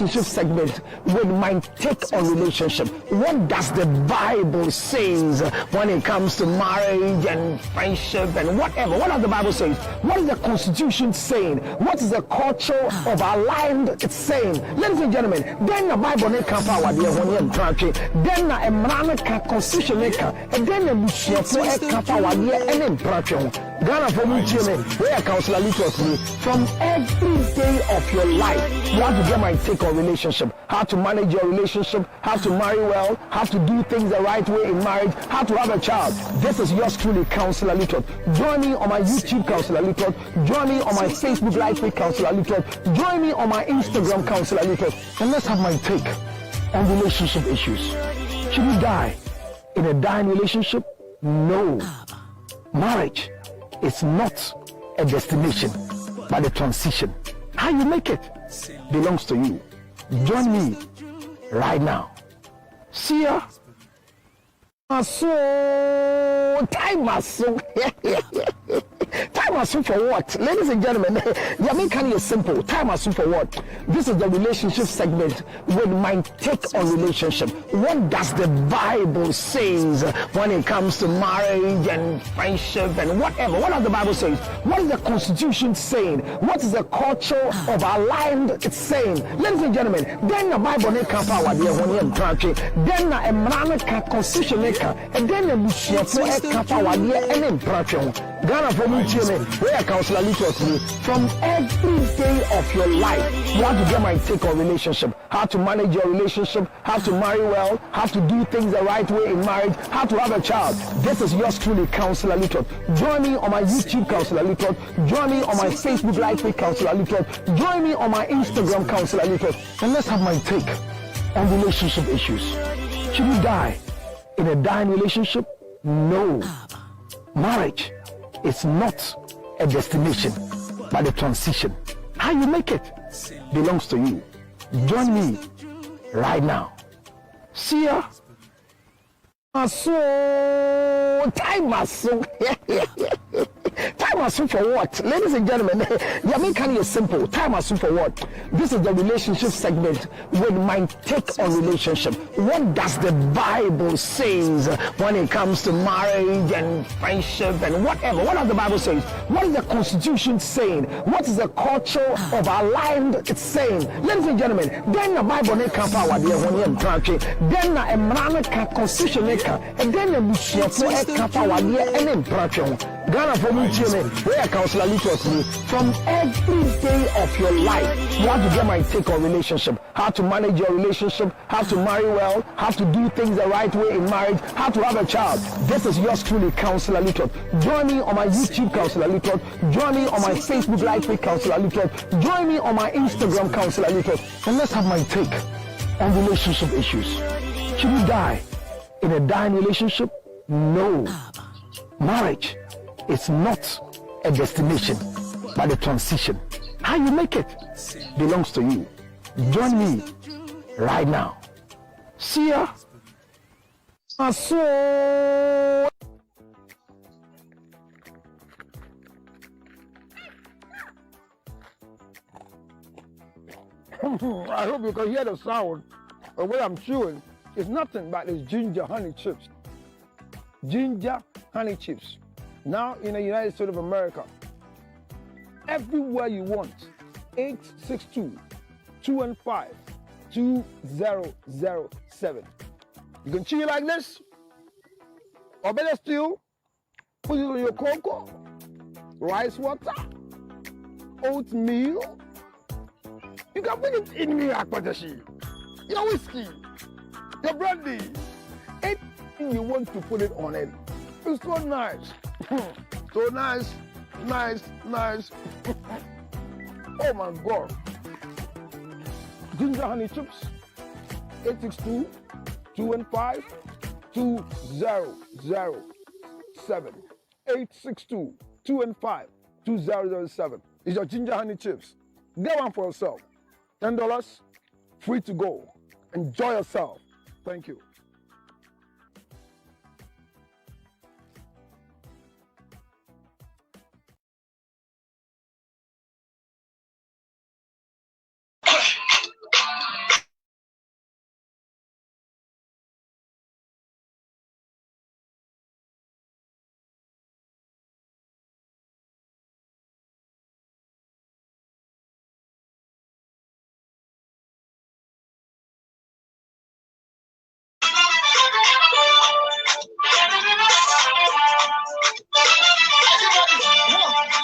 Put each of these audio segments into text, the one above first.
relationship segment with my take on relationship. What does the Bible says when it comes to marriage and friendship and whatever? What does the Bible say? What is the Constitution saying? What is the culture of our land saying? Ladies and gentlemen, then the Bible ne can power there when you country. Then the Emrana Constitution ne can, and then the Bushia can power there and in Pracho. Ghana for me, where Councillor Little from every day of your life, you have to get my take on relationship, how to manage your relationship, how to marry well, how to do things the right way in marriage, how to have a child. This is yours truly, Councillor Little. Join me on my YouTube, Councillor Little. Join me on my Facebook Live page, Councillor Little. Join me on my Instagram, Councillor Little. And let's have my take on relationship issues. Should we die in a dying relationship? No. Marriage is not a destination, but a transition. How you make it belongs to you. Join me right now. See ya. So time for what? Ladies and gentlemen, Yamikan is simple. Time for what? This is the relationship segment with my take on relationship. What does the Bible says when it comes to marriage and friendship and whatever? What does the Bible say? What is the Constitution saying? What is the culture of our land saying? Ladies and gentlemen, then the Bible ne can power there when you country. Then the Emrana Constitution and then the Bushia can power there and in Pracho. Ghana for me, where Councillor Little from every day of your life, you have to get my take on relationship, how to manage your relationship, how to marry well, how to do things the right way in marriage, how to have a child. This is yours truly, Councillor Little. Join me on my YouTube, Councillor Little. Join me on my Facebook Live page, Councillor Little. Join me on my Instagram, Councillor Little. And let's have my take on relationship issues. Should we die in a dying relationship? No. Marriage is not a destination, but a transition. How you make it belongs to you. Join me right now. See ya. So time so time for what? Ladies and gentlemen, Yamikan is simple. Time for what? This is the relationship segment with my take on relationship. What does the Bible says when it comes to marriage and friendship and whatever? What does the Bible say? What is the Constitution saying? What is the culture of our land saying? Ladies and gentlemen, then the Bible ne can power there when you country. Then the Emrana Constitution and then the Bushia can power there and in Pracho. Ghana for me, where Councillor Little from every day of your life, you have to get my take on relationship, how to manage your relationship, how to marry well, how to do things the right way in marriage, how to have a child. This is yours truly, Councillor Little. Join me on my YouTube, Councillor Little. Join me on my Facebook Live page, Councillor Little. Join me on my Instagram, Councillor Little. And let's have my take on relationship issues. Should we die in a dying relationship? No. Marriage is not a destination, but a transition. How you make it belongs to you. Join me right now. See ya. So I hope you can hear the sound of what I'm chewing. It's nothing but it's ginger honey chips. Ginger honey chips. Now in the United States of America, everywhere you want, 862-215-2007. You can chew it like this, or better still, put it on your cocoa, rice water, oatmeal. You can put it in your akpatashi, your whiskey, your brandy, anything you want to put it on it. It's so nice. So nice, nice, nice. Oh my God. Ginger honey chips, 862-215-2007. 862-215-2007. It's your ginger honey chips. Get one for yourself. $10, free to go. Enjoy yourself. Thank you.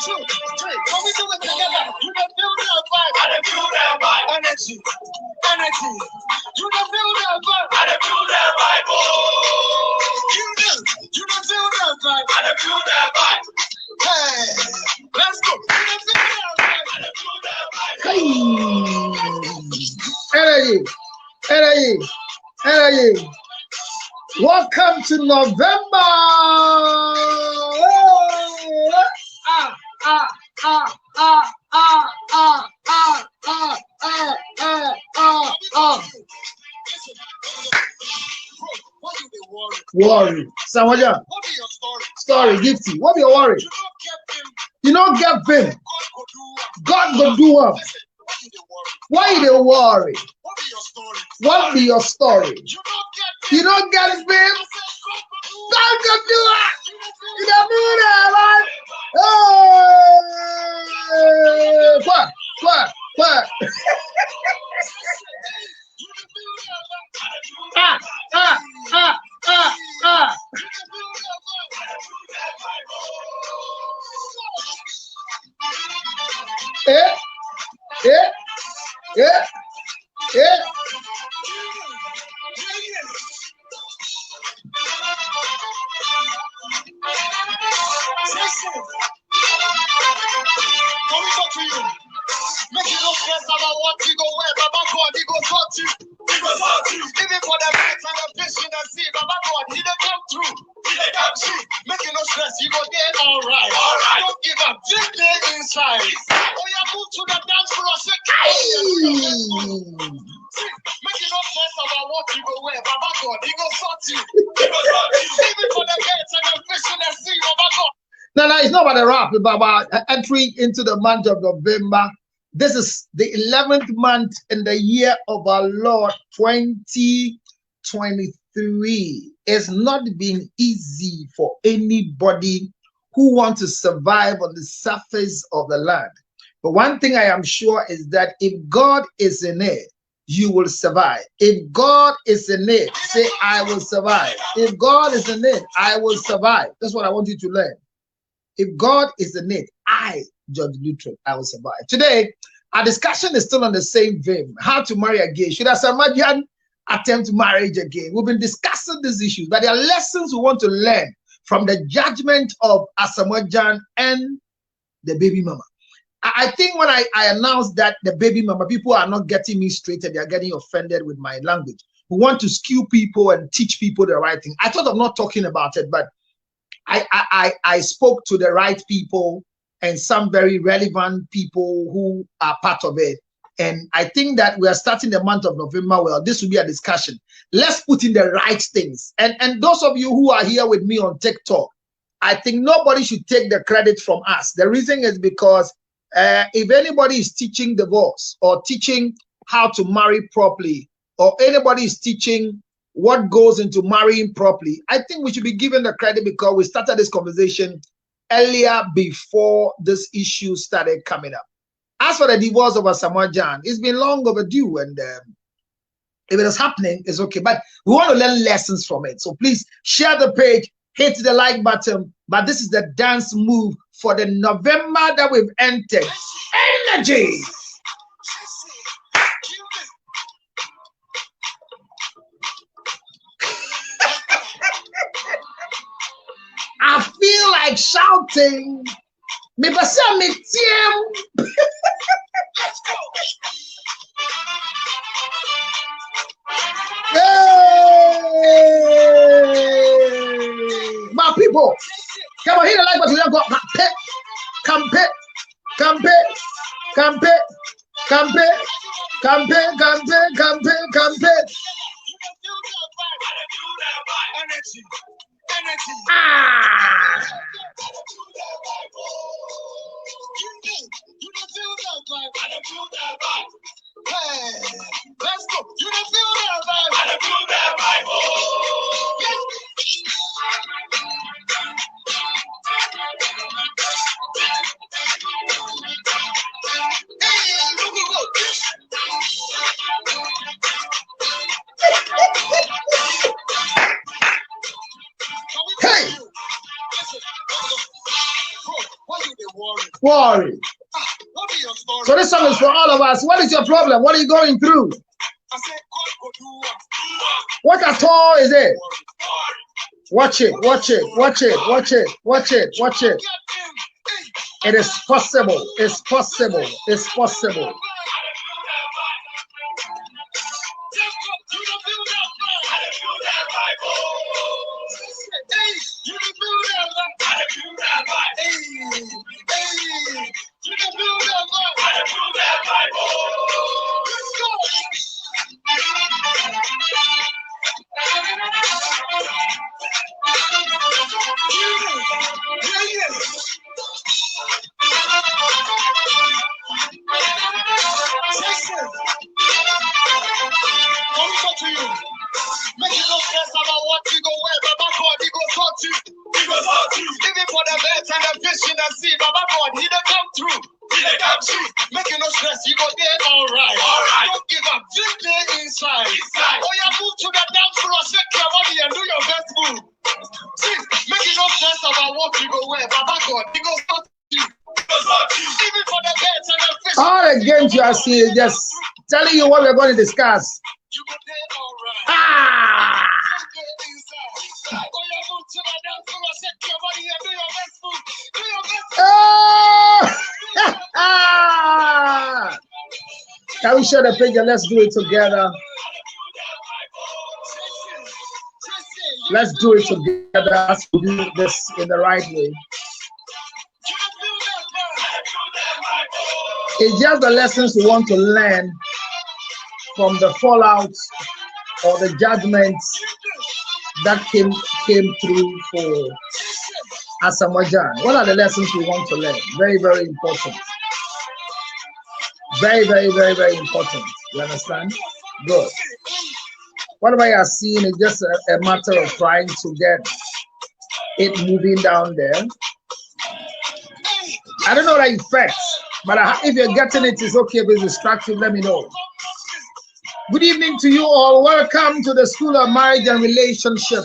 2, 3. Can we do it together? You can feel that vibe. I can feel that vibe. Energy. Energy. You can feel that vibe. I can feel that vibe. Oh. You can feel that vibe. I can feel that vibe. Hey, let's go. You can feel that vibe. I can feel that vibe. Hey. Energy. Energy. Welcome to November. Worry. Asamoah Gyan. Story, Gifty. What be your worry? You don't get fame. God will do what? Why you worry? What be your story? You don't get fame. God will do it. You don't do that, man. Oh, what? Yeah. Can we talk to you? Make you no stress about what you go wear, Baba God, he go talk to you. He go talk to you. Even for the birds and the fish in the sea, Baba God, he dey come through. He dey come through. Make you no stress, you go get all right. Don't give up, just stay inside. Oh, yeah, move to the dance floor, say, make you no stress about what you go wear, Baba God, he go sort you. He go sort you. Even for the birds and the fish in the sea, Baba God. No, it's not about the rap, it's about entering into the month of November. This is the 11th month in the year of our Lord 2023. It's not been easy for anybody who wants to survive on the surface of the land. But one thing I am sure is that if God is in it, you will survive. If God is in it, say, I will survive. If God is in it, I will survive. That's what I want you to learn. If God is in it, I, Judge Luttrell, I will survive. Today, our discussion is still on the same vein. How to marry again. Should Asamoah Gyan attempt marriage again? We've been discussing these issues, but there are lessons we want to learn from the judgment of Asamoah Gyan and the baby mama. I think when I announced that the baby mama, people are not getting me straight and they are getting offended with my language. We want to skew people and teach people the right thing. I thought of not talking about it, but I spoke to the right people and some very relevant people who are part of it. And I think that we are starting the month of November. Well, this will be a discussion. Let's put in the right things. And those of you who are here with me on TikTok, I think nobody should take the credit from us. The reason is because if anybody is teaching divorce or teaching how to marry properly, or anybody is teaching what goes into marrying properly, I think we should be given the credit because we started this conversation earlier before this issue started coming up. As for the divorce of Asamoah Gyan, it's been long overdue, and if it is happening, it's okay. But we want to learn lessons from it. So please share the page, hit the like button. But this is the dance move for the November that we've entered. Energy! I feel like shouting. Me pasa me team. My people, come on, hit the like button. Go campaign. Hey, let's go. You don't feel that vibe. I don't feel that vibe. worry. What is your story? So this song is for all of us. What is your problem? What are you going through? I said, God go do What at all is it? Watch it, watch it, watch it, watch it, watch it, watch it. It is possible. It's possible. It's possible. All the games you are seeing, just telling you what we're going to discuss. Ah! Oh! Can we share the page and let's do it together? Let's do it together. Let's do this in the right way. It's just the lessons we want to learn from the fallout or the judgments that came through for Asamoah Gyan. What are the lessons we want to learn? Very, very important. Very, very, very, very important. You understand? Good. Whatever you are seeing is just a matter of trying to get it moving down there. I don't know the effects, but if you're getting it, it's okay. If it's distracting, let me know. Good evening to you all. Welcome to the School of Marriage and Relationship.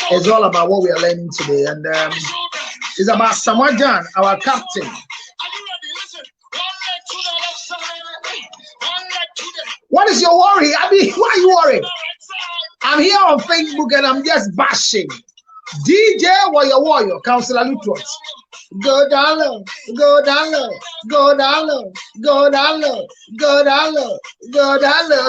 It's all about what we are learning today, and it's about Asamoah Gyan, our captain. What is your worry? I mean, why are you worried? I'm here on Facebook and I'm just bashing. DJ Warrior, Counselor Lutrot. Go down low, go down low, go down low, go down low, go down low, go down low.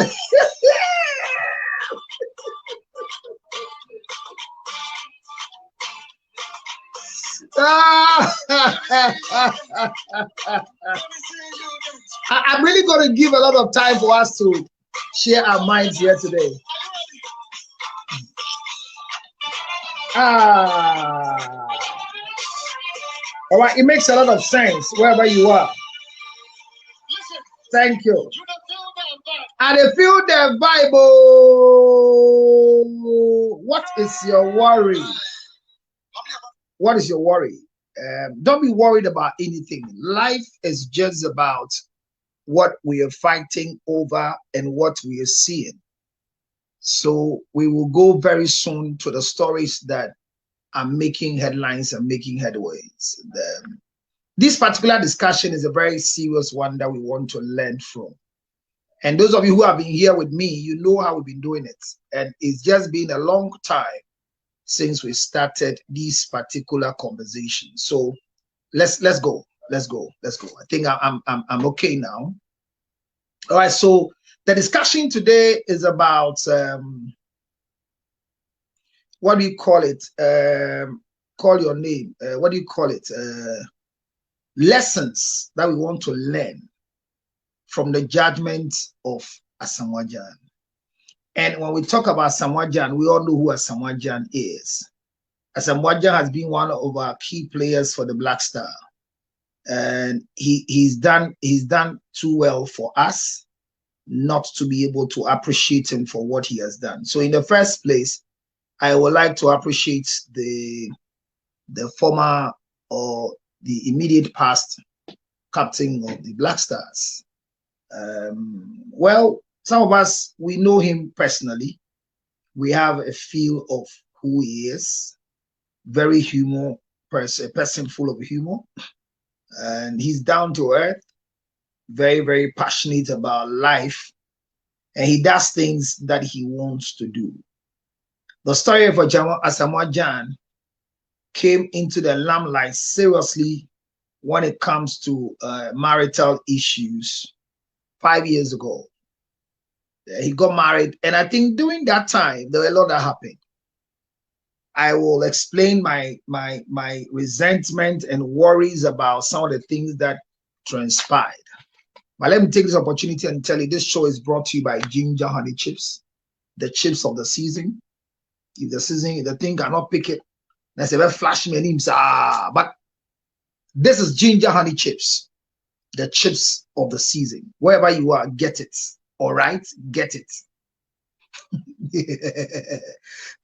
I'm really going to give a lot of time for us to share our minds here today. All right, it makes a lot of sense wherever you are. Thank you. And if you the Bible, what is your worry? What is your worry? Don't be worried about anything. Life is just about what we are fighting over and what we are seeing. So we will go very soon to the stories that are making headlines and making headways. This particular discussion is a very serious one that we want to learn from. And those of you who have been here with me, you know how we've been doing it. And it's just been a long time since we started this particular conversation. So let's go. I think I'm okay now. All right. So the discussion today is about what do you call it? Call your name. What do you call it? Lessons that we want to learn from the judgment of Asamoah Gyan. And when we talk about Asamoah Gyan, we all know who Asamoah Gyan is. Asamoah Gyan has been one of our key players for the Black Star, and he's done too well for us not to be able to appreciate him for what he has done. So in the first place, I would like to appreciate the former or the immediate past captain of the Black Stars. Well, some of us, we know him personally. We have a feel of who he is. Very humor person, a person full of humor. And he's down to earth, very, very passionate about life. And he does things that he wants to do. The story of Asamoah Gyan came into the limelight seriously when it comes to marital issues 5 years ago. He got married, and I think during that time there were a lot that happened. I will explain my resentment and worries about some of the things that transpired. But let me take this opportunity and tell you, this show is brought to you by Ginger Honey Chips, the chips of the season. If the thing cannot pick it, let's say flash me names. But this is Ginger Honey Chips, the chips of the season. Wherever you are, get it. All right, get it.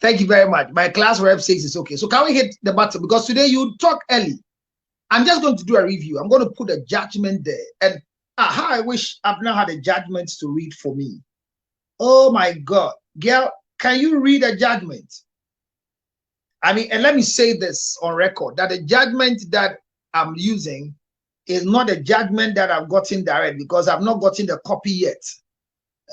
Thank you very much. My class rep says it's okay. So can we hit the button? Because today you talk early. I'm just going to do a review. I'm going to put a judgment there. And how I wish I've now had a judgment to read for me. Oh my God. Girl, can you read a judgment? I mean, and let me say this on record, that the judgment that I'm using is not a judgment that I've gotten direct, because I've not gotten the copy yet.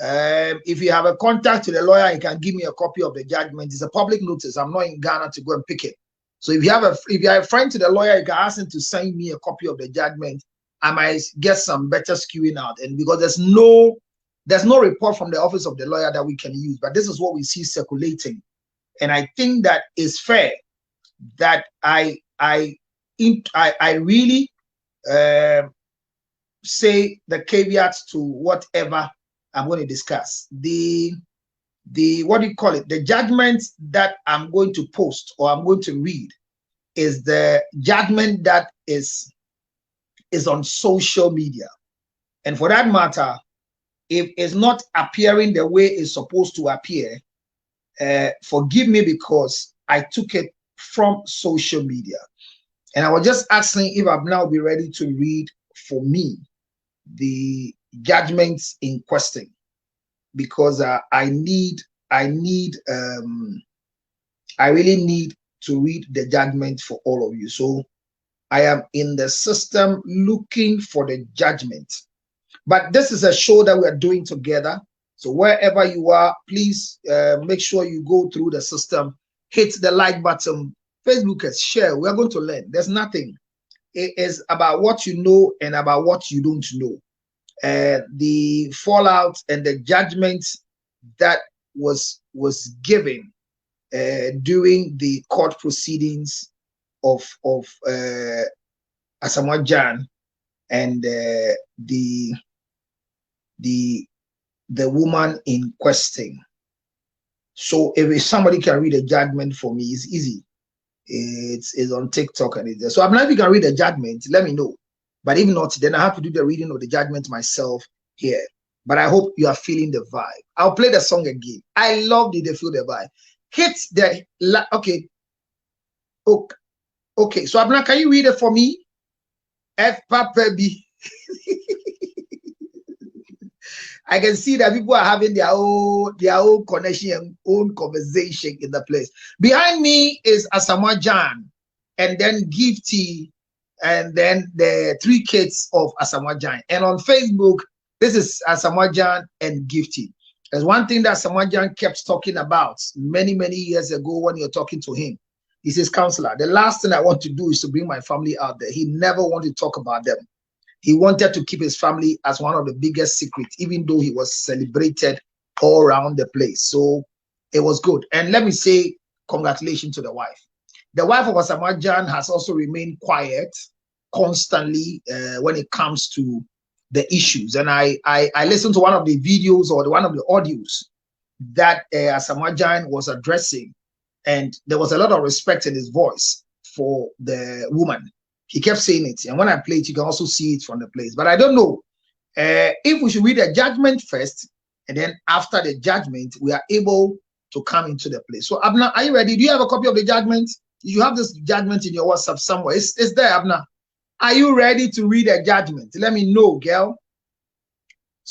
If you have a contact to the lawyer, you can give me a copy of the judgment. It's a public notice. I'm not in Ghana to go and pick it. So if you are a friend to the lawyer, you can ask him to send me a copy of the judgment. I might get some better skewing out. And because there's no report from the office of the lawyer that we can use, but this is what we see circulating. And I think that is fair that I really say the caveats to whatever I'm going to discuss. The what do you call it? The judgment that I'm going to post or I'm going to read is the judgment that is on social media. And for that matter, if it's not appearing the way it's supposed to appear, forgive me, because I took it from social media. And I was just asking if I'll now be ready to read for me the judgments in question, because I really need to read the judgment for all of you. So I am in the system looking for the judgment. But this is a show that we are doing together. So wherever you are, please make sure you go through the system, hit the like button. Facebook is share. We are going to learn. There's nothing. It is about what you know and about what you don't know. The fallout and the judgment that was given during the court proceedings of Asamoah Gyan and the woman in question. So if somebody can read a judgment for me, it's easy. It's on TikTok and it's there. So I'm not even can read the judgment. Let me know. But if not, then I have to do the reading of the judgment myself here. But I hope you are feeling the vibe. I'll play the song again. I love the feel the vibe. Hit the okay. Okay. So Abna, can you read it for me? F Papa B. I can see that people are having their own connection, own conversation in the place. Behind me is Asamoah Gyan, and then Gifty, and then the 3 kids of Asamoah Gyan. And on Facebook, this is Asamoah Gyan and Gifty. There's one thing that Asamoah Gyan kept talking about many years ago when you're talking to him. He says, "Counselor, the last thing I want to do is to bring my family out there." He never wanted to talk about them. He wanted to keep his family as one of the biggest secrets, even though he was celebrated all around the place. So it was good. And let me say congratulations to the wife. The wife of Asamoah Gyan has also remained quiet constantly when it comes to the issues. And I listened to one of the videos or one of the audios that Asamoah Gyan was addressing, and there was a lot of respect in his voice for the woman. He kept saying it, and when I play it, you can also see it from the place. But I don't know if we should read the judgment first, and then after the judgment, we are able to come into the place. So, Abna, are you ready? Do you have a copy of the judgment? You have this judgment in your WhatsApp somewhere. It's there, Abna. Are you ready to read a judgment? Let me know, girl.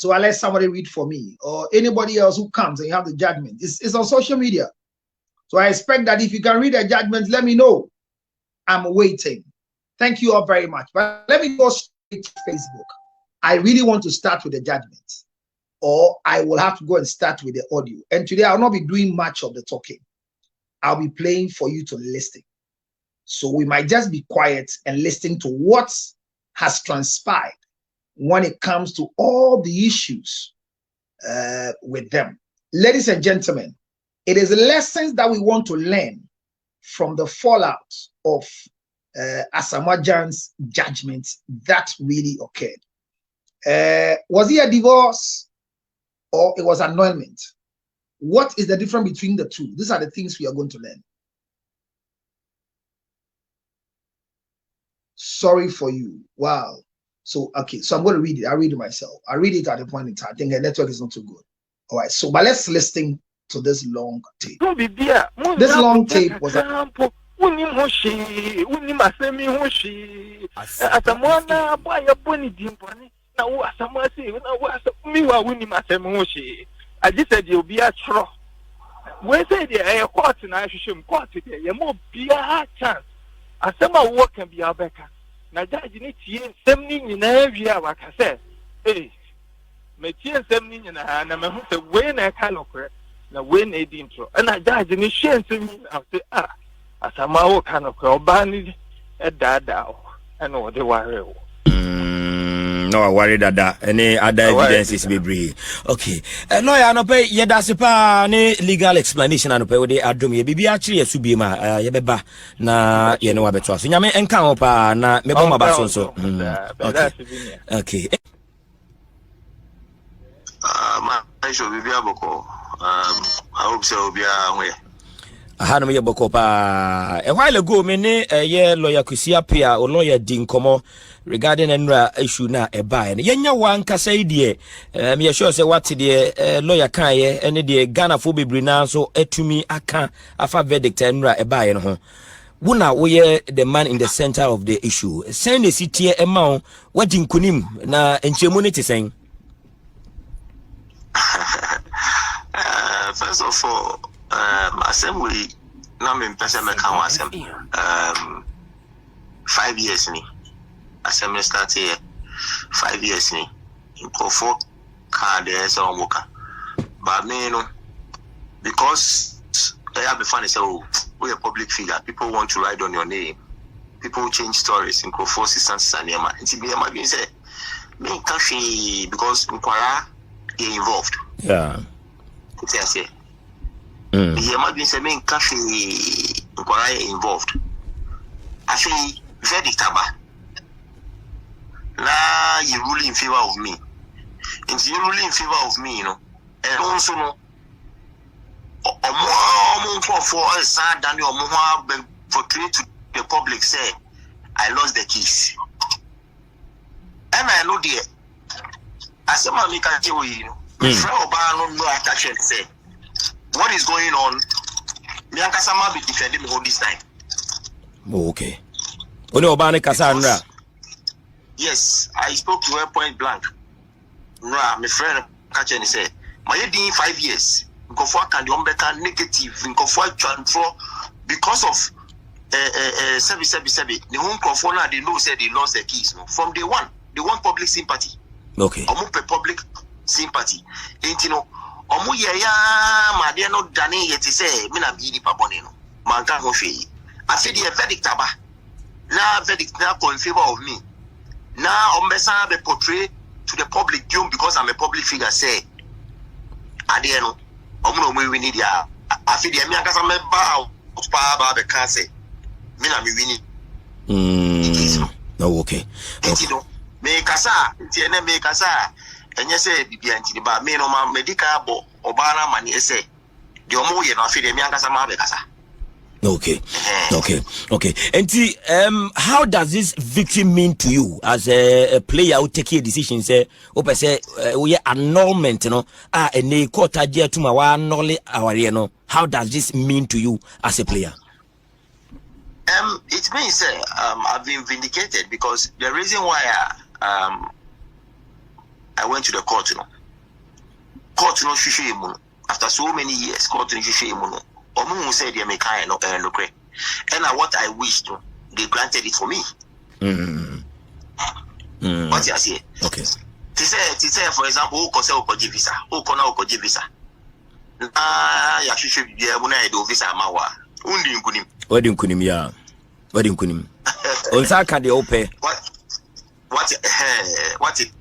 So I'll let somebody read for me, or anybody else who comes and you have the judgment. It's on social media. So I expect that if you can read the judgment, let me know. I'm waiting. Thank you all very much. But let me go straight to Facebook. I really want to start with the judgment, or I will have to go and start with the audio. And today I'll not be doing much of the talking. I'll be playing for you to listen. So we might just be quiet and listening to what has transpired when it comes to all the issues with them. Ladies and gentlemen, it is lessons that we want to learn from the fallout of Asamoah Gyan's judgment that really occurred. Was it a divorce or it was annulment? What is the difference between the two? These are the things we are going to learn. Sorry for you. Wow. So, okay. So I'm going to read it. I'll read it myself. I read it at a point in time. I think the network is not too good. All right. So, but let's listen to this long tape. This long tape was I just said you'll be a tro. When say the court and I should court today, you more be a chance. As some work can be a becker. Now, that you need to 70 in every hour, like I said. Hey, me 70 in a hand, and I'm when I can occur, now when they didn't. And I died in the shame to me after as a mao kind of call, banning a dada. I know the warrior. No, I worry that any other evidences be brief. Okay. Lawyer, no pay ye that's any legal explanation and pay with the adum ye be actually a subima ye beba na ye no abeto. So nyame enka opa na me bomba ba so. Okay. I should be aboko. I hope so be away. Hanum ye boko pa. A while ago me ne ye lawyer Kusia Pia or lawyer Dinkomo regarding enra issue na e buy and yenya wan kasa idie me sure say what the lawyer kan ye ene de Ghana fo bebre na so etumi aka afa verdict enra e buy no ho wona we the man in the center of the issue send the city e ma wadi nkunim na enchemu ne tesen. First of all, assembly na me pese me kan assembly 5 years ni assembly start here 5 years ni for card so moka but me no because I have fun so we a public figure, people want to write on your name, people change stories in for assistance and yama and be my being say me cafe because Nkwara is involved. Yeah. I say he might be saying cafe Nkwara involved. I feel verdict about now you ruling in favor of me. And you ruling in favor of me, you know. And also no for a sad than your mama portray to the public say I lost the keys. And I know the Asamoah Gyan tell you know. No attention say what is going on? Me and Kasama be defending me all this time. Okay. Oni Obane Kasandra. Yes, I spoke to her point blank. Nah, my friend catch and say, my year 5 years. Nkofo can do better negative. Nkofo transfer because of sebi. The home Nkofo now they know said they lost their keys. No? From day one, they want public sympathy. Okay. Public sympathy. Ain't you know? Omu ya ma de no dane yeti say me na bi di pabone no. Manka ho hwe. I said the verdict aba. Now verdict now in favor of me. Now Ombesa be portray to the public because I'm a public figure say ade no omu no we need ya afi de me akasa me ba pa be can say me na me wini no okay no me kasa tie me kasa enye say bibia ntini ba me no ma medical bo oba na mani say de omu ye no afi de me akasa ma be kasa. Okay. And how does this victory mean to you as a player who take a decision? Say, open say, we annulment, you know, and they court to my annul our, you know. How does this mean to you as a player? It means I've been vindicated because the reason why I I went to the court, Court no shushu after so many years, court no shushu Omu said they make no and what I wished, they granted it for me. What you say? Okay. To say, for example, who can say Okoji visa? Who can Okoji visa? Ya shushu ya muna edo visa mawa. Undi nkunim. Wedding kunim ya. Wedding kunim. Onsaka de ope. What it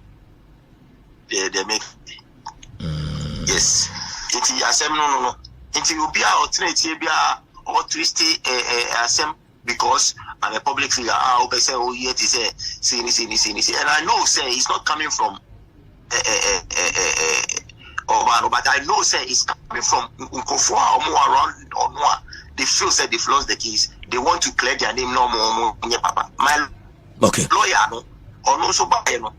they make? Yes. It's asem no. It's you be alternate be or twist asem because I'm a public figure. Say oh yeah, to say see, and I know say it's not coming from but I know say it's coming from Nkofo or more around or more. They feel say they've lost the case. They want to clear their name no more. Papa, my lawyer no or no so bad no.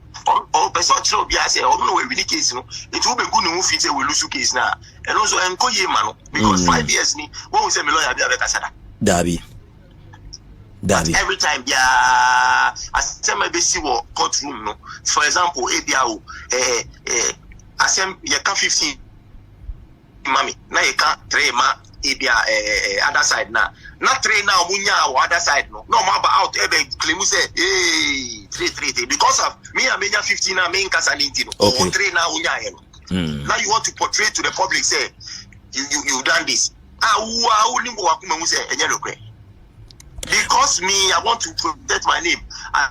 Or person tell be say or no we win case no. It will be good no fit say we lose case now. And also enkoye man because 5 years ni when we say my lawyer be abeka sada. Dabi. Every time I say my basic courtroom no. For example, ABIO I say you can 15 mami. Now you can 3 ma ABIO other side now. Not 3 now munya or other side no. No ma out claim say hey 3 because of me I mean 15 na main casalinti no. Or 3 now munya no. Now you want to portray to the public say you done this. Because me, I want to protect my name. I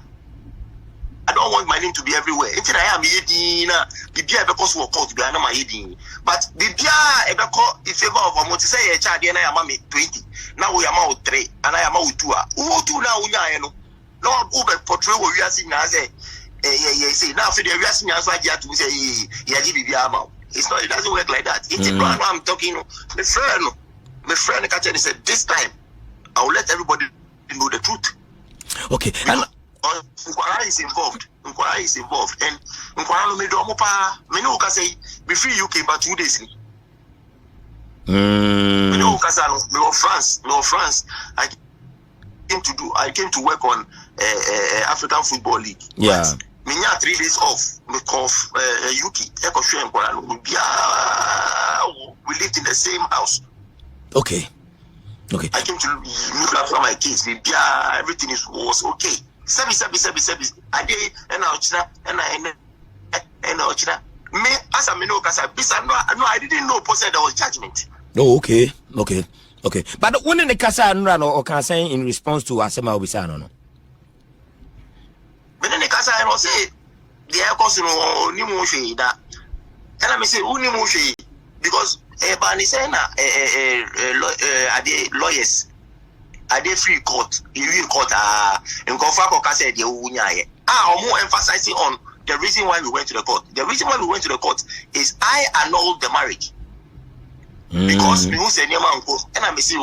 don't want my name to be everywhere. Until I am Yedina, the Bia because we called to be my Yedin. But the Bia ever call in favor of a motor say a child, and I am 20. Now we are out 3, and I am out 2. Who 2 now? No, Uber portray what we are seeing as a say now for the reason as I to say, it's not, it doesn't work like that. It's a plan I'm talking. My friend said, this time I will let everybody know the truth. Okay. And Nkwara is involved. And Nkwara me do mopa. Me no ka say be free UK but 2 days. Me no ka say no France. I came to work on African Football League. Yeah. Me nya 3 days off because UK. We lived in the same house. Okay. I came to look after my kids. Everything was okay. Sebi. I did and me as a mino kasa bisa no I didn't know possessed there was judgment. Oh, okay. But when the kasa no or can say in response to Asamoah Gyan no. But then the kasa no say the air cost no ni mo hwe da. And I say uni mo hwe because Bani say na are they lawyers? Are they free court? You court in Kofa said they unya. More emphasizing on the reason why we went to the court. The reason why we went to the court is I annulled the marriage. Because me who say and I say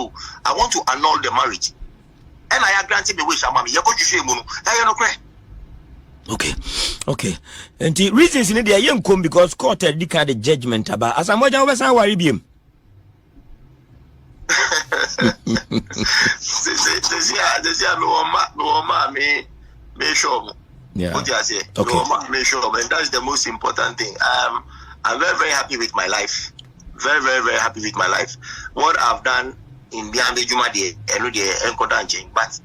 I want to annul the marriage. And I granted me wish amami. Okay. And the reasons in the young come because court had the judgment about Asamoah Gyan was our review. Yeah. And that's the most important thing. I'm very, very happy with my life. Very, very, very happy with my life. What I've done in the Juma Day, but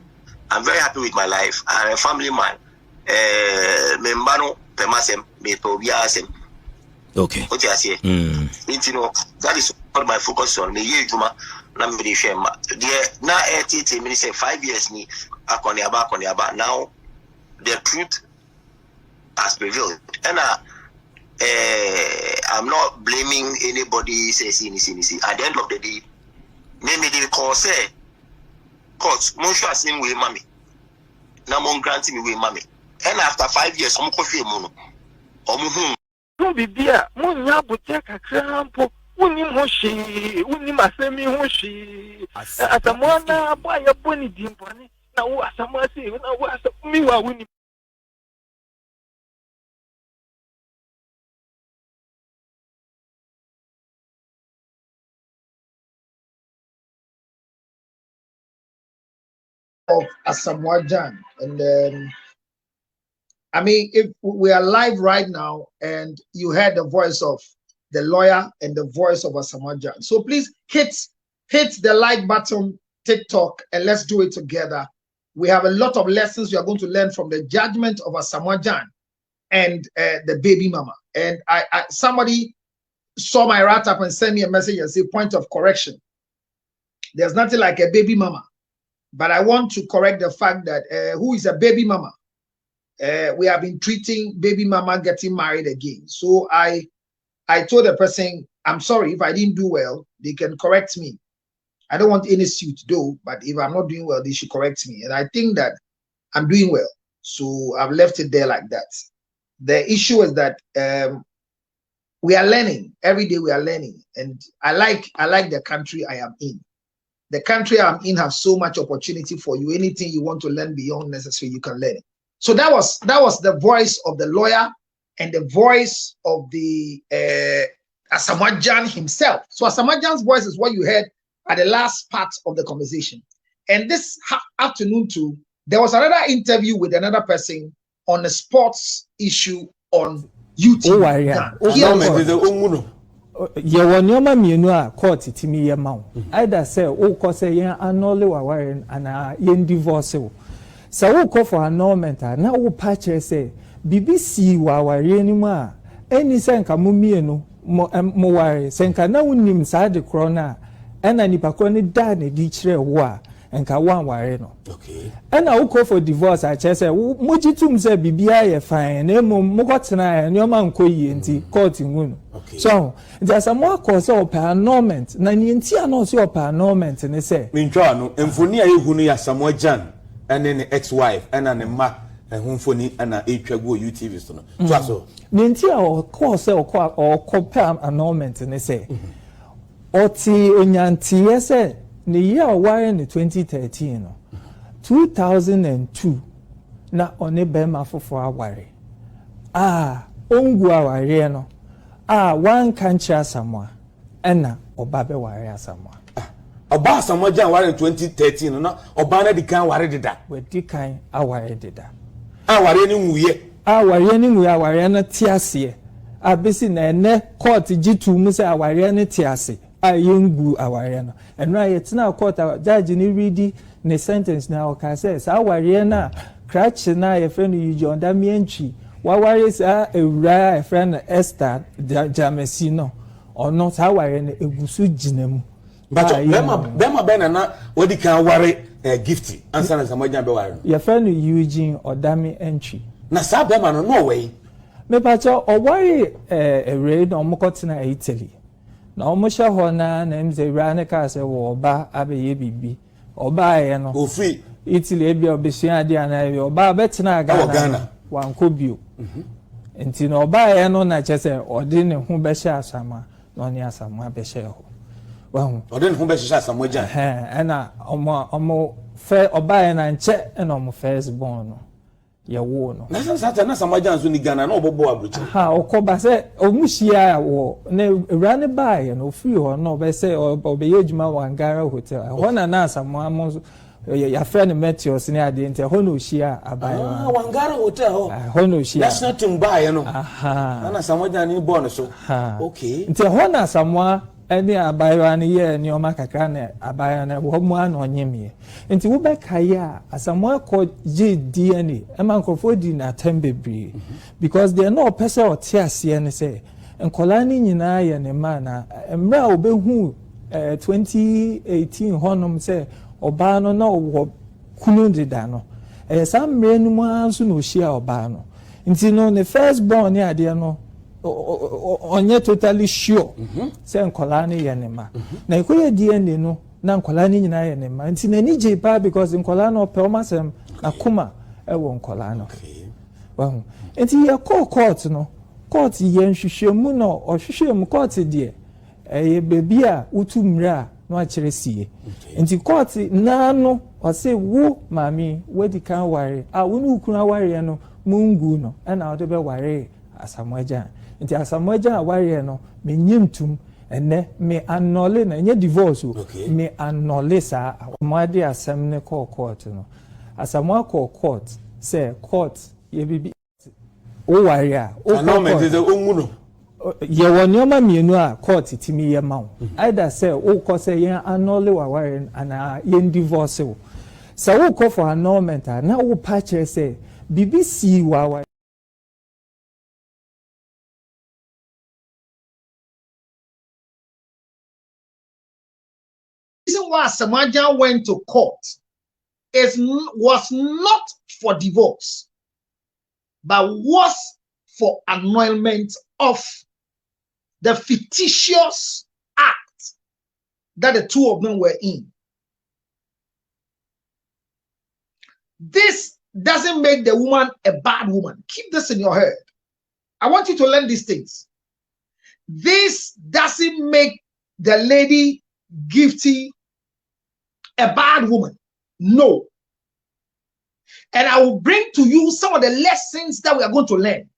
I'm very happy with my life. I'm a family man. Membano Pemasem, me Tobiasem. Okay. What you say? That is what my focus on. Me Juma. Now the 5 years ni akoniaba. Now the truth has prevailed, and I'm not blaming anybody. Say at the end of the day, maybe the court say court most sure same way mommy. Now mon granting me way mommy, and after 5 years I'm coffee mono. No be there. Mon ya buteka crampo. Uni masemi hoshi. Asamoah na boy ya boni dimpone. Na wo Asamoah say na wo mi wa wuni. Of Asamoah Gyan, and I mean, if we are live right now and you heard the voice of the lawyer and the voice of Asamoah Gyan. So please hit the like button, TikTok, and let's do it together. We have a lot of lessons we are going to learn from the judgment of Asamoah Gyan and the baby mama. And somebody saw my write up and sent me a message and say, point of correction. There's nothing like a baby mama. But I want to correct the fact that who is a baby mama? We have been treating baby mama getting married again. So I told the person, I'm sorry if I didn't do well, they can correct me. I don't want any suit though, but if I'm not doing well, they should correct me. And I think that I'm doing well. So I've left it there like that. The issue is that we are learning. Every day we are learning. And I like the country I am in. The country I'm in has so much opportunity for you. Anything you want to learn beyond necessary, you can learn it. So that was the voice of the lawyer and the voice of the Asamoah Gyan himself. So Asamoah Gyan's voice is what you heard at the last part of the conversation. And this afternoon too, there was another interview with another person on a sports issue on YouTube. Oh, yeah. You want your mammy no court it me your mouth. Either say, oh, cause a young annulment or and yen divorce. So we call for annulment. Now we patch say BBC wa anymore. Any senka mummy no mo worry. Senka na unim side the corona. And I nipa koni da ne di chire wa. Enka wan worry no. Okay. And I will call for divorce. I just say, Mojitum say BBI fine. Nemo Mokotana and your man koyi court in woon. So there's a more cause of annulment. Nanti no so annulment and they say. Mintra no emfoni aye hunu ya Asamoah Gyan and then the ex-wife and an ma and humfoni and a go UTV so no. So Nanti or cause or compare annulment and they say. Oti onyanti yese ne year wire in 2013 no. 2002 na one bema fofo aware ongu aware no one country Asamoah ena oba be ware Asamoah oba Asamoah Gyan ware in 2013 no oba na dikan ware deda we dikan aware deda aware ni nwuye aware na tiase abesi na ene court gitu mu se aware na tiase yengu aware no enra yetina court judge ni ready ne sentence na o ka say sa aware na crutch na ye friend you John da mientwi wa ware sa ewura e friend Esther Jamesi no ono sa aware na egusu ginam but bema bena na wodi kan ware gift answer na Asamoah Gyan be ware ye friend Eugene Odami entry na sa bema no way me pa cho o ware ewure no mokotena Italy na omusha hona na mze ewura ne ka say wo ba abeye bibi oba ye no ofi Italy ebi obesua ade ana oba betina Ghana wankobio enti no oba ye no na chese ode ne hu be sha Asamoah no ne Asamoah be sha ho wahu ode ne hu be sha Asamoah Gyan ana omo fe oba ye na nche na omo first born no ye wo no na sata na Asamoah Gyan so ni Ghana na obobo abruchi okoba se omuhia wo ne ewura ne ba ye no free ho no be se obeye adwuma Wangara hotel hona na Asamoah mo ya friend Meteors ni ade nte hono hia abayo Wangara hotel hono hia that's not in buy no na Asamoah Gyan ni born so okay nte hona Asamoah eni abayo ni ye ni o makaka na abayo na wo mu an onyemie nti wo be kaya Asamoah ko je DNA e man ko fodi na tembebri because they no person o tiase ne say enkola ni nyina ye ne ma na emra obehu 2018 honom say oba no na wo kunu dida no some men mu anso no hia oba no nti no the first born ni ade no onye totally sure say nkola ni ye ne ma na ikoye DNA no na nkola ni nyina ye ne ma nti na ni je pa because nkola no pe o masem na kuma e wo nkola no wahu nti ye court no court ye nhwehwemu no ohwehwemu court de ye bebi a utumra no akire sie nti court na no o say wo mami wedi kan ware wo nu kuna ware no mungu no na o de be ware Asamoah Gyan nti Asamoah Gyan ware no menyimtum ene me annule na nye divorce me annule sa amade asem ne court no Asamoah court say court ye bibi o warrior o annulment is the umuno ye wonyoma mienu a court timi ye ma wo either say o ko say ye annul wa warrior ana ye divorce wo so wo call for annulment na wo patch say BBC wa reason why Asamoah Gyan went to court was not for divorce, but was for annulment of the fictitious act that the two of them were in. This doesn't make the woman a bad woman. Keep this in your head. I want you to learn these things. This doesn't make the lady Gifty a bad woman. No. And I will bring to you some of the lessons that we are going to learn.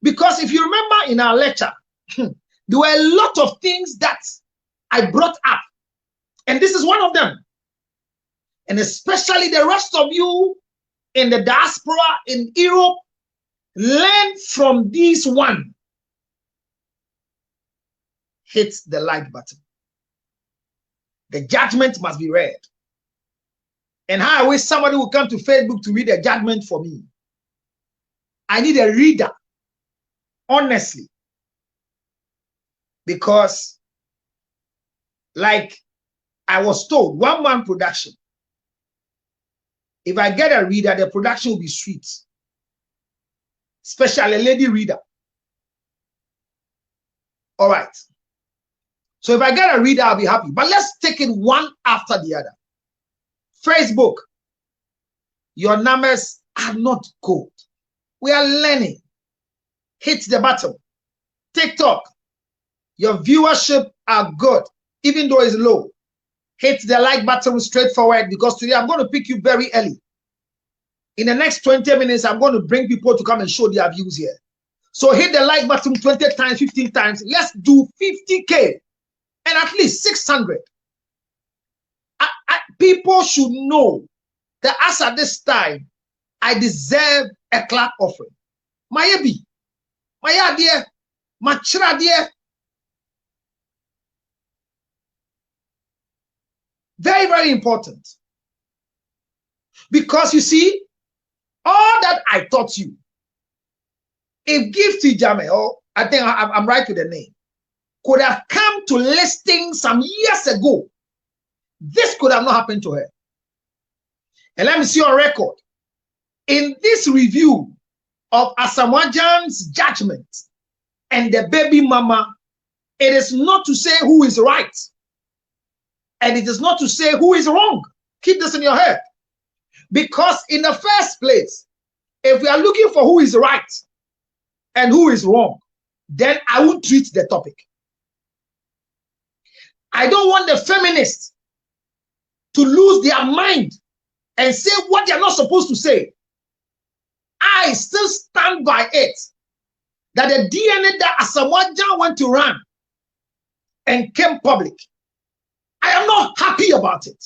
Because if you remember in our lecture, there were a lot of things that I brought up. And this is one of them. And especially the rest of you in the diaspora in Europe, learn from this one. Hit the like button. The judgment must be read. And how I wish somebody would come to Facebook to read the judgment for me. I need a reader, honestly. Because, like I was told, one-man production. If I get a reader, the production will be sweet. Especially a lady reader. All right. So if I get a reader, I'll be happy. But let's take it one after the other. Facebook, your numbers are not good. We are learning. Hit the button. TikTok, your viewership are good, even though it's low. Hit the like button straightforward, because today I'm going to pick you very early. In the next 20 minutes, I'm going to bring people to come and show their views here. So hit the like button 20 times, 15 times. Let's do 50K and at least 600. People should know that as at this time, I deserve a clap offering. My ebi, my idea, my chradie. Very, very important. Because you see, all that I taught you, if Gifty Jame, or I think I'm right with the name, could have come to listing some years ago, this could have not happened to her. And let me see your record. In this review of Asamoah Gyan's judgment and the baby mama, it is not to say who is right. And it is not to say who is wrong. Keep this in your head. Because in the first place, if we are looking for who is right and who is wrong, then I won't treat the topic. I don't want the feminists to lose their mind and say what they're not supposed to say. I still stand by it that the DNA that Asamoah Gyan went to run and came public, I am not happy about it.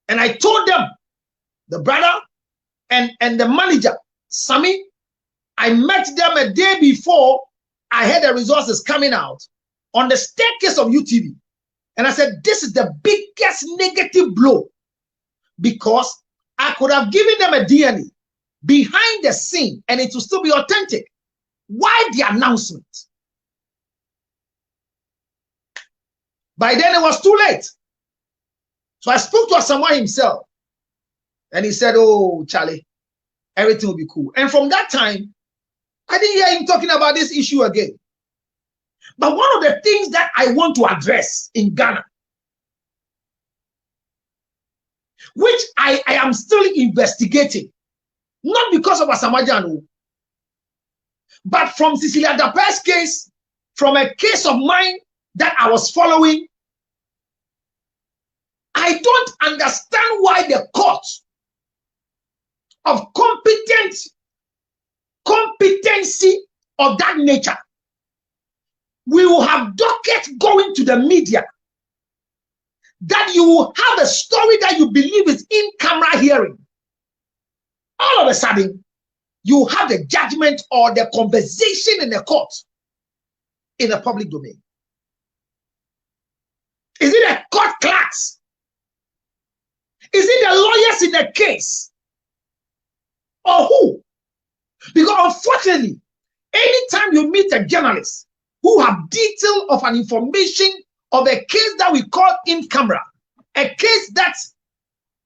And I told them, the brother and the manager, Sammy, I met them a day before I heard the results is coming out on the staircase of UTV. And I said, this is the biggest negative blow, because I could have given them a DNA behind the scene and it will still be authentic. Why the announcement? By then it was too late. So I spoke to Asamoah himself and he said, oh, Charlie, everything will be cool. And from that time, I didn't hear him talking about this issue again. But one of the things that I want to address in Ghana, which I am still investigating, not because of Asamoah Gyan, but from Cecilia Dape's case, from a case of mine that I was following, I don't understand why the court of competency of that nature, we will have dockets going to the media that you will have a story that you believe is in camera hearing. All of a sudden, you have the judgment or the conversation in the court in a public domain? Is it a court clerks? Is it the lawyers in the case? Or who? Because unfortunately, anytime you meet a journalist who have detail of an information of a case that we call in camera, a case that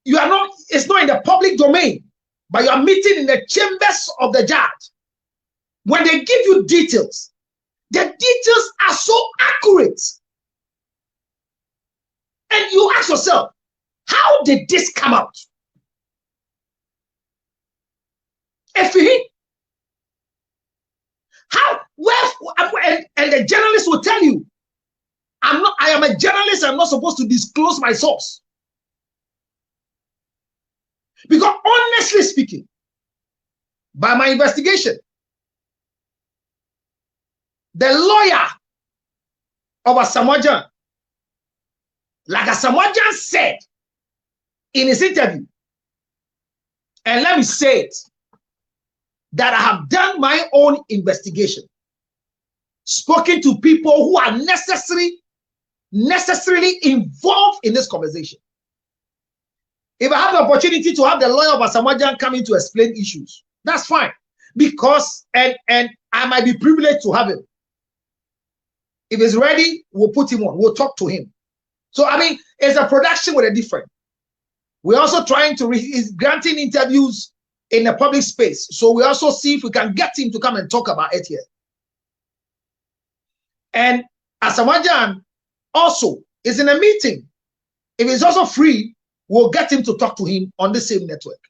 you are not, it's not in the public domain, but you are meeting in the chambers of the judge. When they give you details, the details are so accurate. And you ask yourself, how did this come out? If he, how, where, and the journalist will tell you, I am a journalist, I'm not supposed to disclose my source. Because honestly speaking, by my investigation, the lawyer of Asamoah Gyan, like Asamoah Gyan said in his interview, and let me say it, that I have done my own investigation, spoken to people who are necessarily involved in this conversation. If I have the opportunity to have the lawyer of Asamoah Gyan come in to explain issues, that's fine. Because, and I might be privileged to have him. If he's ready, we'll put him on. We'll talk to him. So, I mean, it's a production with a different. We're also trying to, he's granting interviews in the public space. So we also see if we can get him to come and talk about it here. And Asamoah Gyan also is in a meeting. If he's also free, we'll get him to talk to him on the same network.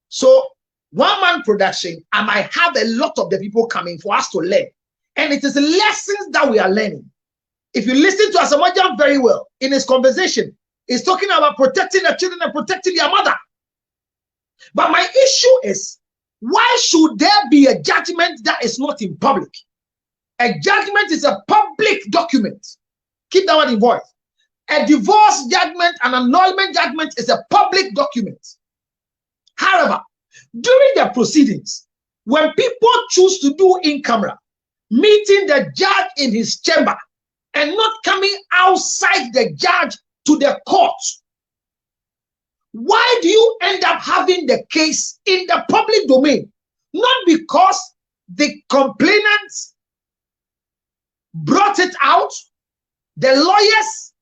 So one-man production, I might have a lot of the people coming for us to learn. And it is lessons that we are learning. If you listen to Asamoah Gyan very well, in his conversation, he's talking about protecting the children and protecting their mother. But my issue is, why should there be a judgment that is not in public? A judgment is a public document. Keep that one in voice. A divorce judgment, an annulment judgment is a public document. However, during the proceedings, when people choose to do in camera, meeting the judge in his chamber and not coming outside the judge to the court, why do you end up having the case in the public domain? Not because the complainants brought it out, the lawyers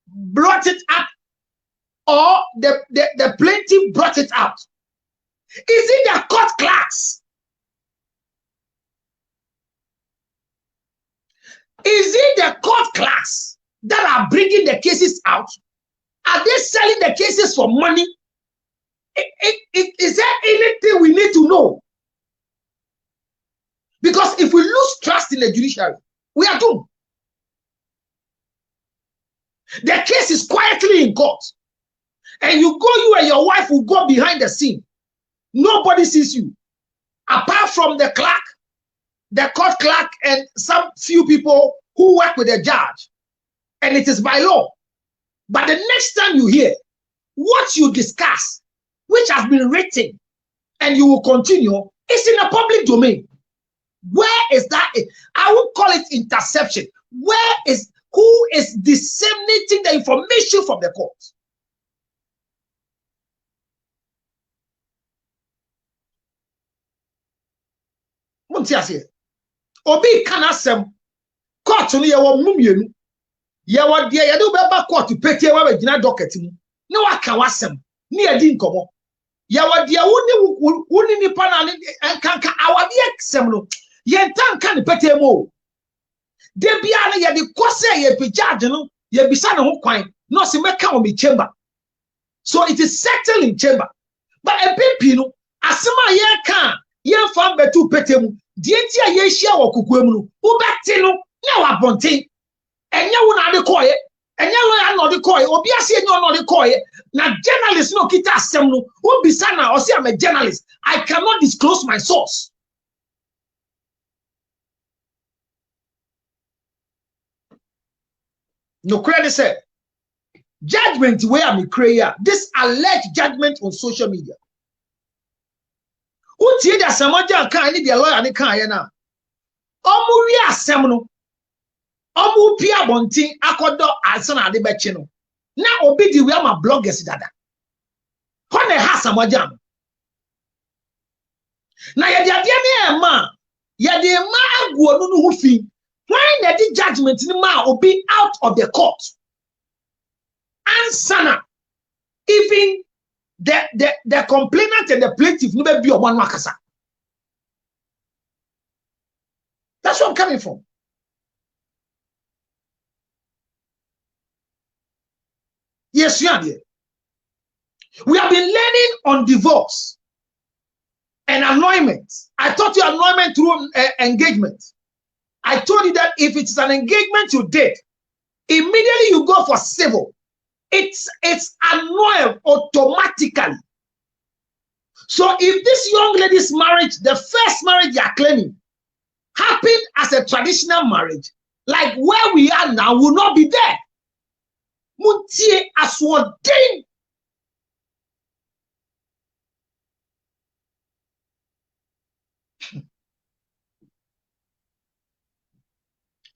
brought it up, or the plaintiff brought it out. Is it the court clerks? Is it the court clerks that are bringing the cases out? Are they selling the cases for money? Is there anything we need to know? Because if we lose trust in the judiciary, we are doomed. The case is quietly in court. And you and your wife will go behind the scene. Nobody sees you. Apart from the clerk, the court clerk, and some few people who work with the judge. And it is by law. But the next time you hear what you discuss, which has been written, and you will continue, is in a public domain. Where is that? I would call it interception. Who is disseminating the information from the court? Obi kanasem court no ye wo mumienu ye wo de ye do beba court petie wa begina docket mu ne waka wasem ne ye di nkomo ye wo de woni nipa na enkanka awade eksem no ye ntanka ne petie mo de bia na ye de kwose ye pejage no ye bisa ne ho kwan no se meka o mi chamber, so it is settled in chamber. But a pipi no asema ye kan ye fa betu petie mu die ti a ye hia wo kokoam no wo beti no na wa bonten enye wo na de koye enye wo ya no de koye obi ase enye no de koye na journalist no kita asem no wo bisa na o say I'm a journalist, I cannot disclose my source. No credit said judgment where I'm a prayer, this alleged judgment on social media. Utie the Asamoah Gyan kan ni the lawyer ni kan ye na. Omu wi asem no. Omu pia bontin akodo asana ade bechi no. Na obi di we am bloggers dada. Hone ha Asamoah Gyan. Na ye de ade ni e ma, ye de ma aguo no no hu fi. When the judgment ni ma obi out of the court. Ansana. Even the complainant and the plaintiff never be one makasa. That's where I'm coming from. Yes, you are there. We have been learning on divorce and annulment. I taught you annulment through engagement. I told you that if it's an engagement you did, immediately you go for civil. It's annulled automatically. So if this young lady's marriage, the first marriage you are claiming, happened as a traditional marriage, like where we are now, will not be there. Muntie aswodin.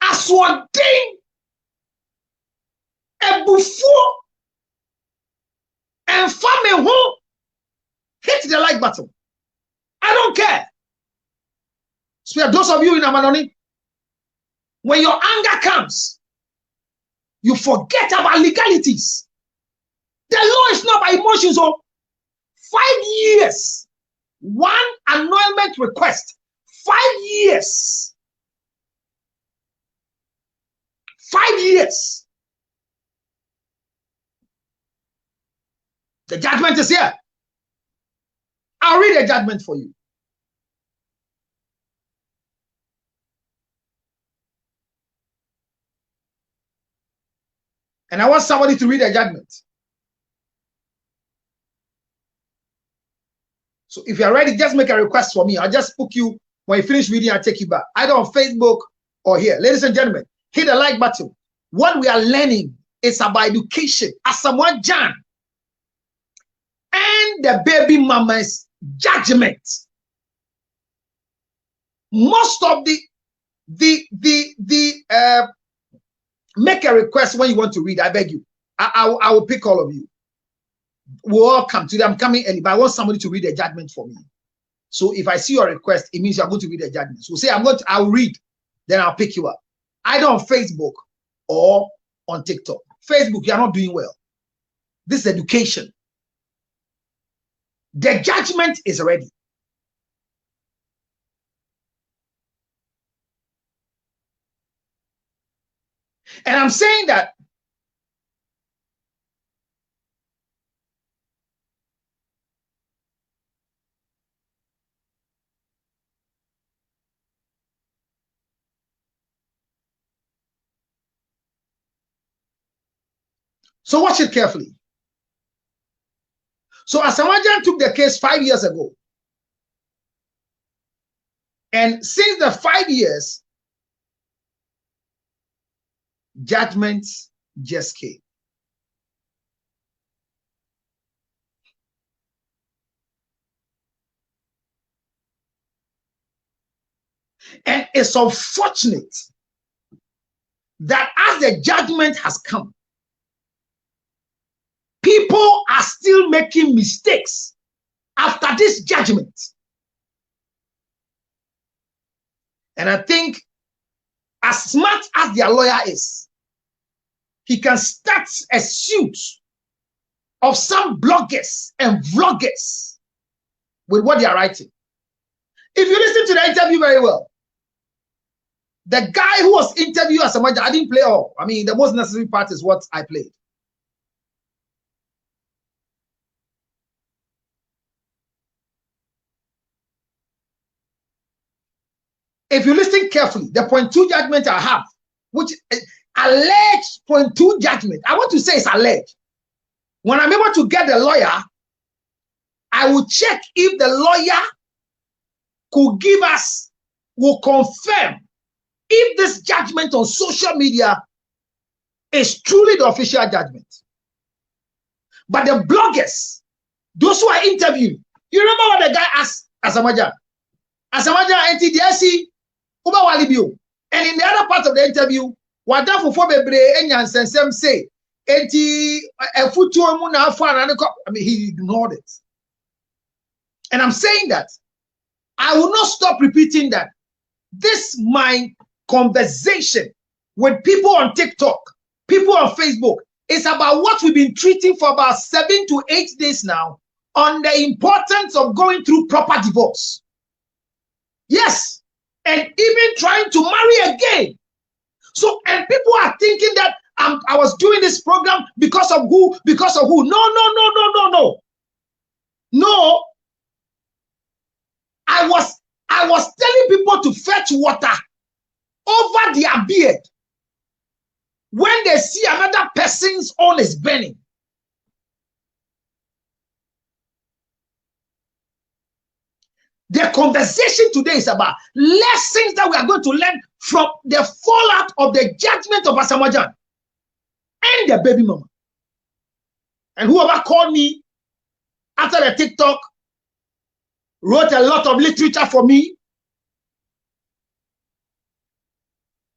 Aswodin. Ebufu. And family who hit the like button. I don't care. So those of you in Amanoni, when your anger comes, you forget about legalities. The law is not by emotions. So 5 years, one annulment request. 5 years. 5 years. The judgment is here. I'll read a judgment for you. And I want somebody to read a judgment. So if you are ready, just make a request for me. I'll just book you. When you finish reading, I'll take you back. Either on Facebook or here. Ladies and gentlemen, hit the like button. What we are learning is about education. Asamoah Gyan and the baby mama's judgment. Most of make a request when you want to read. I beg you. I will pick all of you. We'll all come today. I'm coming early, but I want somebody to read a judgment for me. So if I see your request, it means you're going to read a judgment. So say I'll read, then I'll pick you up. Either on Facebook or on TikTok. Facebook, you're not doing well. This is education. The judgment is ready. And I'm saying that so watch it carefully. So Asamoah Gyan took the case 5 years ago. And since the 5 years, judgments just came. And it's unfortunate that as the judgment has come, people are still making mistakes after this judgment. And I think as smart as their lawyer is, he can start a suit of some bloggers and vloggers with what they are writing. If you listen to the interview very well, the guy who was interviewed as Asamoah Gyan, I didn't play all. I mean, the most necessary part is what I played. If you listen carefully, the point 2 judgment I have, which alleged point 2 judgment, I want to say it's alleged. When I'm able to get the lawyer, I will check if the lawyer could give us, will confirm if this judgment on social media is truly the official judgment. But the bloggers, those who are interviewing, you remember what the guy asked Asamoah Gyan. Asamoah Gyan enti dia si uba wali bio. And in the other part of the interview, what that for bebre enya nsensem say enti efutu mu na afa na I mean, he ignored it. And I'm saying that I will not stop repeating that this my conversation with people on TikTok, people on Facebook, is about what we've been treating for about 7 to 8 days now on the importance of going through proper divorce. Yes, and even trying to marry again. So, and people are thinking that I was doing this program because of who? Because of who? No. No. I was telling people to fetch water over their beard when they see another person's own is burning. The conversation today is about lessons that we are going to learn from the fallout of the judgment of Asamoah Gyan and the baby mama. And whoever called me after the TikTok wrote a lot of literature for me.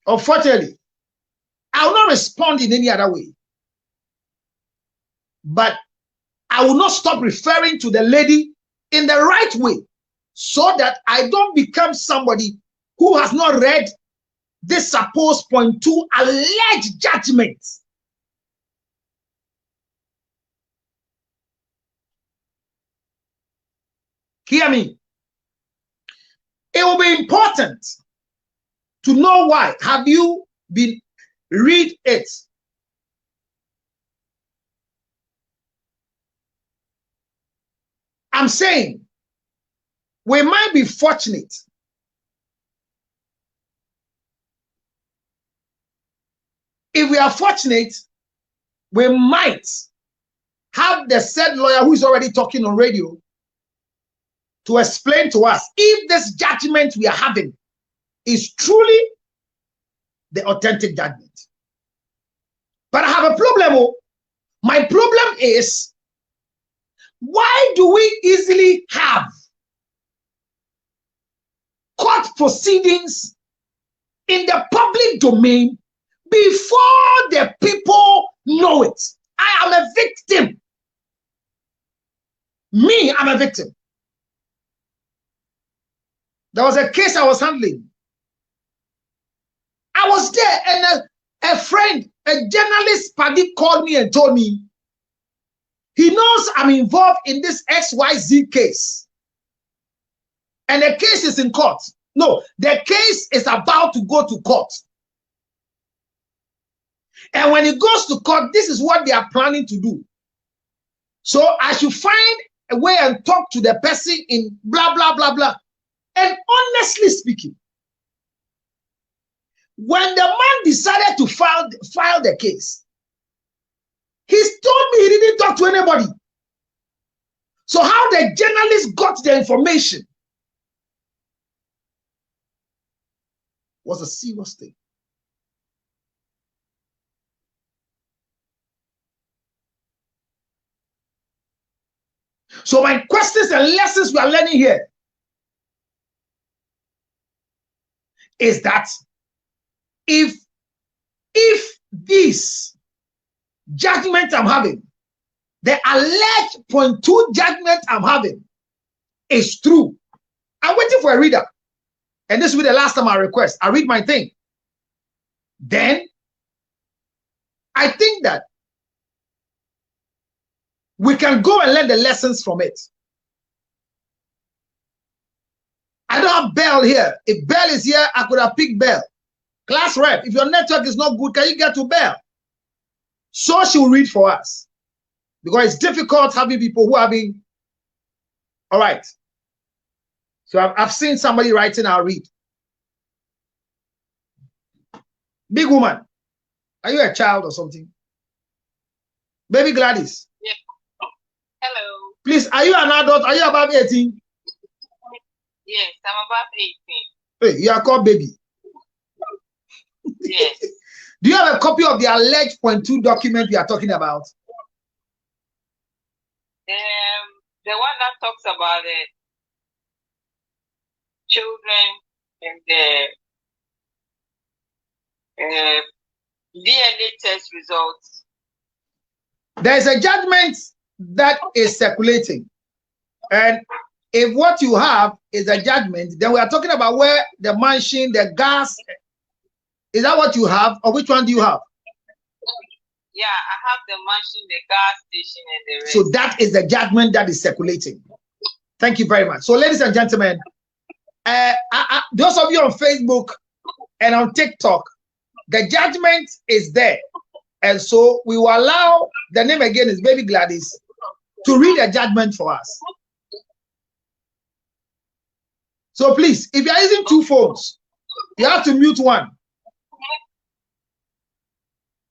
Unfortunately, I will not respond in any other way. But I will not stop referring to the lady in the right way so that I don't become somebody who has not read this supposed point 2 alleged judgment. Hear me. It will be important to know why. Have you been read it? I'm saying we might be fortunate if we are fortunate, we might have the said lawyer who is already talking on radio to explain to us if this judgment we are having is truly the authentic judgment. But I have a problem. Oh. My problem is, why do we easily have court proceedings in the public domain before the people know it? I am a victim. Me, I'm a victim. There was a case I was handling. I was there, and a friend, a journalist, Paddy, called me and told me he knows I'm involved in this XYZ case. And the case is in court. No, the case is about to go to court. And when it goes to court, this is what they are planning to do. So I should find a way and talk to the person in blah, blah, blah, blah. And honestly speaking, when the man decided to file the case, he told me he didn't talk to anybody. So how the journalist got the information was a serious thing. So my questions and lessons we are learning here is that if this judgment I'm having, the alleged point 2 judgment I'm having is true, I'm waiting for a reader. And this will be the last time I request. I read my thing. Then I think that we can go and learn the lessons from it. I don't have Bell here. If Bell is here, I could have picked Bell. Class rep, if your network is not good, can you get to Bell? So she will read for us. Because it's difficult having people who are being... All right. So I've seen somebody writing, I'll read. Big woman, are you a child or something? Baby Gladys. Yeah. Hello. Please, are you an adult? Are you above 18? Yes, I'm above 18. Hey, you are called baby. Yes. Do you have a copy of the alleged point 2 document we are talking about? The one that talks about it. children and the DNA test results. There is a judgment that is circulating, and if what you have is a judgment, then we are talking about where the mansion, the gas. Is that what you have, or which one do you have? Yeah, I have the mansion, the gas station, and the rest. So that is the judgment that is circulating. Thank you very much. So, ladies and gentlemen, those of you on Facebook and on TikTok, the judgment is there. And so we will allow, the name again is Baby Gladys, to read a judgment for us. So please, if you are using two phones, you have to mute one.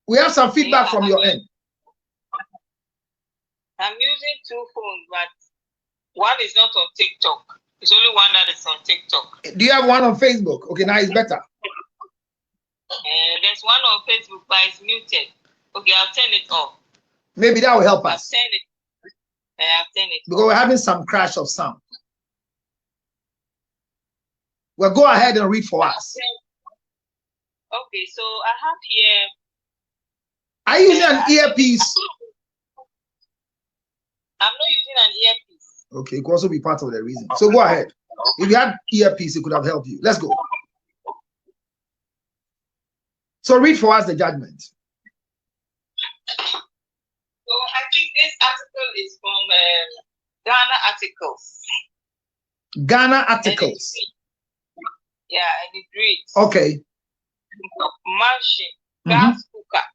We have some feedback from your end. I'm using two phones, but one is not on TikTok. It's only one that is on TikTok. Do you have one on Facebook? Okay, now it's better. There's one on Facebook, but it's muted. Okay, I'll turn it off. Maybe that will help us. I'll turn it. Because we're having some crash of sound. Well, go ahead and read for us. Okay, so I have here. Are you using an earpiece? I'm not using an earpiece. Okay, it could also be part of the reason. So go ahead. If you had earpiece, it could have helped you. Let's go. So read for us the judgment. So I think this article is from Ghana Articles. Ghana Articles. Yeah, and it reads. Okay. Mansion, gas cooker,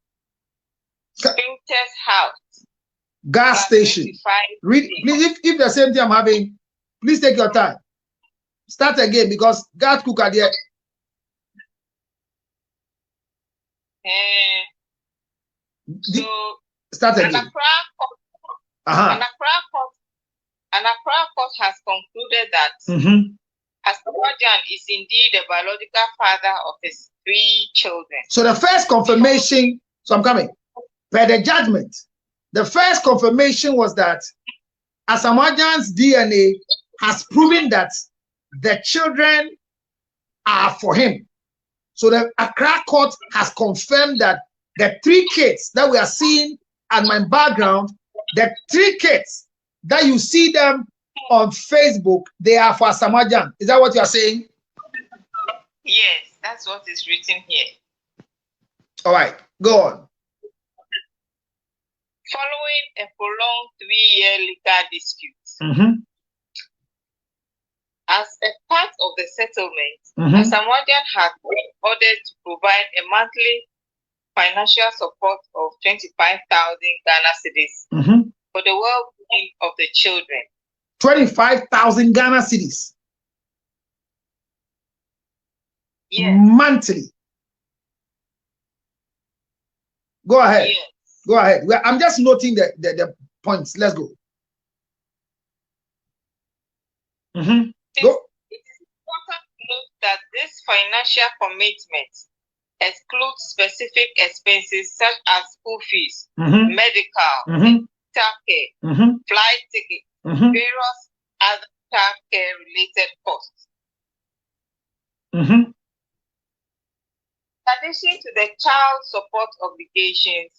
Spinter's house, gas station. Read, please. If the same thing I'm having, please take your time. Start again because gas cooker there. So start again. An Accra court has concluded that Asamoah Gyan is indeed the biological father of his 3 children. So the first confirmation, so I'm coming, per the judgment, the first confirmation was that Asamoah Gyan's DNA has proven that the children are for him. So the Accra court has confirmed that the 3 kids that we are seeing at my background, the 3 kids that you see them on Facebook, they are for Asamoah Gyan. Is that what you are saying? Yes, that's what is written here. All right, go on. Following a prolonged 3-year legal dispute, as a part of the settlement, Asamoah Gyan had been ordered to provide a monthly financial support of 25,000 Ghana cedis for the well-being of the children. 25,000 Ghana cedis. Yes. Monthly. Go ahead. Yes. Go ahead. I'm just noting the points. Let's go. Go. It is important to note that this financial commitment excludes specific expenses such as school fees, medical, child care, flight tickets, various other child care related costs. In addition to the child support obligations,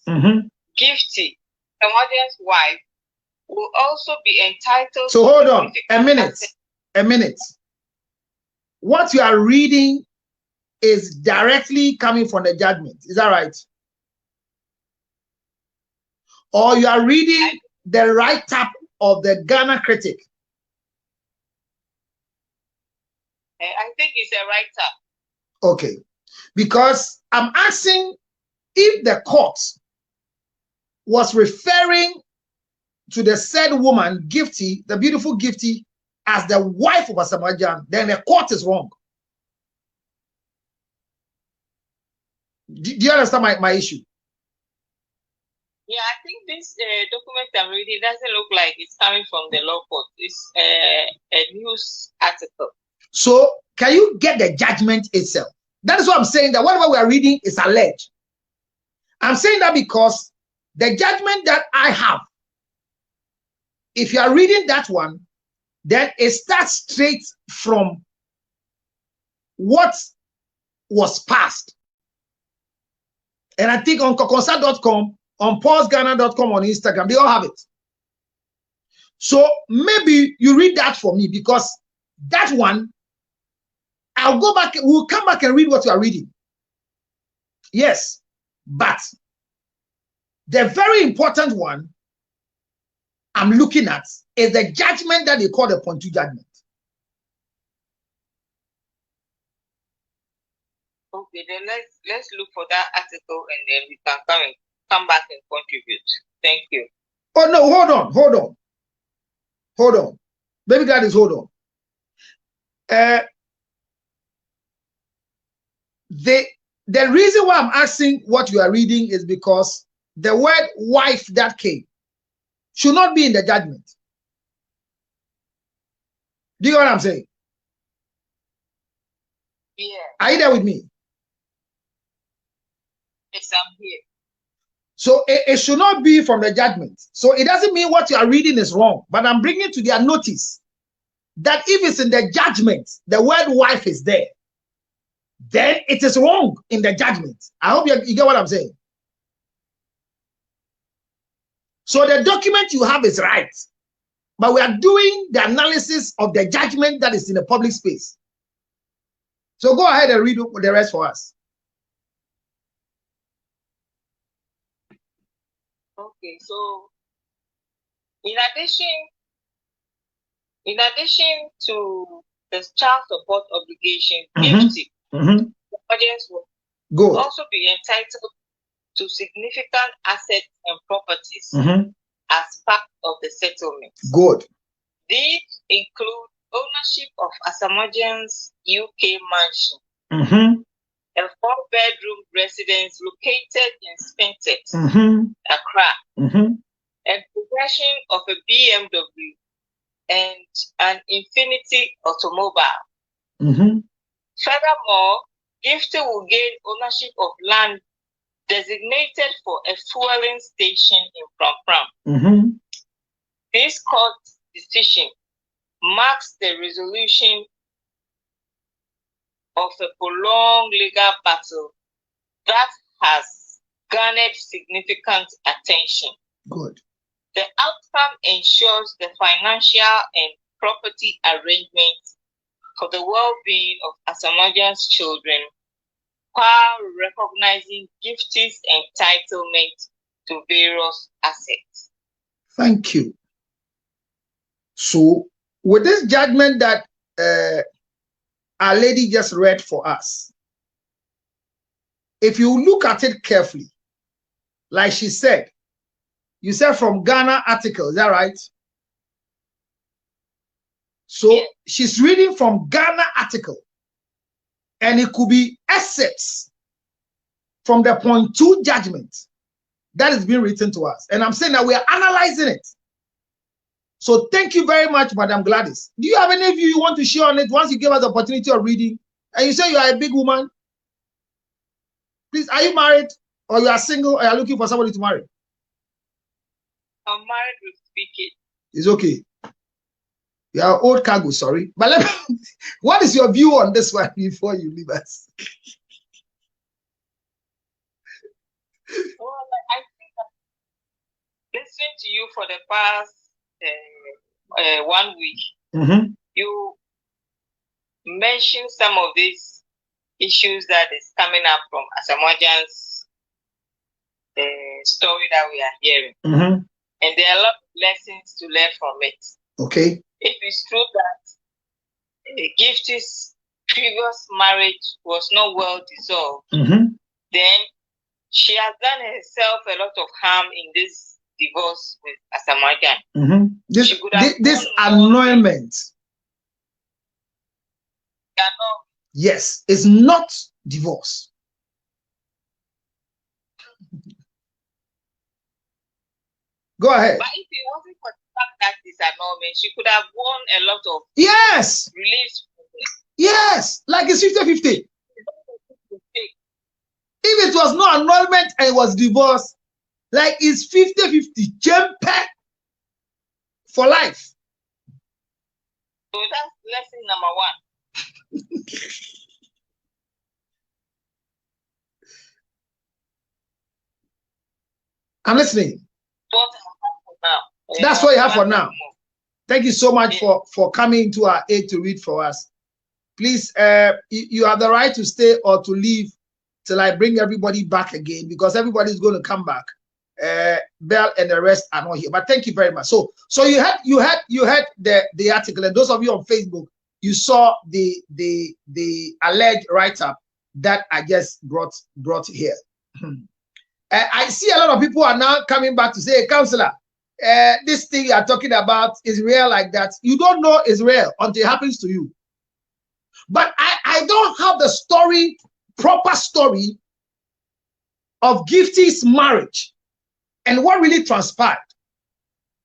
Gifty, Asamoah Gyan's wife, will also be entitled. So hold on a minute. What you are reading is directly coming from the judgment. Is that right? Or you are reading the write-up of the Ghana critic? I think it's a write-up. Okay. Because I'm asking if the court was referring to the said woman, Gifty, the beautiful Gifty, as the wife of Asamoah Gyan, then the court is wrong. Do you understand my issue? Yeah, I think this document I'm reading doesn't look like it's coming from the law court. It's a news article. So can you get the judgment itself? That is what I'm saying, that whatever we are reading is alleged. I'm saying that because the judgment that I have, if you are reading that one, then it starts straight from what was passed. And I think on kokonsa.com, on paulsghana.com, on Instagram, they all have it. So maybe you read that for me, because that one, I'll go back, we'll come back and read what you are reading. Yes, but the very important one I'm looking at is the judgment that they call the point 2 judgment. Okay, then let's look for that article and then we can come back and contribute. Thank you. Oh no, hold on. Baby Gladys, hold on. The reason why I'm asking what you are reading is because the word wife that came should not be in the judgment. Do you know what I'm saying? Yeah. Are you there with me? Yes, I'm here. So it should not be from the judgment. So it doesn't mean what you are reading is wrong, but I'm bringing to their notice that if it's in the judgment, the word wife is there, then it is wrong in the judgment. I hope you get what I'm saying. So the document you have is right, but we are doing the analysis of the judgment that is in the public space. So go ahead and read the rest for us. Okay, so in addition to the child support obligation, the audience will also be entitled to significant assets and properties as part of the settlement. Good. These include ownership of Asamoah Gyan's UK mansion, a 4-bedroom residence located in Spintex, Accra, and possession of a BMW and an Infinity automobile. Furthermore, Gifty will gain ownership of land designated for a fueling station in Pram. This court decision marks the resolution of a prolonged legal battle that has garnered significant attention. Good. The outcome ensures the financial and property arrangements for the well-being of Asamoah Gyan's children, while recognizing Gifty's entitlement to various assets. Thank you. So, with this judgment that our lady just read for us, if you look at it carefully, like she said, you said from Ghana article, is that right? So she's reading from Ghana article, and it could be assets from the point 2 judgment that is being written to us. And I'm saying that we are analyzing it. So thank you very much, Madam Gladys. Do you have any view you want to share on it once you give us the opportunity of reading? And you say you are a big woman. Please, are you married or you are single or you are looking for somebody to marry? I'm married with 3 kids. It's okay. You are old cargo, sorry. But let me, what is your view on this one before you leave us? Well, I think that listening to you for the past 1 week, you mentioned some of these issues that is coming up from Asamoah Gyan's story that we are hearing. And there are a lot of lessons to learn from it. Okay. If it's true that Gifty's previous marriage was not well dissolved, then she has done herself a lot of harm in this divorce with Asamoah Gyan. This annulment. Yes, it's not divorce. Go ahead. But if it wasn't for the fact that this annulment, she could have won a lot of reliefs. Yes, like it's 50-50. If it was no annulment and it was divorce, like it's 50-50. Jump for life. So that's lesson number 1. I'm listening. What I have for now. That's what you have for now. Thank you so much for coming to our aid to read for us. Please, you have the right to stay or to leave till I bring everybody back again, because everybody's going to come back. Bell and the rest are not here. But thank you very much. So you had the article, and those of you on Facebook, you saw the alleged write-up that I just brought here. I see a lot of people are now coming back to say, hey, Counselor, this thing you are talking about is real like that. You don't know it's real until it happens to you. But I don't have the proper story of Gifty's marriage and what really transpired.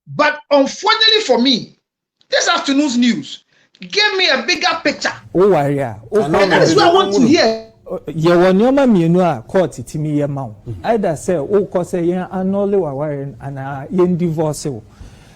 But unfortunately for me, this afternoon's news gave me a bigger picture. Oh, yeah. And that is what I want to hear. Your nyoma mienu a court timi ye ma either say o ko say yen annul waware and yen divorce o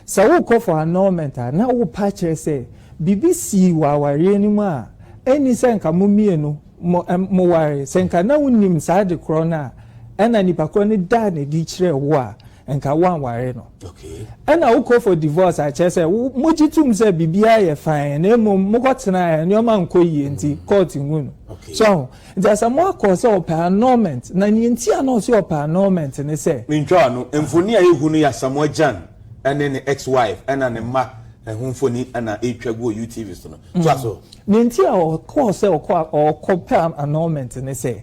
so o ko for annulment na o pa kire say BBC waware ni mu a eni say nka mo mienu mo ware say nka na unim sa de kro na na nipa kro ni da na di kire wo a nka wan ware no okay and o ko for divorce a kire say mo jitum say bibia ye fine na mo ko tena nyoma nko yi enti court nwu. So there's a more cause of annulment. Na nienti anonsi of annulment ne say. Mincho no emfoni a ehunu ya Asamoah Gyan ene ne ex-wife ena ne ma ehunfoni ana etwago UTV so no. So aso. Nienti a cause or annulment ne say.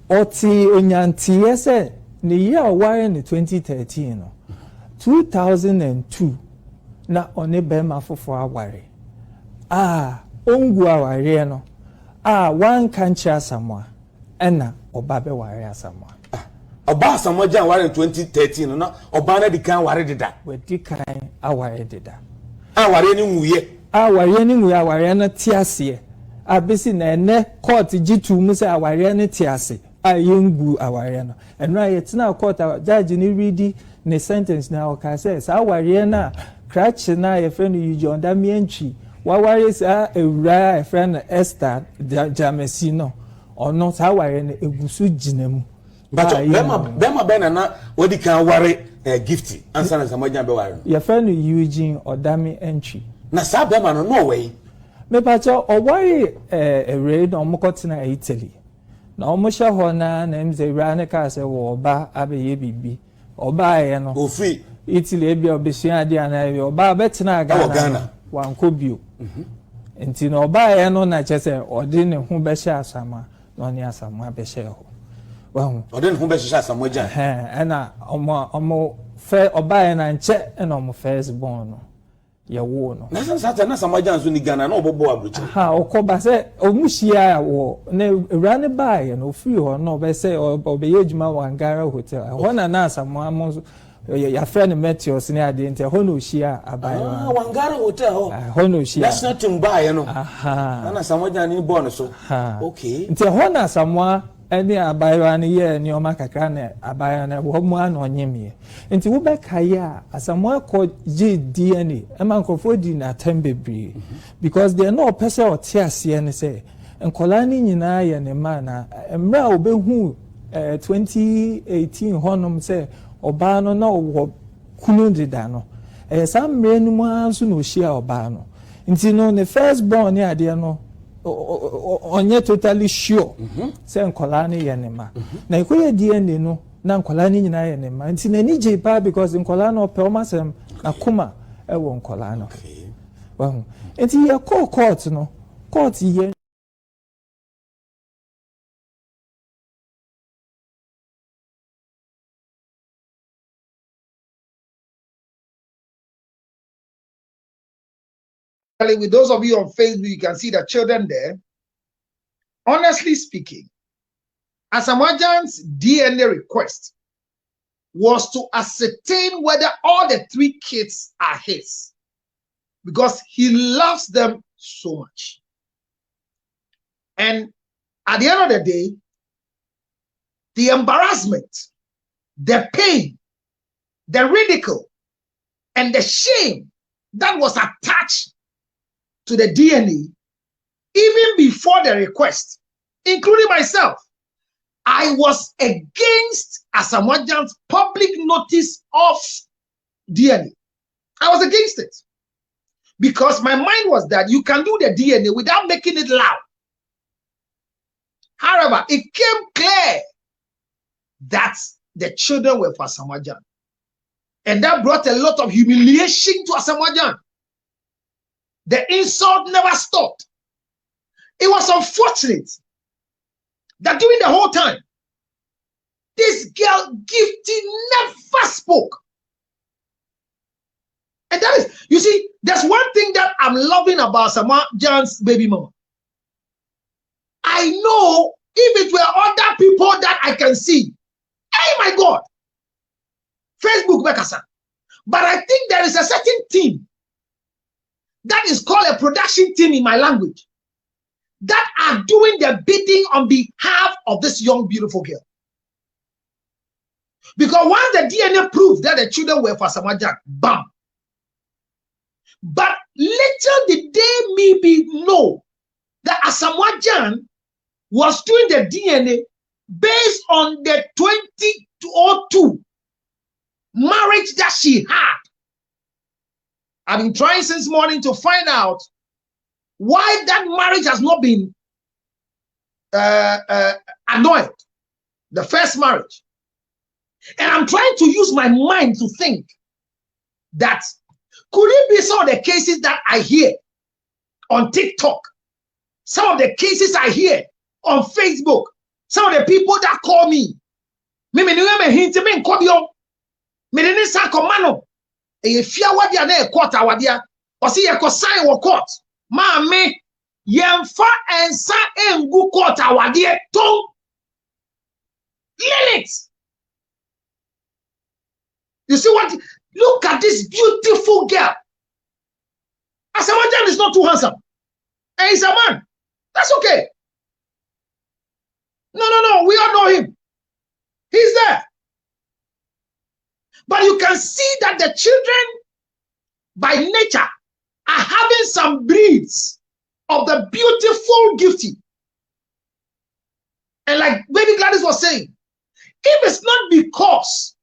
Oti onyanti ye say ne year wire ne 2013 no. 2002 na one bema fofo aware. Ongu aware no. One country Asamoah ena oba be ware Asamoah. Oba Asamoah Gyan ware in 2013 no oba na dikan ware deda. We dikan aware deda. Ware ni nwuye. Ware ni nwuye aware na tiase. Abesi na ene court gitu mu say aware na tiase. Yengu aware no. Enra yetina court judge ni read ne sentence na o ka say aware na crutch na ye friend you John da mientwi. Waware sa ewura a friend Esther Jamesi no ono sa ware na egusu ginemu but bema bena na wodi kan ware Gifty ansa na Asamoah Gyan be ware no ye friend Eugene Odami entry na sa bema no no way me pa cho o ware ewure no mokotena Italy na o mo hye ho na mze ewura ne ka se wo ba abeye bibi oba ye no ofi Italy e bia obesua ade ana oba betena Ghana wankobio enti no oba ye no na chese odi ne hu be hye Asamoah no ne Asamoah be hye ho wa odi ne hu be hye Asamoah Gyan ena omo fe oba ye na nche ena omo first born no ye wo no na sata na Asamoah Gyan so ni Ghana na obobo abruchi okoba se omuhia wo ne ewura ne ba ye no free ho no be se obeye adwuma Wangara hotel ho na Asamoah mo your friend Meteors ni ade nte ho no hia abayo Wangara hotel ho no hia that's not in buy no na Asamoah Gyan ni born so okay nte ho na Asamoah eni abayo ni ye ni o makakra na abayo na wo mu anonyemie nti wo be kaya Asamoah ko je DNA e man ko fodi na tembebri because they no person o tiase ni say enkola ni nyina ye ne ma na emra obehu 2018 honom say oba no na wo kunu dida no some men mu anso no hia oba no nti no the first born ni ade no onye totally sure say nkola ni ye ne ma na ikoye DNA no na nkola ni nyina ye ne ma nti na ni je pa because nkola no pe o masem na kuma e wo nkola no wa nti ye court no court ye with those of you on Facebook, you can see the children there. Honestly speaking, Asamoah Gyan's DNA request was to ascertain whether all the 3 kids are his, because he loves them so much. And at the end of the day, the embarrassment, the pain, the ridicule, and the shame that was attached to the DNA, even before the request, including myself, I was against Asamoah Gyan's public notice of DNA. I was against it because my mind was that you can do the DNA without making it loud. However, it came clear that the children were for Asamoah Gyan. And that brought a lot of humiliation to Asamoah Gyan. The insult never stopped. It was unfortunate that during the whole time, this girl, Gifty, never spoke. And that is, you see, there's one thing that I'm loving about Asamoah Gyan's baby mama. I know if it were other people that I can see, oh my God, Facebook Bekasa. But I think there is a certain team that is called a production team in my language that are doing the bidding on behalf of this young, beautiful girl. Because once the DNA proved that the children were for Asamoah Gyan, bam. But little did they know that Asamoah Gyan was doing the DNA based on the 2002 marriage that she had. I've been trying since morning to find out why that marriage has not been annulled, the first marriage. And I'm trying to use my mind to think that could it be some of the cases that I hear on TikTok, some of the cases I hear on Facebook, some of the people that call me, me hint me nkobio, me didn't say commando. If you are there, na court awadia, or see you sign or court, ma me yemfa and sa engu court awadia tong limits. You see what? Look at this beautiful girl. Asamoah Gyan is not too handsome, and he's a man. That's okay. No, we all know him. He's there. But you can see that the children, by nature, are having some breeds of the beautiful Gifty. And like Baby Gladys was saying, if it's not because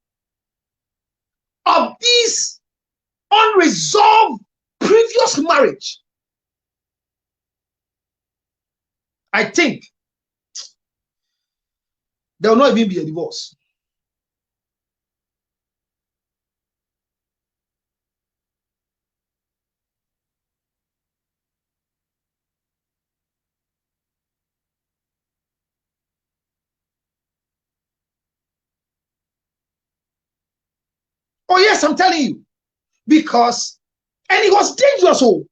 of this unresolved previous marriage, I think there will not even be a divorce. Oh yes, I'm telling you. Because, and it was dangerous. Oh,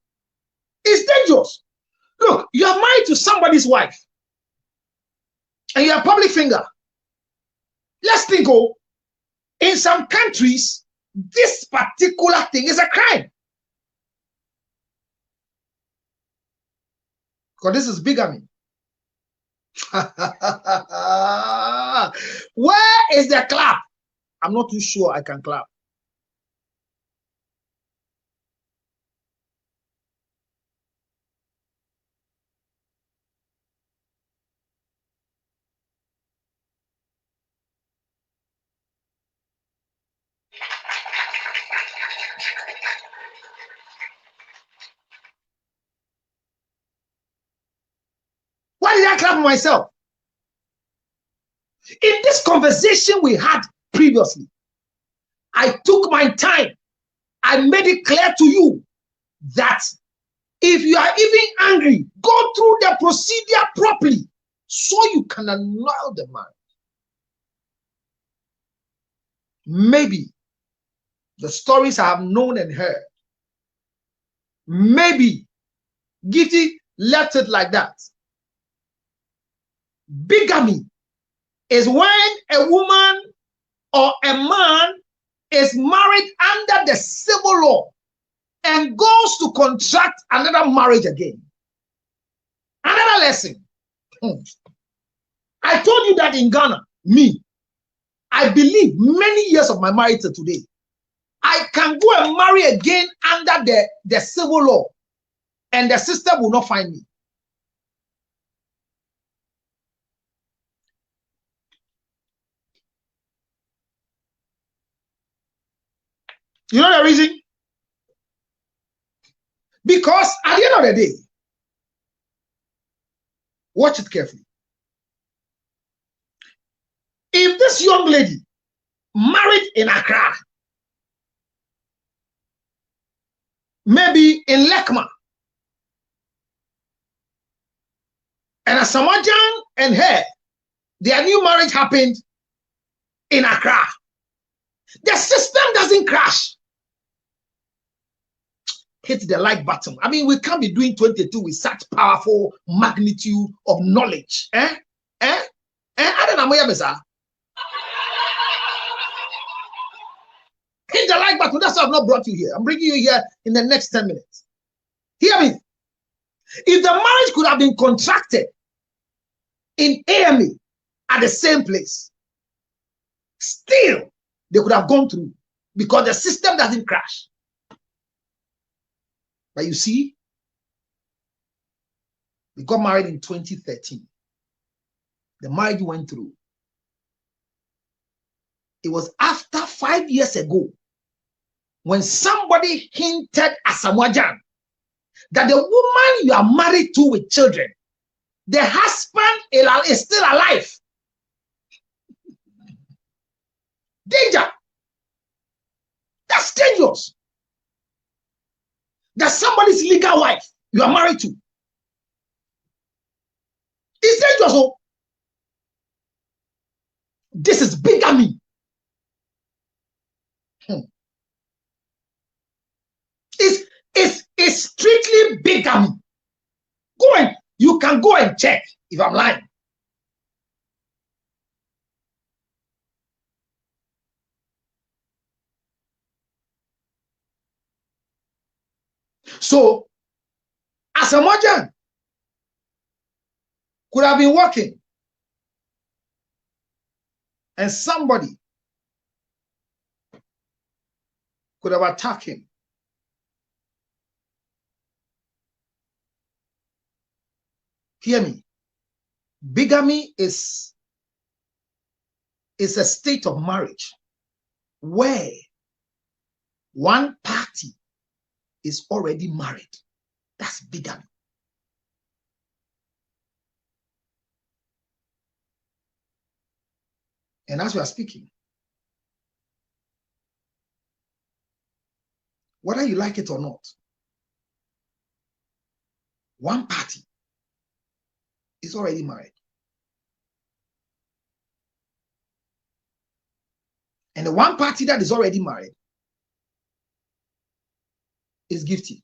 it's dangerous. Look, you are married to somebody's wife and you're a public finger. Let's think, oh, in some countries, this particular thing is a crime. Because this is bigamy. Where is the clap? I'm not too sure I can clap. Why did I clap for myself? In this conversation we had previously, I took my time. I made it clear to you that if you are even angry, go through the procedure properly so you can annul the marriage. Maybe the stories I have known and heard, maybe Gifty left it like that. Bigamy is when a woman or a man is married under the civil law and goes to contract another marriage again. Another lesson. I told you that in Ghana, I believe many years of my marriage to today, I can go and marry again under the civil law and the system will not find me. You know the reason? Because at the end of the day, watch it carefully. If this young lady married in Accra, maybe in Lekma, and Asamoah Gyan and her, their new marriage happened in Accra, the system doesn't crash. Hit the like button. I mean, we can't be doing 22 with such powerful magnitude of knowledge. I don't know. Hit the like button. That's why I've not brought you here. I'm bringing you here in the next 10 minutes. Hear me. If the marriage could have been contracted in AME at the same place, still they could have gone through because the system doesn't crash. But you see, they got married in 2013. The marriage went through. It was after 5 years ago when somebody hinted Asamoah Gyan that the woman you are married to with children, the husband is still alive. Danger. That's dangerous. That somebody's legal wife you are married to. It's dangerous. Oh. This is bigamy. It's strictly bigamy. You can go and check if I'm lying. So, Asamoah Gyan could have been working and somebody could have attacked him. Hear me. Bigamy is a state of marriage where one party is already married. That's bigamy. And as we are speaking, whether you like it or not, one party is already married. And the one party that is already married is gifted.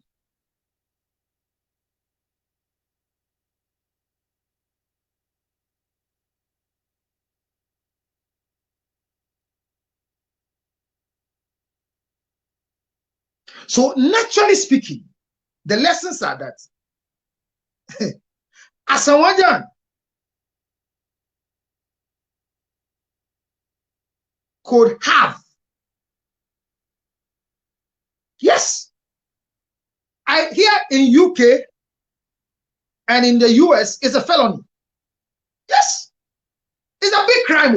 So naturally speaking, the lessons are that Asamoah Gyan could have, yes, here in UK and in the US it's a felony. Yes, it's a big crime.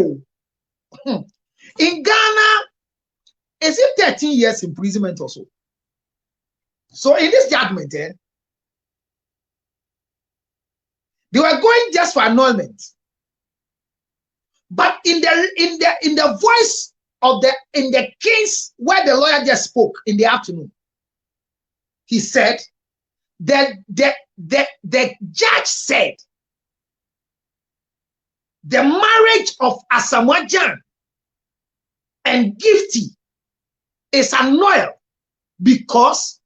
In Ghana, it's 13 years imprisonment or so. So in this judgment, they were going just for annulment. But in the voice of the case where the lawyer just spoke in the afternoon, he said that the judge said the marriage of Asamoah Gyan and Gifty is annulled because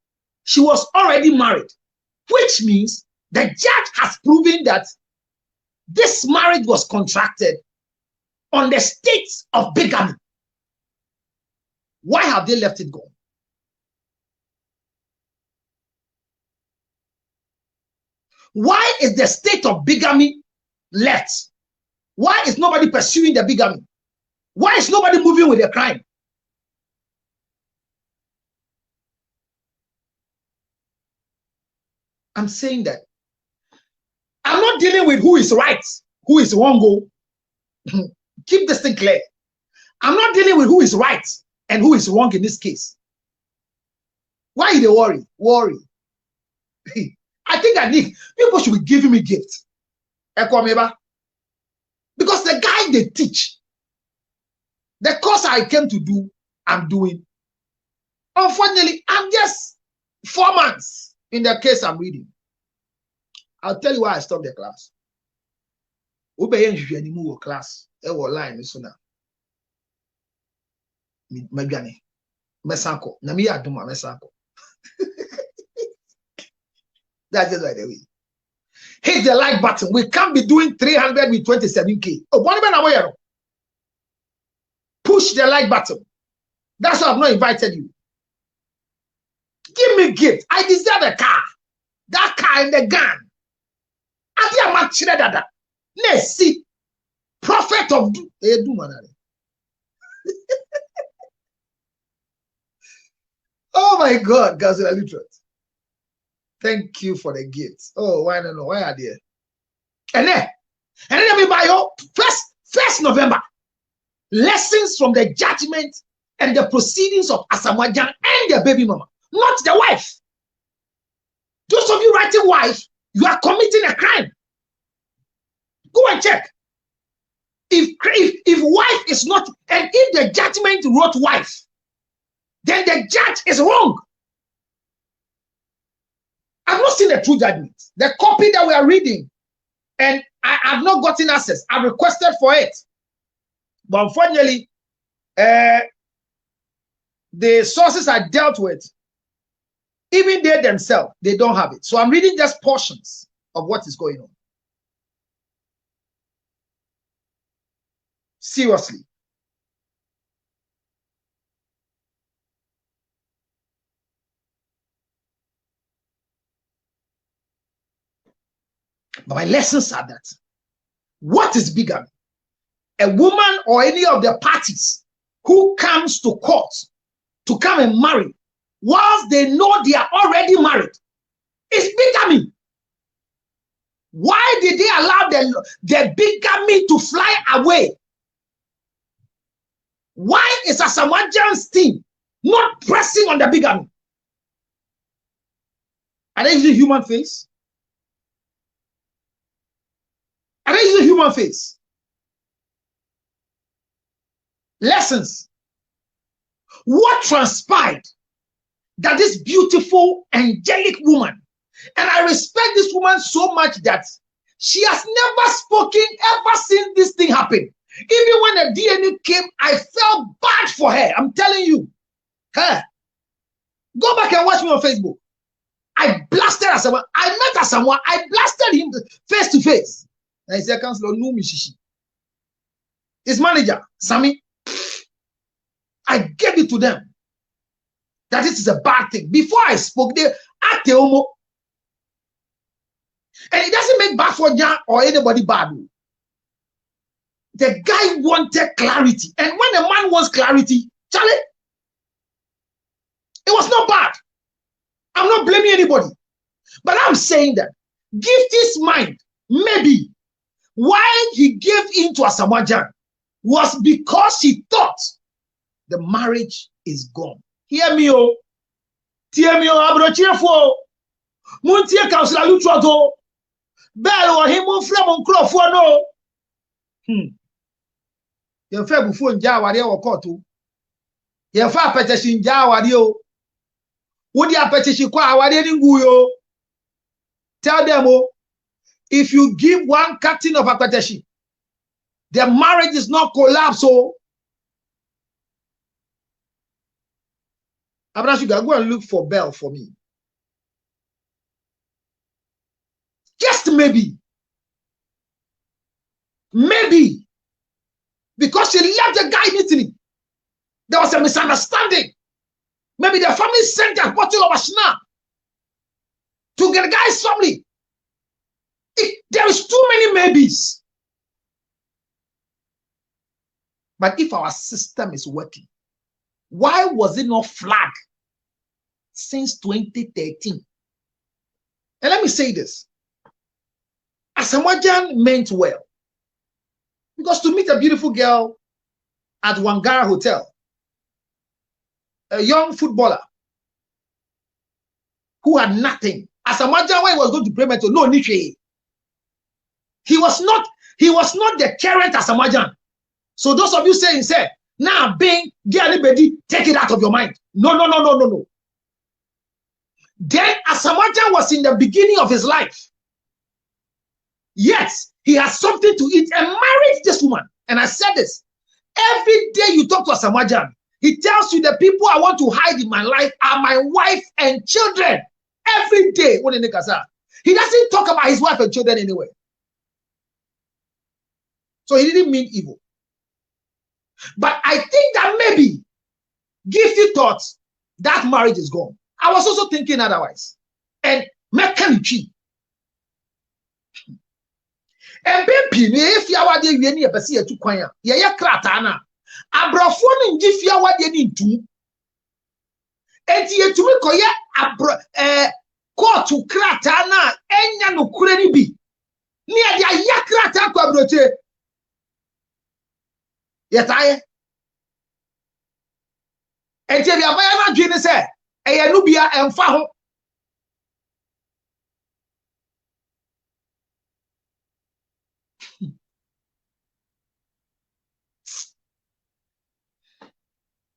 she was already married, which means the judge has proven that this marriage was contracted on the state of bigamy. Why have they left it go? Why is the state of bigamy left? Why is nobody pursuing the bigamy? Why is nobody moving with the crime? I'm saying that I'm not dealing with who is right, who is wrong. Keep this thing clear. I'm not dealing with who is right and who is wrong in this case. Why they worry? Worry. I think that people should be giving me gifts. Because the guy they teach, the course I came to do, I'm doing. Unfortunately, I'm just 4 months in the case I'm reading. I'll tell you why I stopped the class. Class line so now. Mesanko. Na mi aduma mesanko. That's just by the way. Hit the like button. We can't be doing 300 with 27K. Oh, one even aware. Push the like button. That's why I've not invited you. Give me gift. I deserve a car. That car and the gun. I am dada. Let's see. Prophet of oh my God, guys, literate. Thank you for the gifts. Oh, why don't know? Why are they? And then we buy your first November. Lessons from the judgment and the proceedings of Asamoah Gyan and their baby mama, not the wife. Those of you writing wife, you are committing a crime. Go and check. If wife is not, and if the judgment wrote wife, then the judge is wrong. I've not seen the true judgment. The copy that we are reading, and I have not gotten access. I requested for it. But unfortunately, the sources I dealt with, even they themselves, they don't have it. So I'm reading just portions of what is going on. Seriously. But my lessons are that what is bigamy? A woman or any of the parties who comes to court to come and marry whilst they know they are already married is bigamy. Why did they allow the bigamy to fly away? Why is Asamoah Gyan's team not pressing on the bigamy? Are they using human face? Are they using human face? Lessons. What transpired that this beautiful, angelic woman, and I respect this woman so much that she has never spoken ever since this thing happened. Even when the DNA came, I felt bad for her. I'm telling you. Her. Go back and watch me on Facebook. I blasted Asamoah. I met Asamoah. I blasted him face to face. And he said, Councilor, no, Mishishi. His manager, Sammy. I gave it to them that this is a bad thing. Before I spoke, they asked Omo. And it doesn't make bad for Gyan or anybody bad. The guy wanted clarity. And when a man wants clarity, Charlie, it was not bad. I'm not blaming anybody. But I'm saying that Gifty's mind, maybe, why he gave in to Asamoah Gyan was because he thought the marriage is gone. Hear me, oh. Hear me, oh. Abrochefo. Muntie Councilor Lutroto. Bell or him will flame on Crawford, no. Your fair before in Jawadi or Kotu. Your far petition Jawadi. Would your petition qua Wadi Guyo? Tell them, oh, if you give one captain of a petition, the marriage is not collapse, oh. Abrashuga, go and look for Bell for me. Just maybe. Maybe. Because she left the guy in Italy. There was a misunderstanding. Maybe the family sent a bottle of Ashna to get the guy's family. There is too many maybes. But if our system is working, why was it not flagged since 2013? And let me say this. Asamoah Gyan meant well. Because to meet a beautiful girl at Wangara Hotel, a young footballer, who had nothing. Asamoah Gyan, when he was going to pray mentor, no niche. He was not the current Asamoah Gyan. So those of you saying, say, now being anybody, take it out of your mind. No. Then Asamoah Gyan was in the beginning of his life. Yes, he has something to eat and married this woman. And I said this. Every day you talk to Asamoah Gyan, he tells you the people I want to hide in my life are my wife and children. Every day, when he doesn't talk about his wife and children anyway. So he didn't mean evil. But I think that maybe Gifty thought that marriage is gone. I was also thinking otherwise. And mechanici. And baby, if you are the any a pasia to choir, ya kratana. Abrafon and Gifia what you need to. And ye to require call to kratana and no couldn't be near the yakrata quabrote. Yet I and tell you about Guinness, a Nubia and Faho.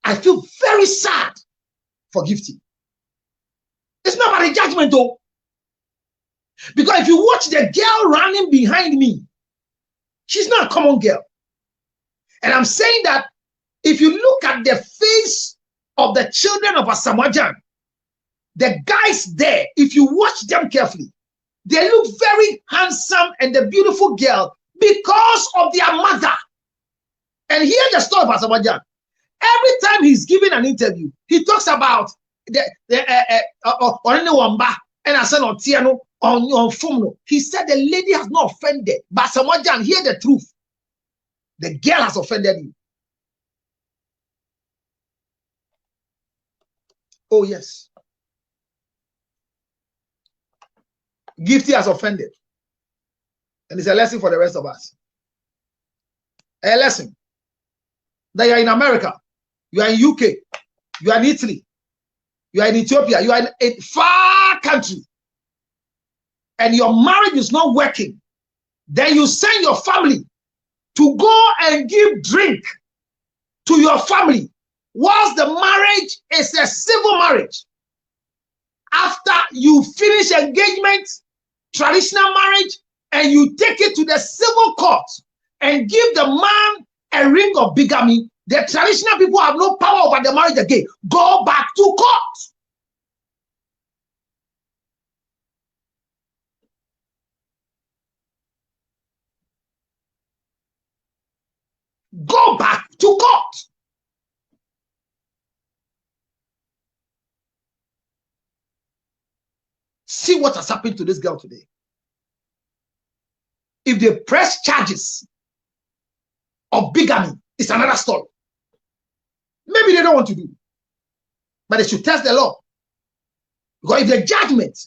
I feel very sad for Gifty. It's not about a judgment though. Because if you watch the girl running behind me, she's not a common girl. And I'm saying that if you look at the face of the children of Asamoah Gyan, the guys there, if you watch them carefully, they look very handsome and the beautiful girl because of their mother. And hear the story of Asamoah Gyan. Every time he's giving an interview, he talks about and I said on Tiano on Fumno. He said the lady has not offended, but Asamoah Gyan, hear the truth. The girl has offended you. Oh, yes. Gifty has offended. And it's a lesson for the rest of us. A lesson that you are in America, you are in UK, you are in Italy, you are in Ethiopia, you are in a far country, and your marriage is not working. Then you send your family to go and give drink to your family whilst the marriage is a civil marriage. After you finish engagement, traditional marriage, and you take it to the civil court and give the man a ring of bigamy, the traditional people have no power over the marriage again. Go back to court. Go back to court. See what has happened to this girl today. If they press charges of bigamy, it's another story. Maybe they don't want to do, but they should test the law. Because if the judgment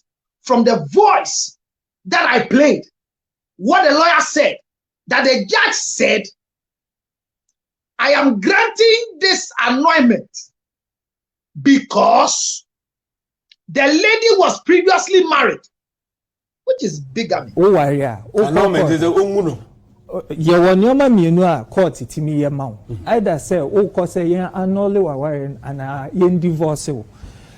from the voice that I played, what the lawyer said, that the judge said, I am granting this annulment because the lady was previously married, which is bigamy. Oh, yeah. Annulment is a umuno. You want your mammy no court to me a mount. Either say, oh, cause a young annulment or and yen divorce.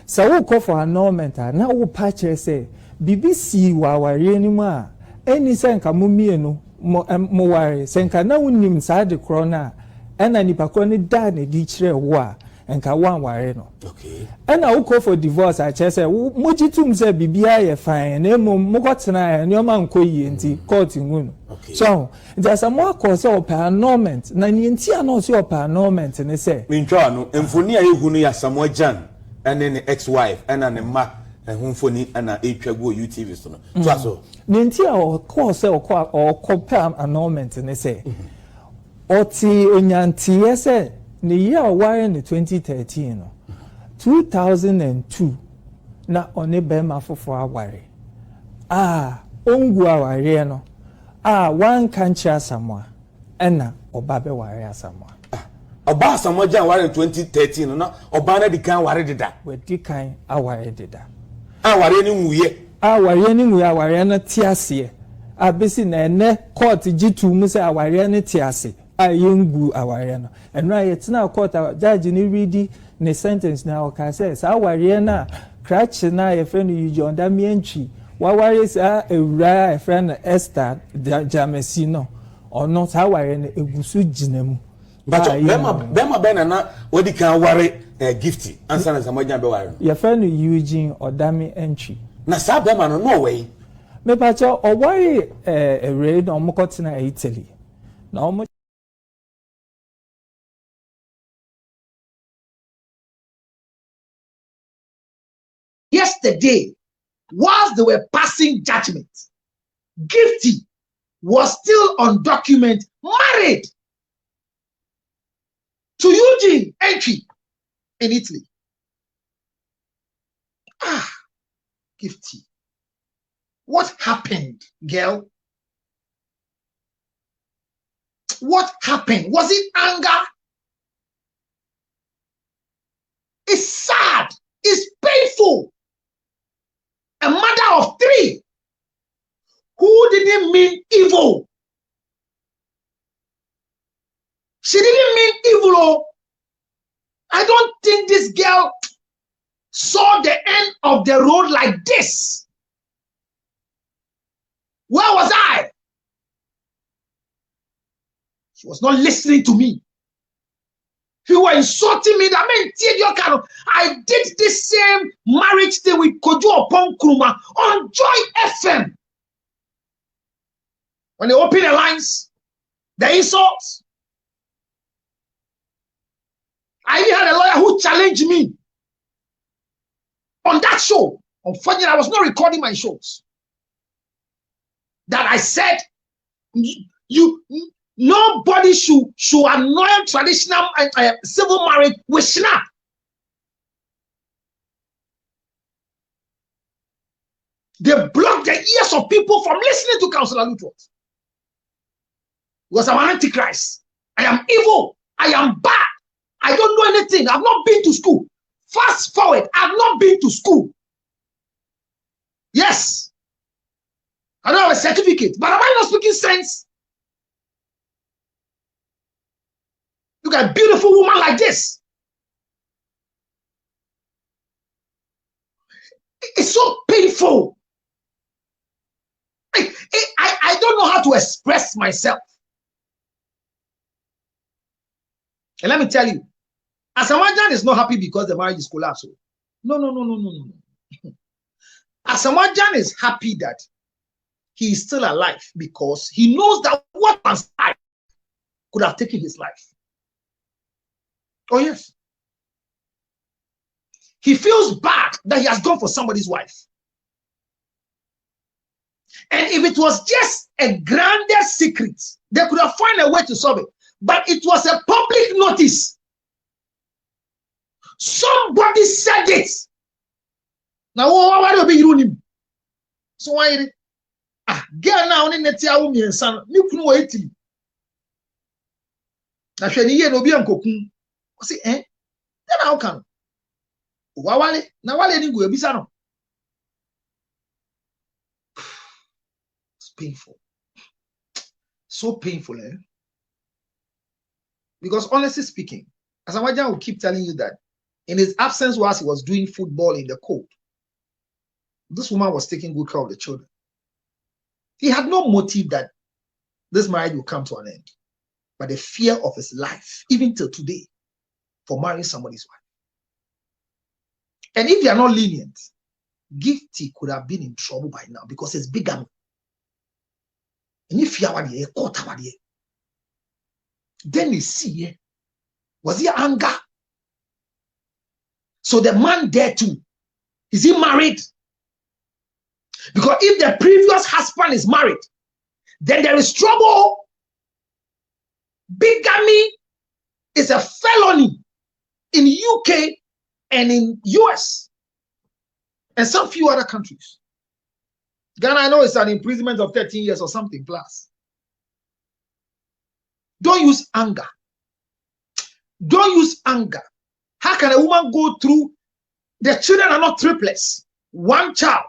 So, we call for annulment. Now, we patch say, BBC, while we're anymore. Any senka mumieno, more senka now inside the corner. And I nipa koni da ne di chire wa enka wan ware no. Okay. And I call for divorce I say mojitum say bibia ye fine na mo mokotena ne o man koyi nti court ngunu. Okay. So there's some more cause of annulment na ni nti ano so of annulment ne say. Mintra no emfoni a ehunu ya Asamoah Gyan and then the ex-wife and an ma ehunfoni and a etwago UTV so no. So aso. Ni nti a o cause or compare annulment ne say. Oti onyanti yese ni year wire in 2013 no 2002 na one bema fofo aware ongu aware no one country Asamoah ena oba be ware Asamoah oba Asamoah Gyan ware in 2013 no oba na di kan ware deda we di kan aware deda Aware ni nguye. Aware ni nguye aware na tiase. Abesi na ene court jitu mu se aware ne tiase. Ayengu aware no. Enra yetina court judge ni read ne sentence na o ka say sa aware na crutch na ye friend you John da mientwi. Waware sa ewura e friend Esther Jamesi no. Ono sa aware na egusu ginemu. But bema bena na wodi kan ware gifty answer na Asamoah Gyan be ware. Ye friend Eugene Odami entry. Na sa bema no way. Me pacha o ware ere na omokotina Italy. Na omo yesterday, whilst they were passing judgment, Gifty was still on document married to Eugene entry in Italy. Ah, Gifty. What happened, girl? What happened? Was it anger? It's sad. It's painful. A mother of 3 who didn't mean evil. She didn't mean evil. Oh. I don't think this girl saw the end of the road like this. Where was I? She was not listening to me. You were insulting me. That meant I did this same marriage thing with Kojo upon Kruma on Joy FM. When they open the lines, the insults. I even had a lawyer who challenged me on that show. Unfortunately, I was not recording my shows. That I said, nobody should annul traditional civil marriage with snap. They block the ears of people from listening to Councillor Lutworth. Because I'm an antichrist. I am evil. I am bad. I don't know anything. I've not been to school. Fast forward, I've not been to school. Yes. I don't have a certificate, but am I not speaking sense? Look at a beautiful woman like this. It's so painful. I don't know how to express myself. And let me tell you, Asamoah Gyan is not happy because the marriage is collapsed. No. Asamoah Gyan is happy that he is still alive because he knows that what man's life could have taken his life. Oh, yes. He feels bad that he has gone for somebody's wife. And if it was just a grander secret, they could have found a way to solve it. But it was a public notice. Somebody said it. Now, why do you be him? So why? Girl now only net ya umi ensan. You kunu wa Italy. Na hwe ni ye no bi ankokun. O say then how can? Wawale na wale ni go ebisa no. It's painful. So painful, eh? Because honestly speaking, Asamoah Gyan will keep telling you that in his absence whilst he was doing football in the cold, this woman was taking good care of the children. He had no motive that this marriage will come to an end, but the fear of his life, even till today, for marrying somebody's wife. And if you are not lenient, Gifty could have been in trouble by now because it's bigamy. And if you are caught, then you see, was he anger? So the man there too, is he married? Because if the previous husband is married, then there is trouble. Bigamy is a felony in UK and in US and some few other countries. Ghana, I know it's an imprisonment of 13 years or something plus. Don't use anger. Don't use anger. How can a woman go through? The children are not triplets. 1 child,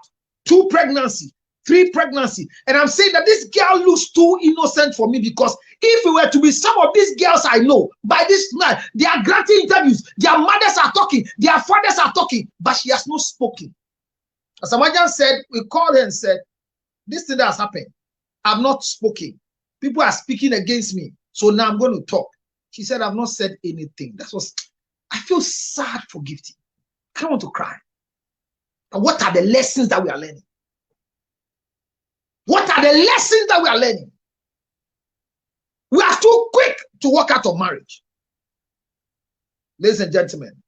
2 pregnancy, 3 pregnancy. And I'm saying that this girl looks too innocent for me, because if it were to be some of these girls I know, by this night, they are granting interviews, their mothers are talking, their fathers are talking, but she has not spoken. Asamoah Gyan said, we called her and said, this thing that has happened, I've not spoken. People are speaking against me, so now I'm going to talk. She said, I've not said anything. That was, I feel sad for Gifty. I don't want to cry. But what are the lessons that we are learning? What are the lessons that we are learning? We are too quick to walk out of marriage. Ladies and gentlemen,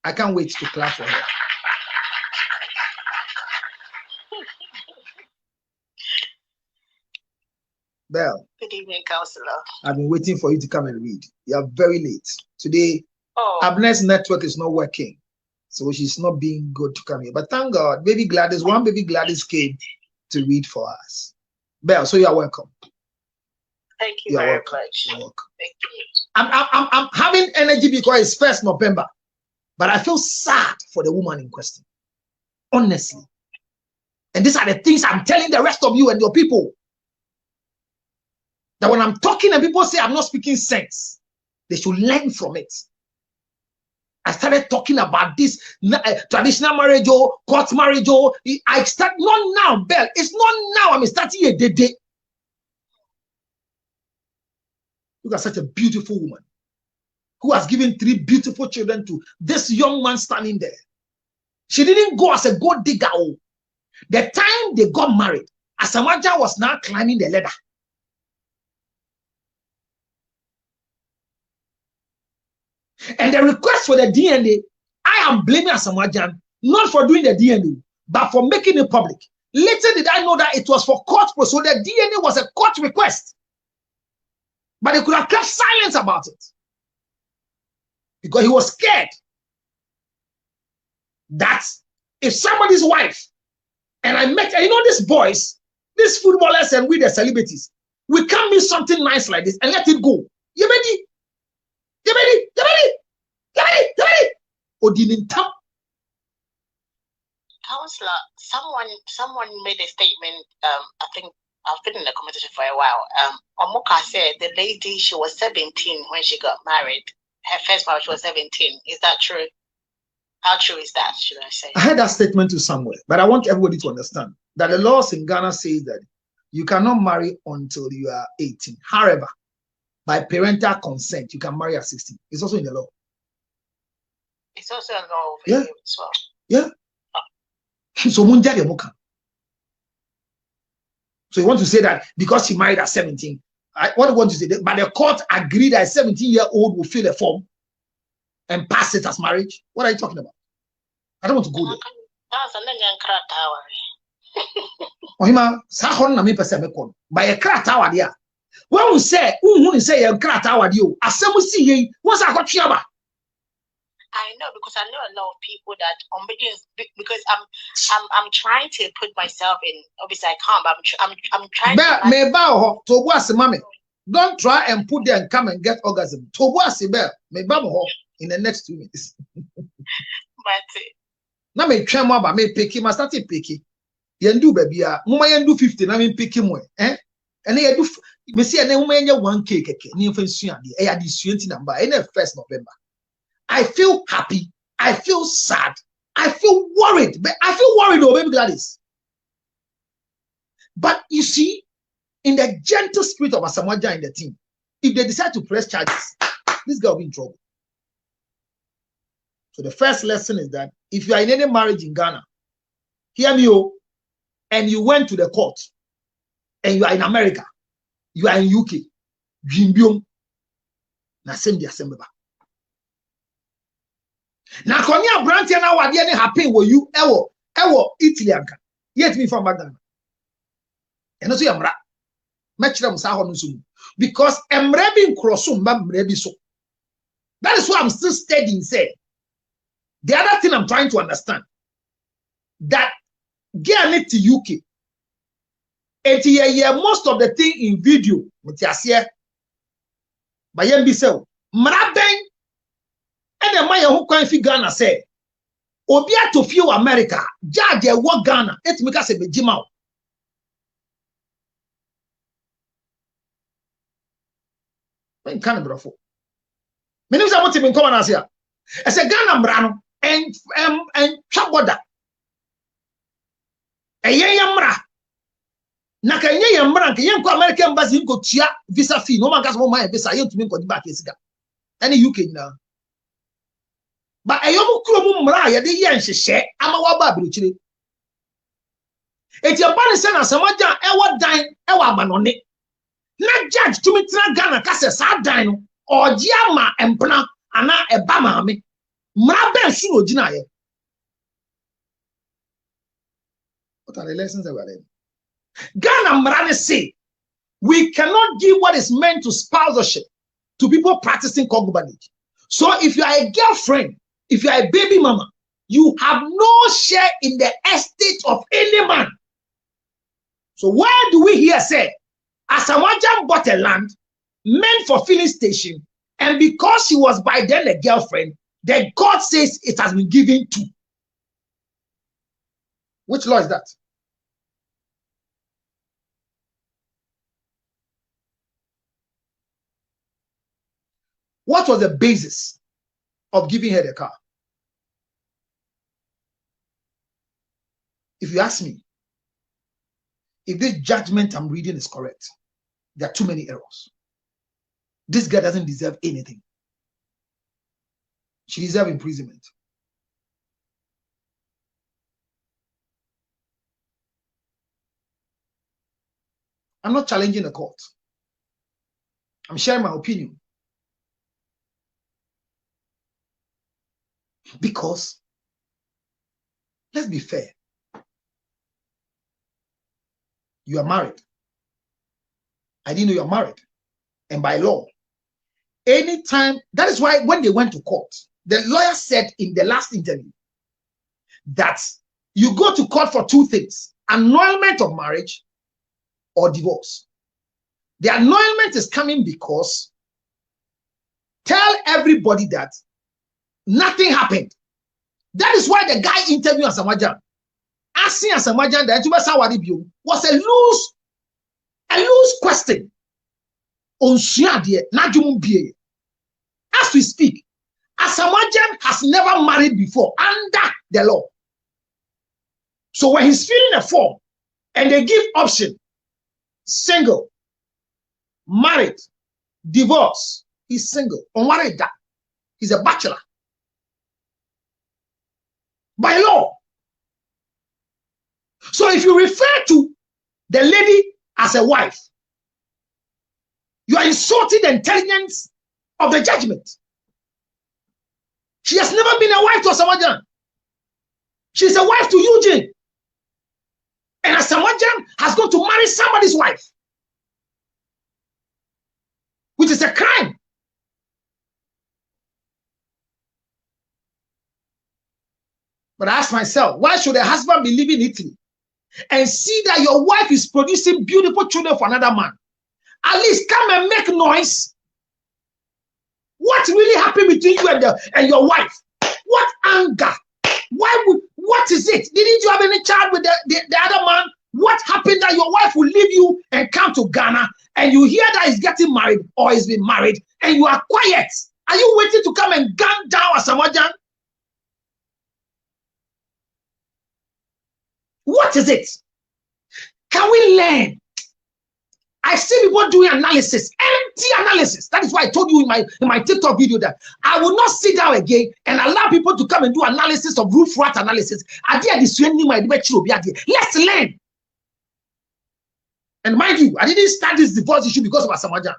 I can't wait to clap for her. Belle. Good evening, Counselor. I've been waiting for you to come and read. You are very late. Today, Abner's network is not working, so she's not being good to come here. But thank God, baby Gladys came to read for us. Belle, so you are welcome. Thank you very much. You're welcome. Thank you. I'm having energy because it's 1st November, but I feel sad for the woman in question. Honestly. And these are the things I'm telling the rest of you and your people. That when I'm talking and people say I'm not speaking sense, they should learn from it. I started talking about this traditional marriage or court marriage. I start not now, Belle. It's not now. I'm starting a day. Look at such a beautiful woman who has given 3 beautiful children to this young man standing there. She didn't go as a gold digger. The time they got married, Asamoah Gyan was now climbing the ladder. And the request for the DNA, I am blaming Asamoah Gyan not for doing the DNA, but for making it public. Later did I know that it was for court, so the DNA was a court request. But they could have kept silence about it. Because he was scared that if somebody's wife, and I met, and you know these boys, these footballers and we the celebrities, we can't miss something nice like this and let it go. You ready? Counselor, someone made a statement. I think I've been in the conversation for a while. Omoka said the lady, she was 17 when she got married. Her first marriage was 17. Is that true? How true is that, should I say? I heard that statement to somewhere, but I want everybody to understand that the laws in Ghana say that you cannot marry until you are 18. However, by parental consent, you can marry at 16. It's also in the law. It's also a law over here as well. Yeah. So you want to say that because she married at 17, what I want to say, but the court agreed that a 17-year-old will fill a form and pass it as marriage? What are you talking about? I don't want to go there. By a kratawa there. When we say, who say a kratawa you, Asamoah see what's a kochiaba? I know, because I know a lot of people that because I'm trying to put myself in. Obviously, I can't, but I'm trying to. Don't try and put there and come and get orgasm. In the next 2 minutes. Now me try more, but me picky. Must start picky. You do baby. Mama you do 50. Now me picky more. And then you do. Me see and then mama you 1K keke. Ni fancy andi. I had this 20 number. In the 1st November. I feel happy. I feel sad. I feel worried. But I feel worried over baby Gladys. But you see, in the gentle spirit of Asamoah Gyan in the team, if they decide to press charges, this girl will be in trouble. So the first lesson is that if you are in any marriage in Ghana, hear me, and you went to the court, and you are in America, you are in UK, Jimbium, na same the assembly. Na konya branch na wade ne happen wo you ewo Italy anka yet me from Ghana eno so yamra mechira musa ho no so because emre bi nkroso mba mre bi so. That is why I'm still studying. Say the other thing I'm trying to understand that get it to UK most of the thing in video mutiasie by yembi say mra ben and the man who can fi Ghana say Obia to few America, judge a work Ghana, it make us a bejima. When can bro? Many of them in common as here. As a Ghana brano and chaboda. A yamra. Naka yamra, yanko American embassy go chia visa fee. No man gas more my visa. You to me go back is any UK now. But a young crumb mra, the yan she share, ama waba bruchili. It's your parents and Asamoah Gyan, ewa dine, ewa manone. Not judge to me Ghana, Cassa sad dino, or Giama and Pna, and a bama me. Mraben Suno Jinaye. What are the lessons that were in? Ghana Mrane say, we cannot give what is meant to sponsorship to people practicing concubinage. So if you are a girlfriend, if you are a baby mama, you have no share in the estate of any man. So where do we hear say, Asamoah Gyan bought a land meant for filling station, and because she was by then a girlfriend, then God says it has been given to. Which law is that? What was the basis of giving her the car? If you ask me, if this judgment I'm reading is correct, there are too many errors. This girl doesn't deserve anything. She deserves imprisonment. I'm not challenging the court. I'm sharing my opinion. Because, let's be fair. You are married. I didn't know you are married. And by law, anytime, that is why when they went to court, the lawyer said in the last interview that you go to court for two things: annulment of marriage or divorce. The annulment is coming because tell everybody that nothing happened. That is why the guy interviewed Asamoah Gyan, asking Asamoah Gyan that was a loose question. As we speak, Asamoah Gyan has never married before under the law. So when he's filling a form and they give option, single, married, divorce, he's single, unmarried, he's a bachelor. By law. So if you refer to the lady as a wife, you are insulting the intelligence of the judgment. She has never been a wife to Asamoah Gyan. She's a wife to Eugene. And Asamoah Gyan has gone to marry somebody's wife, which is a crime. But I ask myself, why should a husband be living in Italy and see that your wife is producing beautiful children for another man? At least come and make noise. What really happened between you and your wife? What anger? What is it? Didn't you have any child with the other man? What happened that your wife will leave you and come to Ghana and you hear that he's getting married or he's been married and you are quiet? Are you waiting to come and gun down Asamoah Gyan? What is it? Can we learn? I see people doing analysis, empty analysis. That is why I told you in my TikTok video that I will not sit down again and allow people to come and do analysis of roof rat analysis. Let's learn. And mind you, I didn't start this divorce issue because of Asamoah Gyan.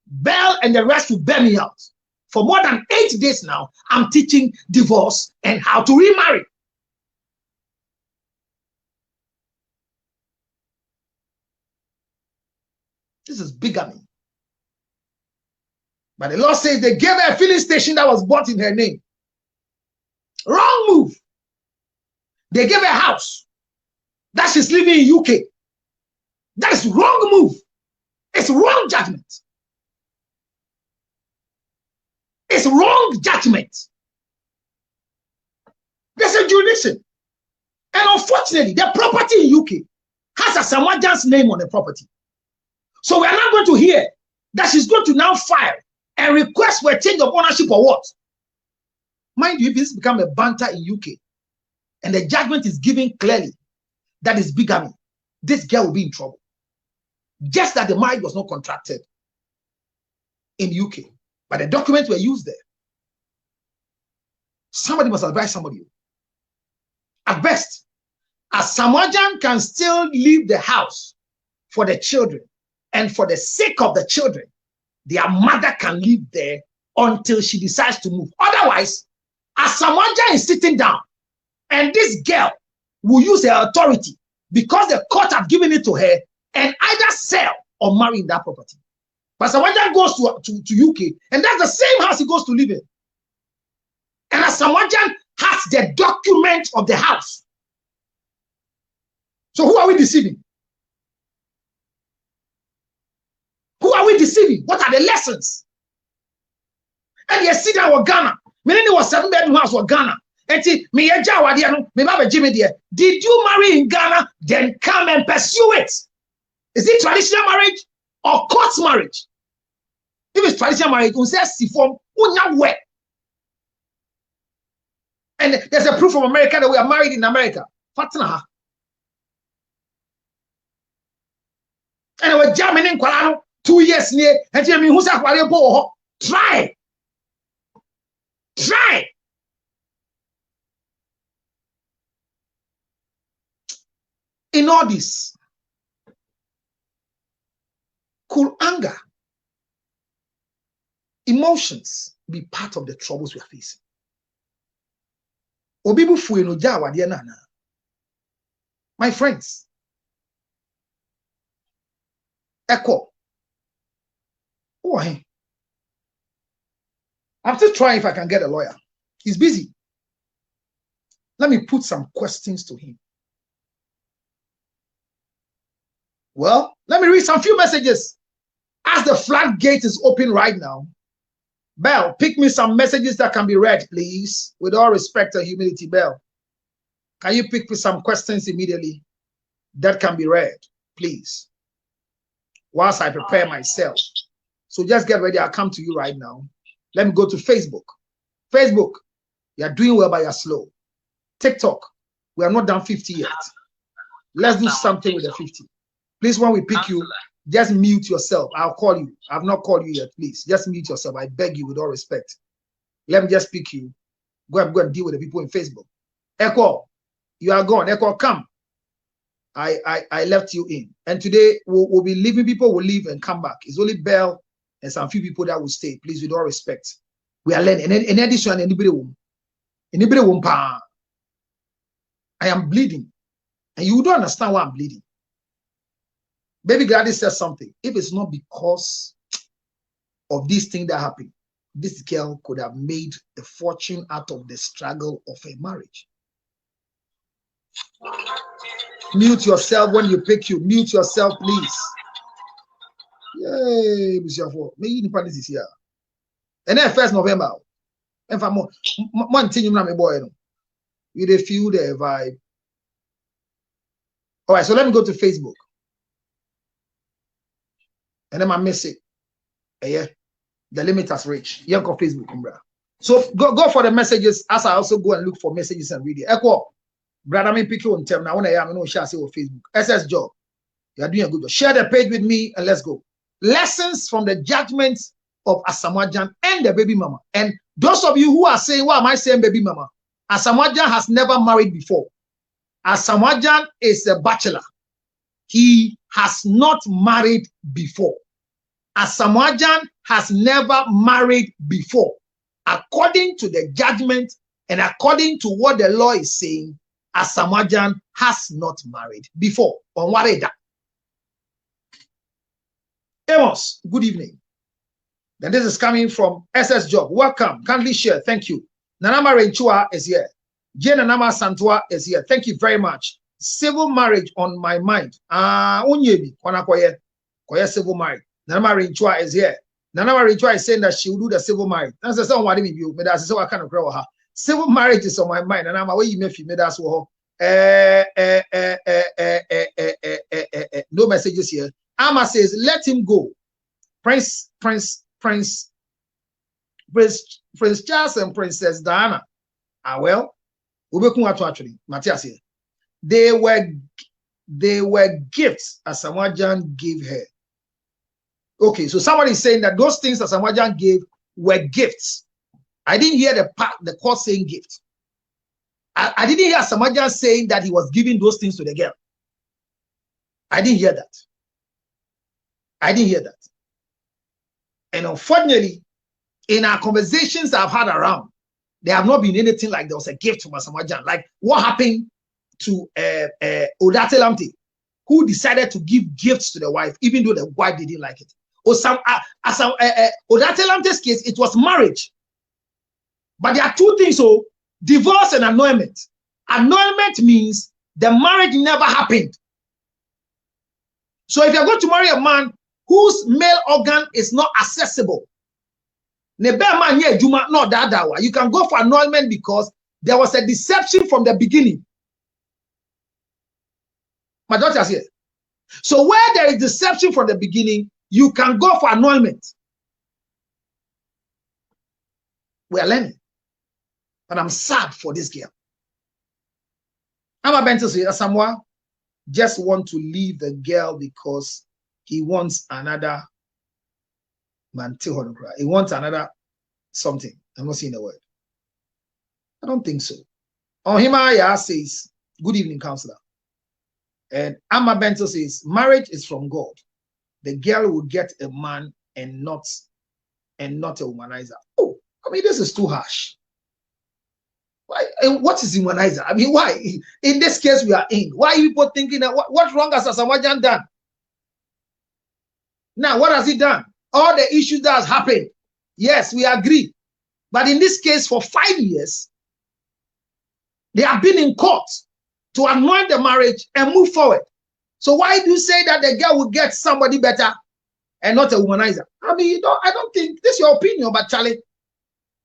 Bell and the rest will bear me out. For more than 8 days now, I'm teaching divorce and how to remarry. This is bigamy. But the law says they gave her a filling station that was bought in her name. Wrong move. They gave her a house that she's living in UK. That is wrong move. It's wrong judgment. It's wrong judgment. There's a jurisdiction. And unfortunately, the property in UK has Asamoah Gyan's name on the property. So we are not going to hear that she's going to now file and request for a change of ownership or what? Mind you, if this become a banter in UK and the judgment is given clearly that is bigamy, this girl will be in trouble. Just that the marriage was not contracted in UK, but the documents were used there. Somebody must advise somebody. At best, Asamoah Gyan can still leave the house for the children, and for the sake of the children, their mother can live there until she decides to move. Otherwise, Asamoah Gyan is sitting down, and this girl will use her authority because the court have given it to her and either sell or marry in that property. But Asamoah Gyan goes to UK, and that's the same house he goes to live in. And Asamoah Gyan has the document of the house. So who are we deceiving? Who are we deceiving? What are the lessons? And you see that was Ghana. Meaning it was 7-bedroom house for Ghana. And see, did you marry in Ghana? Then come and pursue it. Is it traditional marriage or court marriage? If it's traditional marriage, we say sifom unya. And there's a proof from America that we are married in America. Fatna. And we're jamming in Kuala 2 years near, and tell me who's a Kuala. Try. Try. In all this, could anger, emotions be part of the troubles we are facing? My friends, echo. Oh, I'm still trying if I can get a lawyer. He's busy. Let me put some questions to him. Well, let me read some few messages. As the floodgate is open right now, Bell, pick me some messages that can be read, please. With all respect and humility, Bell. Can you pick me some questions immediately that can be read, please? Whilst I prepare myself. So just get ready. I'll come to you right now. Let me go to Facebook. Facebook, you're doing well, but you're slow. TikTok, we are not done 50 yet. Let's do something with the 50. Please, when we pick you, just mute yourself. I'll call you. I've not called you yet. Please, just mute yourself. I beg you with all respect. Let me just pick you. Go and deal with the people in Facebook. Echo, you are gone. Echo, come. I left you in. And today, we'll be leaving. People will leave and come back. It's only Bell and some few people that will stay. Please, with all respect. We are learning. And in addition, anybody won't. I am bleeding. And you don't understand why I'm bleeding. Baby Gladys says something. If it's not because of this thing that happened, this girl could have made a fortune out of the struggle of a marriage. Mute yourself when you pick you. Mute yourself, please. Yay, Mr. Ford. May you depend this year. And then 1st November. And for more thing, my boy. You feel the vibe. All right, so let me go to Facebook. And then I miss it. Yeah, the limit has reached. You go Facebook, brother. So go for the messages as I also go and look for messages and read it. Echo, brother, me pick you on term. Now when I am, no share say on Facebook. SS job. You are doing a good job. Share the page with me and let's go. Lessons from the judgments of Asamoah Gyan and the baby mama. And those of you who are saying, why am I saying baby mama? Asamoah Gyan has never married before. Asamoah Gyan is a bachelor. He has not married before. Asamoah Gyan has never married before. According to the judgment and according to what the law is saying, Asamoah Gyan has not married before. On what is that? Amos, good evening. Then this is coming from SS Job. Welcome. Kindly share. Thank you. Nanama Renchua is here. Jane Nanama Santua is here. Thank you very much. Civil marriage on my mind. Unyebi, koye civil marriage. Nanama Renchua is here. Nanama Renchua is saying that she will do the civil marriage. That's the same what you. But that's what kind of girl her. Civil marriage is on my mind, and I'm away. You may feel that's what. No messages here. Amma says, let him go. Prince Charles and Princess Diana. Ah, well, actually, Matthias here. They were gifts Asamoah Gyan gave her. Okay, so somebody is saying that those things Asamoah Gyan gave were gifts. I didn't hear the court saying gift. I didn't hear Asamoah Gyan saying that he was giving those things to the girl. I didn't hear that. I didn't hear that. And unfortunately, in our conversations I've had around, there have not been anything like there was a gift from Asamoah Gyan. Like what happened to Odate Lamte, who decided to give gifts to the wife, even though the wife didn't like it. Or Odate Lamte's case, it was marriage. But there are two things, so divorce and annulment. Annulment means the marriage never happened. So if you're going to marry a man whose male organ is not accessible, you can go for annulment because there was a deception from the beginning. My daughter's here. So where there is deception from the beginning, you can go for annulment. We are learning. But I'm sad for this girl. I'm about to say, Asamoah just want to leave the girl because he wants another man. He wants another something. I'm not saying the word. I don't think so. Ohimaya says, good evening, counselor. And Amma Bento says, marriage is from God. The girl will get a man and not a womanizer. Oh, I mean, this is too harsh. Why? And what is womanizer? I mean, why? In this case we are in. Why are people thinking that what's wrong has Asamoah Gyan done? Now, what has he done? All the issues that has happened. Yes, we agree. But in this case, for 5 years, they have been in court to annul the marriage and move forward. So why do you say that the girl will get somebody better and not a womanizer? I mean, I don't think this is your opinion, but Charlie,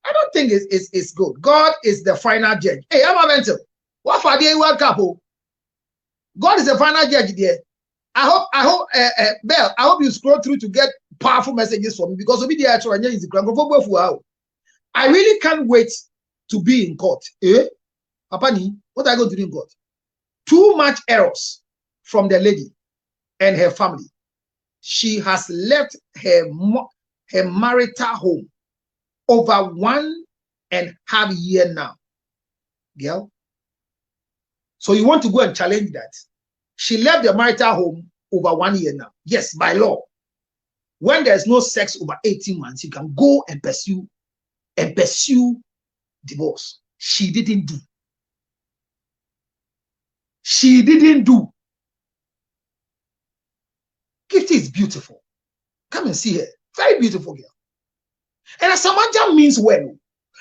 I don't think it's good. God is the final judge. Hey, I'm a mental. What for the World Cup? God is the final judge there. I hope, Bell, I hope you scroll through to get powerful messages from me because I really can't wait to be in court. Papani, what are you going to do in court? Too much errors from the lady and her family. She has left her marital home over 1.5 years now. Girl. So you want to go and challenge that? She left the marital home over 1 year now. Yes, by law. When there's no sex over 18 months, you can go and pursue divorce. She didn't do. She didn't do. Gifty is beautiful. Come and see her. Very beautiful girl. And Asamoah Gyan means well.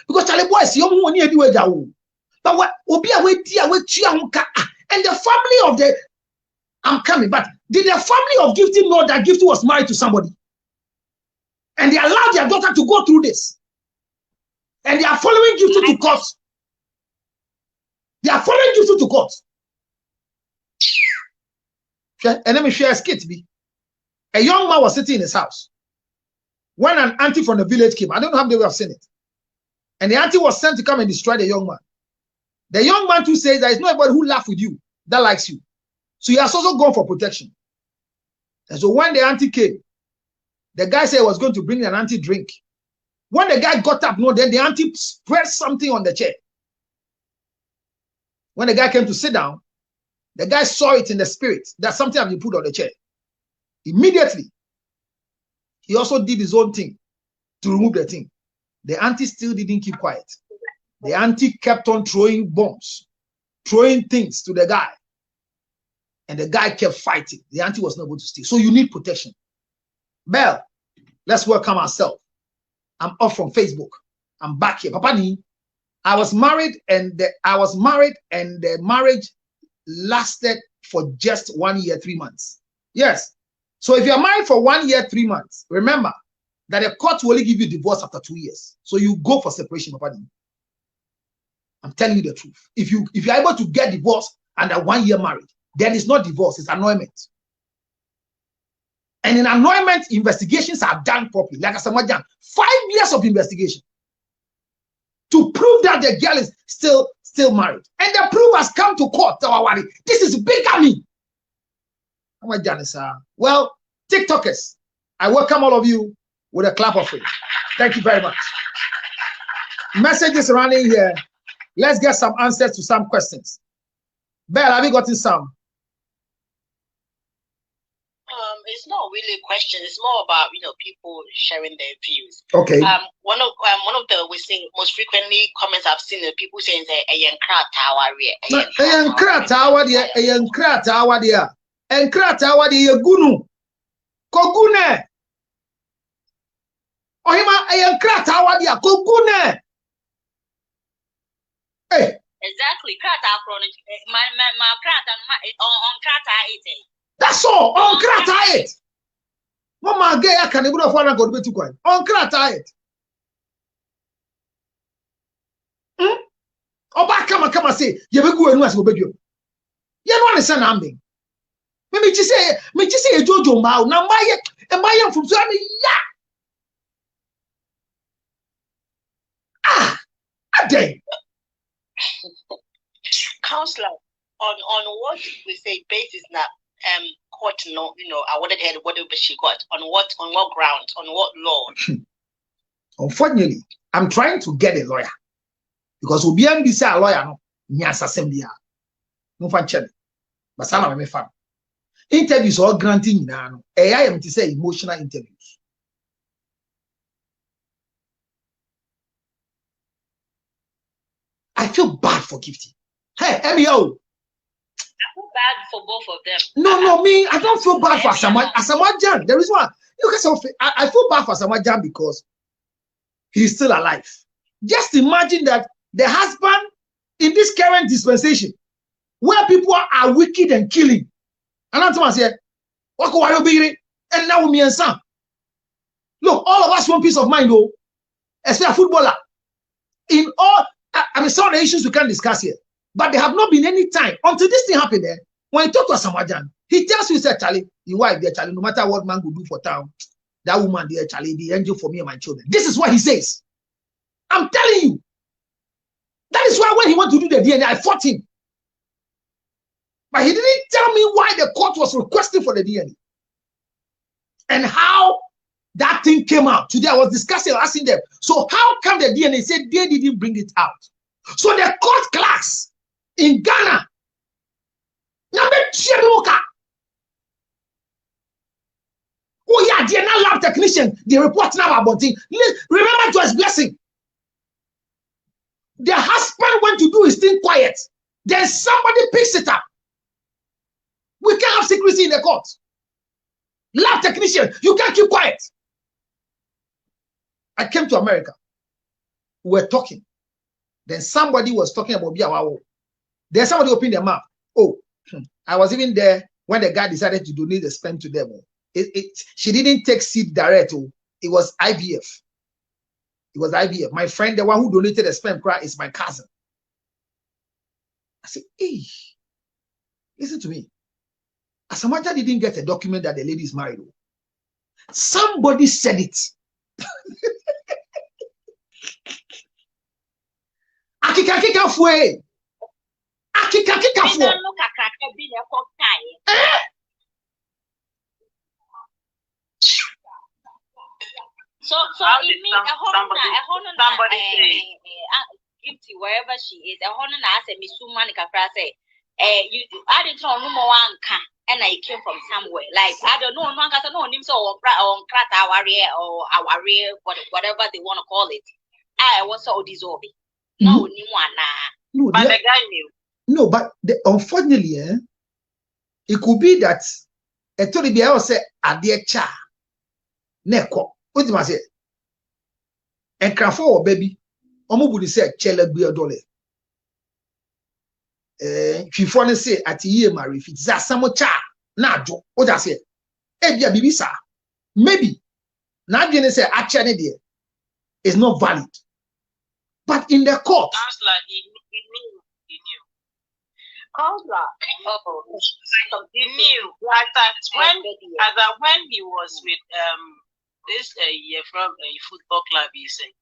Because Charlie boy is young money anywhere. But what will be a way and the family of the I'm coming, but did the family of Gifty know that Gifty was married to somebody? And they allowed their daughter to go through this. And they are following Gifty to court. They are following Gifty to court. And let me share a skit. A young man was sitting in his house when an auntie from the village came. I don't know how they would have seen it. And the auntie was sent to come and destroy the young man. The young man too says that it's not anybody who laughs with you that likes you. So he has also gone for protection. And so when the auntie came, the guy said he was going to bring an auntie drink. When the guy got up, then the auntie spread something on the chair. When the guy came to sit down, the guy saw it in the spirit that something had been put on the chair. Immediately, he also did his own thing to remove the thing. The auntie still didn't keep quiet. The auntie kept on throwing bombs, throwing things to the guy. And the guy kept fighting. The auntie was not able to stay. So you need protection. Bell, let's welcome ourselves. I'm off from Facebook. I'm back here. Papa Ni, I was married and the marriage lasted for just 1 year, 3 months. Yes. So if you're married for 1 year, 3 months, remember that the court will only give you divorce after 2 years. So you go for separation, Papa Ni. I'm telling you the truth. If you're able to get divorced under 1 year marriage, then it's not divorce, it's annulment. And in annulment, investigations are done properly. Like Asamoah Gyan, 5 years of investigation to prove that the girl is still married. And the proof has come to court. This is bigamy. Well, TikTokers, I welcome all of you with a clap of faith. Thank you very much. Messages running here. Let's get some answers to some questions. Belle, have you gotten some? It's not really a question. It's more about people sharing their views. Okay. One of the most frequently comments I've seen are people saying that gunu kogune ohima kogune. Hey. Exactly. That's all. On krata it. Mama gay I can even afford to go to coin. On krata it. Oba come say you be go enu as go bedu. You know understand am being. Me just say Jojo ma na my from so ya. A day. Counselor, on what we say basis now, court awarded her whatever she got on what grounds, on what law? Unfortunately, I'm trying to get a lawyer because we be a lawyer no nyasa sembia no fan chele but sana me fan interviews all granting no I am to say emotional interviews. I feel bad for Gifty. Hey, Emio. I feel bad for both of them. No, me, I don't feel bad for Asamoah Gyan. There is one. I feel bad for Asamoah Gyan because he's still alive. Just imagine that the husband in this current dispensation, where people are wicked and killing, and I'm saying, and now me and Sam. Look, all of us want peace of mind, though, especially a footballer. In all, some of the issues we can't discuss here. But there have not been any time until this thing happened there. When he talked to Asamoah Gyan, he tells you, he said, Charlie, your wife there, Charlie, no matter what man will do for town, that woman there, Charlie, the angel for me and my children. This is what he says. I'm telling you. That is why when he wanted to do the DNA, I fought him. But he didn't tell me why the court was requesting for the DNA. And how that thing came out. Today I was discussing, asking them, so how come the DNA said they didn't bring it out? So the court class in Ghana, oh yeah, the lab technician, the report now about it. Remember to his blessing. The husband went to do his thing quiet. Then somebody picks it up. We can't have secrecy in the court. Lab technician, you can't keep quiet. I came to America. We were talking. Then somebody was talking about Biawawo. Then somebody opened their mouth. Oh, I was even there when the guy decided to donate the sperm to them. She didn't take seed direct. It was IVF. It was IVF. My friend, the one who donated the sperm cry, is my cousin. I said, hey, listen to me. Asamoah Gyan didn't get a document that the lady is married. Somebody said it. Akika fue. Akika fue. So it means somebody Gifty wherever she is. A honor na say Misuma Nikakra say, I didn't know no more and I came from somewhere. Like I don't know, no no name so on Krata warrior or our real whatever they want to call it. I was so dissolving. No, no, but the guy knew. No, but unfortunately, it could be that a told me I say a dear cha neko. What do I say? And Crawford baby, Omobudi said Chela be $1. She finally say at year marry if it's Asamoah cha na jo. What I say? Ebia bibisa. Maybe now you say actually there is not valid. But in the court, sounds like he He knew that when he was with this from a football club, he said,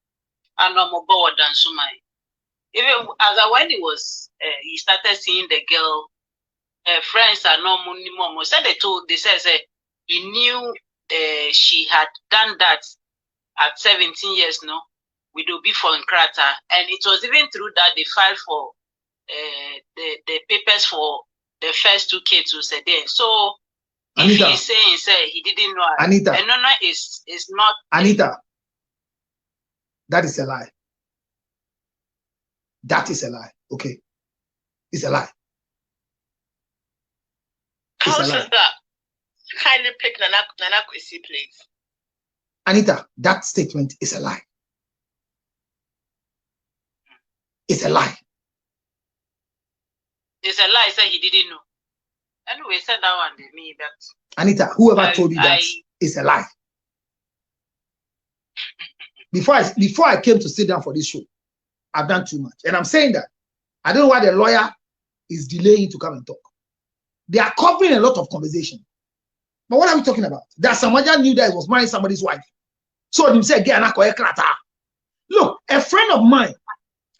"I'm not more bored than Sumai." Even when he started seeing the girl, friends are no more. So they said he knew she had done that at 17 years, no, with Obi for Nkrata, and it was even through that they filed for the papers for the first 2 kids who said there. So Anita, if he's saying he didn't know, Anita, and no is not Anita. That is a lie. That is a lie. Okay, it's a lie. How does that kindly pick Nana Kwesi, please? Anita, that statement is a lie. It's a lie. It's a lie. Say he didn't know. Anyway, said that one to me that. Anita, whoever told you that is a lie. Before I came to sit down for this show, I've done too much, and I'm saying that I don't know why the lawyer is delaying to come and talk. They are covering a lot of conversation. But what are we talking about? That Asamoah Gyan knew that he was marrying somebody's wife. So he said, look, a friend of mine,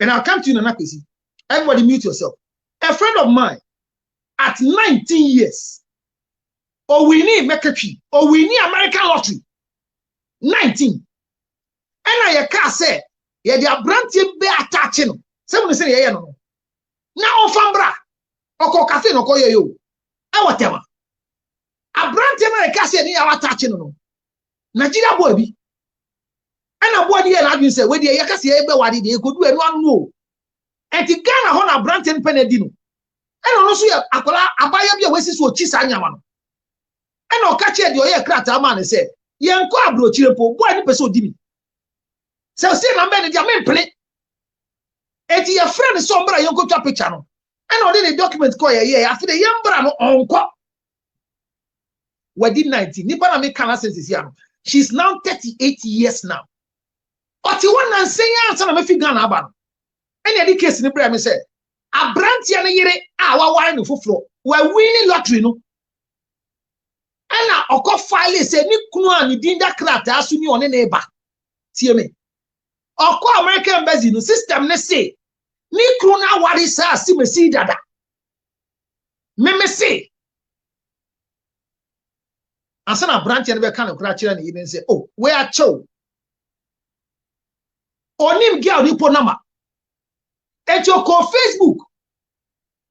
and I'll come to you, Nana Kwesi. Everybody mute yourself. A friend of mine, at 19 years, we need American lottery. 19. And I can't say, yeah, they are branching be attaching. Someone say, yeah, no. Now, Fambra, or cafe, no, yo. I want them. A branch I can't say, they are attaching. No, Nigeria boy be. And a boy here, like you say, where the Yakasi everybody they could do one more. And the Ghana on a branch and Penedino. And also, I buy up your ways for Chisanyamano. And I'll catch your aircraft, a man and say, Yanko abro chirepo, boy, any person dimi. So, say, I'm better, your men play. And your friend is sombra, you go to a picture. And already the document call yeah, after the young brother on quoi. Wedding 19. Nipa make sense here. She's now 38 years now. But you want to say, I'm a figure about. And in the case in the prayer, said, a branch yana yere, our wine for floor. We're winning lottery, no. And now, Oko file say, Nick Kuan, you didn't that craft, as you on a neighbor. See me. Oko American embassy, no system, let's say, Nick Kuna, what is our sim, see that. Me say. And son of branch and we kind of cratch and even say, oh, where are Cho? Or name girl, you put number. At your call Facebook.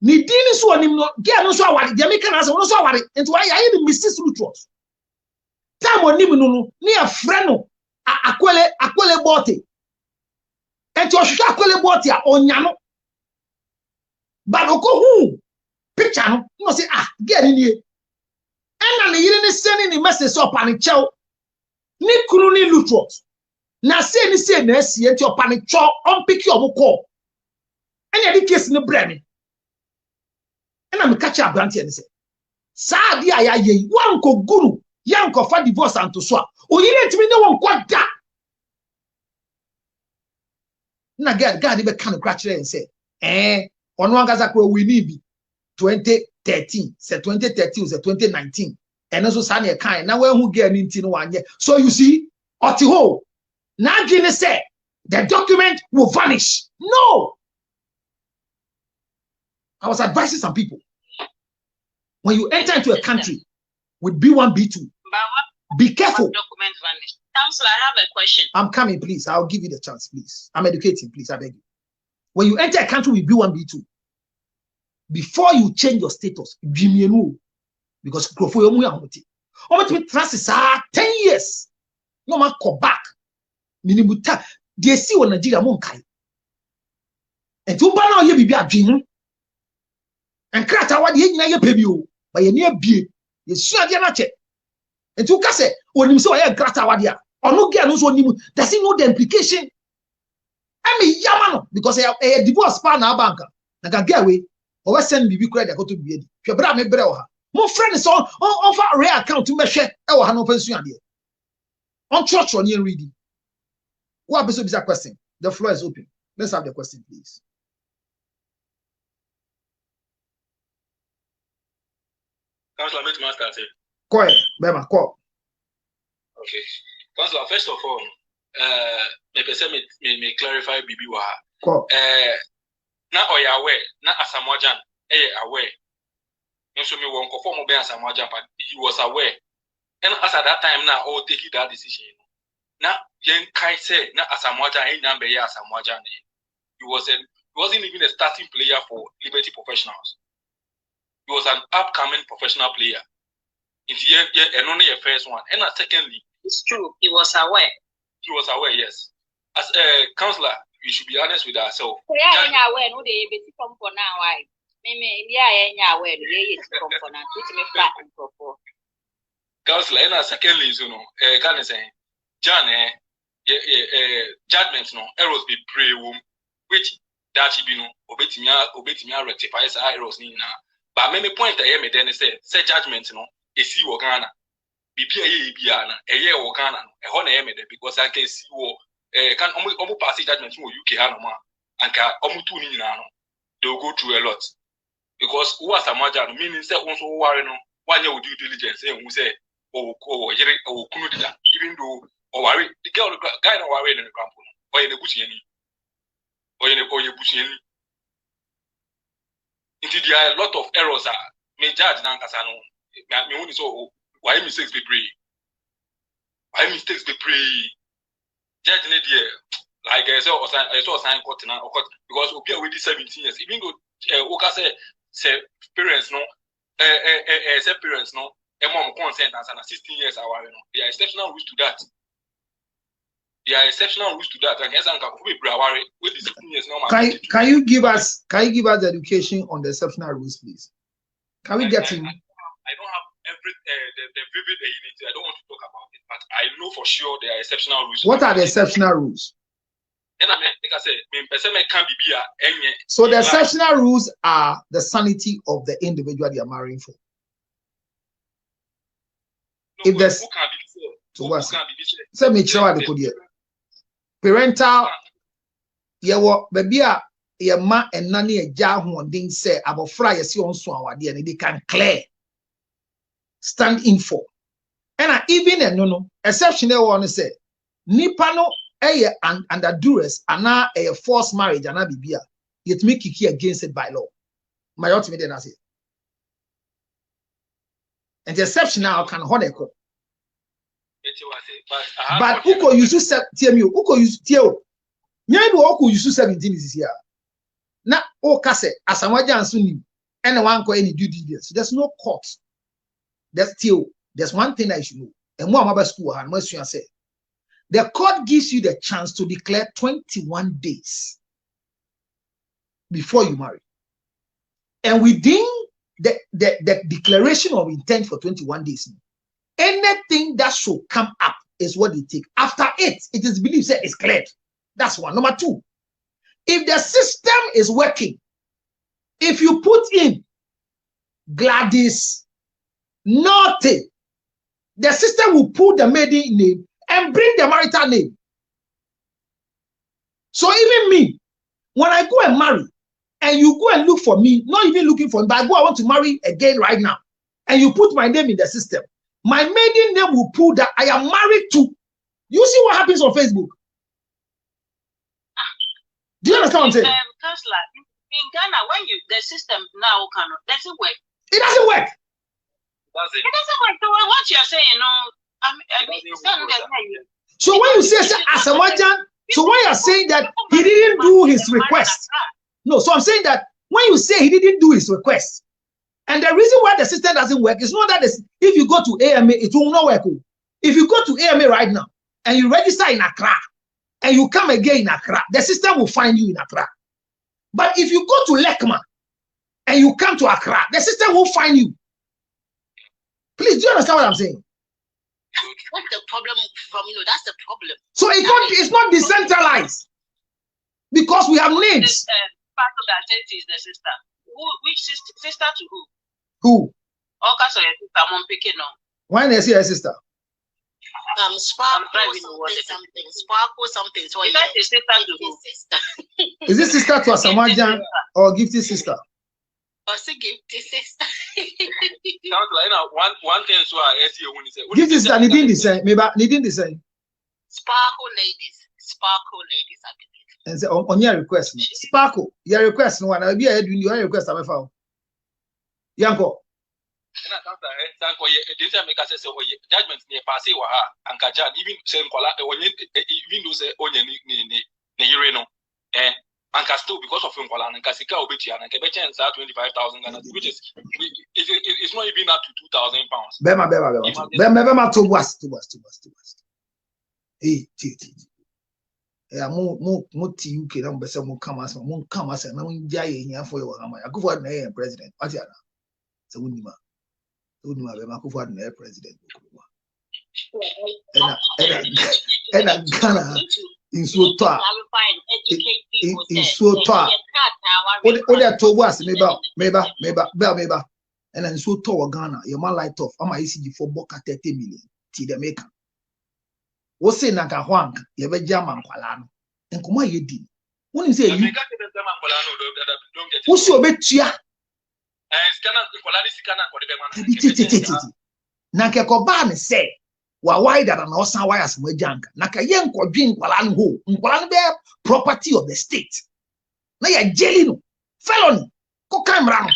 Ni dini so nim no girl no so awari Jamaican as no so awari into why I the Mrs. Rutros. Time on nim no ni a friend no akwele bote. And your shusha akwele bote a onyano. But oko who picture no say girl in here. And you didn't send any message up on the chow. Ni kunu ni Rutros. Na say na see at your panic chow on pick your call. And you case in the brain. And I'm catch up branch and say, Sadi ayaye, one ko guru, yanko for divorce and to swap. Oh, you let me know one quite that. Na God even kind of scratch and say, on one gaza we need 2013, say 2013, say 2019, and also Sanya kind. Now when who get into 1 year. So you see, Otiho, now Guinness say the document will vanish. No. I was advising some people, when you enter into a country with B1, B2, be careful. Document vanished. Counselor, I have a question. I'm coming, please. I'll give you the chance, please. I'm educating, please. I beg you. When you enter a country with B1, B2, before you change your status, because trust is 10 years. No man come back. Minimuta, they see what Nigeria monkai. And to ban out here be a dream. And crata what ye na ye pebio by ye near be ye sua dia na che and to kase onim so ye crata what dia ono ge no so onim does he know the implication I mean yamano because a divorce pa na banka na ga get we o we send bibi kura dia ko to bi edi hwe bra me bre wo ha mo friend so on fa rare account me hwe e wo ha no fa sua dia on church on ye reading what be so this question. The floor is open. Let's have the question, please. Councillor, let me start. Go ahead, Bema, go. Okay. Councillor, first of all, me clarify Bibi wa. Go. Na Oya aware, na Asamoah Gyan, aware. And so me won't conform to Asamoah Gyan, but he was aware. And as at that time now, all taking that decision. Now, Yen Kai say, na Asamoah Gyan, ain't number Asamoah Gyan. He wasn't even a starting player for Liberty Professionals. He was an upcoming professional player. In the year, and only a first one. And secondly, it's true. He was aware. He was aware, yes. As a counselor, we should be honest with ourselves. Yeah, aware. No, they be from for now. Why? Yeah, aware. They from for now. Which me flat and for. Counselor, and secondly, you know, can I say, John, judgments, no errors be pray womb, which that should be no obetimia rectifies errors ni na. But many point I am then say judgment, no. Esi Ghana, Bibia Biana, a year or Ghana, a honor emede because I can see war, can almost pass judgment from UK Hanoma and can almost 2 million. They'll go through a lot because who was a major meaning say also worry no 1 year with due diligence and who say, oh, Kunudida, even though or worry the girl guy no worry in the camp or in the bush or in the bush. Indeed, there are a lot of errors are may judge Nankasano. Me only so why mistakes be pray. Why mistakes be pray. Judge in the like I saw sign court now because we are with 17 years. Even though Oka say parents no say parents no mom consent as an 16 years away no. There are exceptional rules to that. There are exceptional rules to that. And yes, I'm going with 16 years now. Can you give us the education on the exceptional rules, please? Can we get him? I don't have the vivid unity. I don't want to talk about it, but I know for sure there are exceptional rules. What are the exceptional rules? And I mean, like I said, so the exceptional rules are the sanity of the individual they are marrying for. No, if there's so what? Say me try the code parental. Yewo baby a ye ma enane agya hoɔden sɛ abɔfra yɛse on so awade and they can clear stand in for. And even no exceptional one say nipa no under duress and a forced marriage and bibia yet make kiki against it by law. My ultimate then I say. And the exceptional can hold a call. But who could use to tell me who could use to tell Nyabu Oku used to 17 is here. Now, Okase, Asamoah Gyan Suni, and one coin any due diligence. So there's no court. There's one thing I should know. And more about school and what you say. The court gives you the chance to declare 21 days before you marry. And within the declaration of intent for 21 days, anything that should come up is what they take. After it is believed that it's cleared. That's one. Number two, if the system is working, if you put in Gladys, nothing, the system will pull the maiden name and bring the marital name. So even me, when I go and marry, and you go and look for me, not even looking for me, but I want to marry again right now, and you put my name in the system, my maiden name will pull that I am married to. You see what happens on Facebook? Do you understand what I'm saying? Counselor, in Ghana, when the system now doesn't work. It doesn't work. It doesn't work. So what you're saying, so when you say Asamoah Gyan, so when you're saying that he didn't do his request, no. So I'm saying that when you say he didn't do his request, and the reason why the system doesn't work is not that if you go to AMA, it will not work. If you go to AMA right now and you register in Accra, and you come again in Accra, the system will find you in Accra. But if you go to Lekma and you come to Accra, the system will find you. Please, do you understand what I'm saying? What's the problem from that's the problem. So it's not decentralized because we have names. Part of the identity is the sister. Which sister to who? Who? Okay, so your sister, mom picking on. Why is he a sister? Sparkle something. So is that his sister to who? Is this sister to Asamoah Gyan or Gifty sister? this is one thing so I see when you say this is an idin design, maybe needing design. Sparkle ladies, I believe. And say on your request, Sparkle, your request no one. I'll be a your request. I'm a foul. Yanko. Judgment near Passy or and Kajan, even same color, even those Nireno, and Casto because of Uncolan and Casica Obitia and Quebec and 25,000, which is it's not even up to 2,000 pounds. Bema to West. Hey, Muti UK number some come as and no jay for your hammer. I go for an president. What's your so Unima Bema for an president. And a Ghana in so far. In so far. What they told us, maybe, and then so tall Ghana, your man light off. I'm ICG for Boca 30 million. T the maker. What's saying Naka Huang, you have a German Palano, and come ye did. When you say you, who's your bet here? Naka Koban say. Why that an awesome wires with junk? Naka yen ko dream kwalan ho, kwalan be property of the state. Na ya jelly felony. Ko kamrano.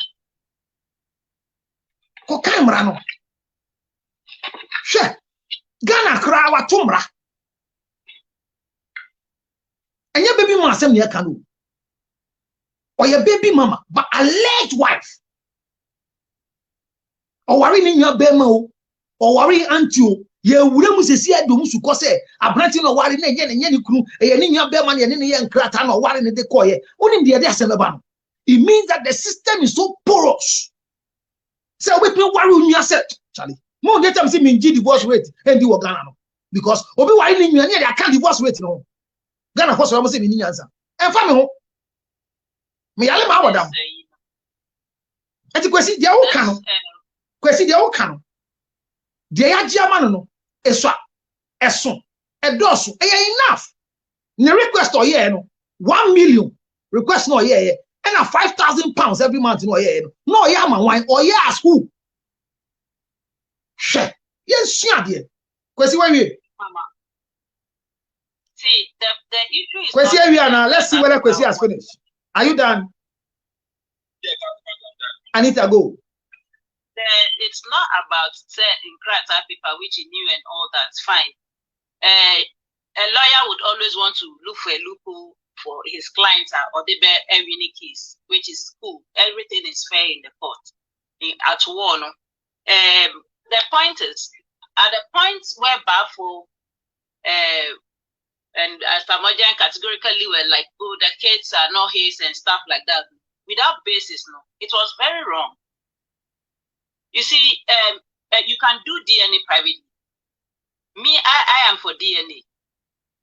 She Ghana kra wa tumra. Anya baby mama asem ne kanu. Or your baby mama, but alleged wife. Or worry in your bemo, or worry auntie. Ye wure musesi adom su ko se abranti no ware na enye ne kunu eye ne nya be man ye ne ye nkrata no ware ne de koye onim de de asemeba no. It means that the system is so porous. So we pay ware unya set Charlie mo get am say me ngi divorce rate and di wo Ghana no because obi ware ne nua ne de aka divorce rate no Ghana ko so mo say me ni nyansa en fa me ho me yale ma wadam enti kwesi dia wo ka no dia ya giama no eswa eson edoso enough the request or yeah no 1 million request no yeah and 5,000 pounds every month no yeah no yeah man wine or yeah as who she yes share there kwesi where we mama see the issue is kwesi here we are now. Let's see whether kwesi has finished. Are you done? Yeah, I need to go. It's not about saying crata paper which he knew and all that's fine. A lawyer would always want to look for a loophole for his clients or the winning case, which is cool. Everything is fair in the court. At war, no? The point is, at the point where Bafo and Asamoah Gyan categorically were like, oh, the kids are not his and stuff like that, without basis, no, it was very wrong. You see, you can do DNA privately. Me, I am for DNA.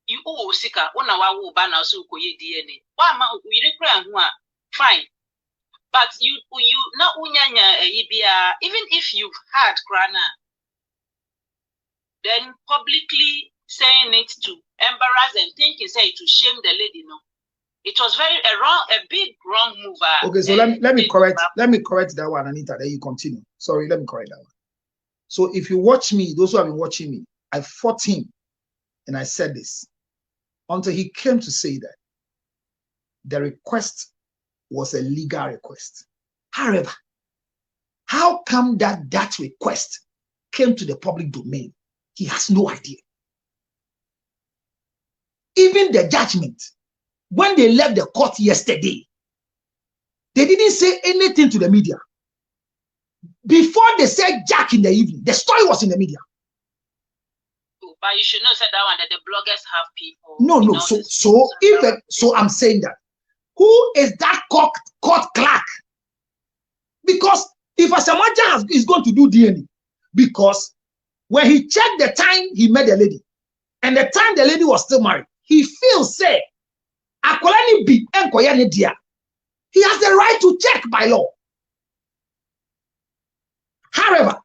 You oh sika, una wa wo ba na so ko ye DNA. Wa ma we require who fine. But you na unyanya even if you've had crana, then publicly saying it to embarrass and thinking say to shame the lady, no. It was a big wrong move. Okay, so let me correct that one, Anita. Then you continue. Sorry, let me correct that one. So if you watch me, those who have been watching me, I fought him, and I said this until he came to say that the request was a legal request. However, how come that request came to the public domain? He has no idea. Even the judgment. When they left the court yesterday, they didn't say anything to the media. Before they said Jack in the evening, the story was in the media. But you should not say that one that the bloggers have people. No. So I'm saying that. Who is that court clerk? Because if Asamoah Gyan is going to do DNA, because when he checked the time he met the lady, and the time the lady was still married, he feels say. He has the right to check by law. However,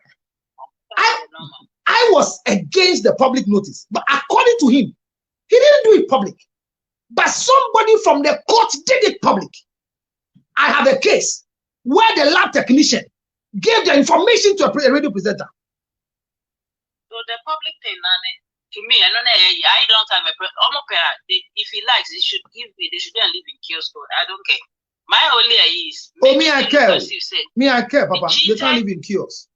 I was against the public notice, but according to him, he didn't do it public. But somebody from the court did it public. I have a case. where the lab technician gave the information to a radio presenter. So the public thing, to me, I don't have a if he likes, he should give me. They shouldn't live in kiosk. I don't care. My only is me I care. Me I care, Papa. They can't live in kiosk.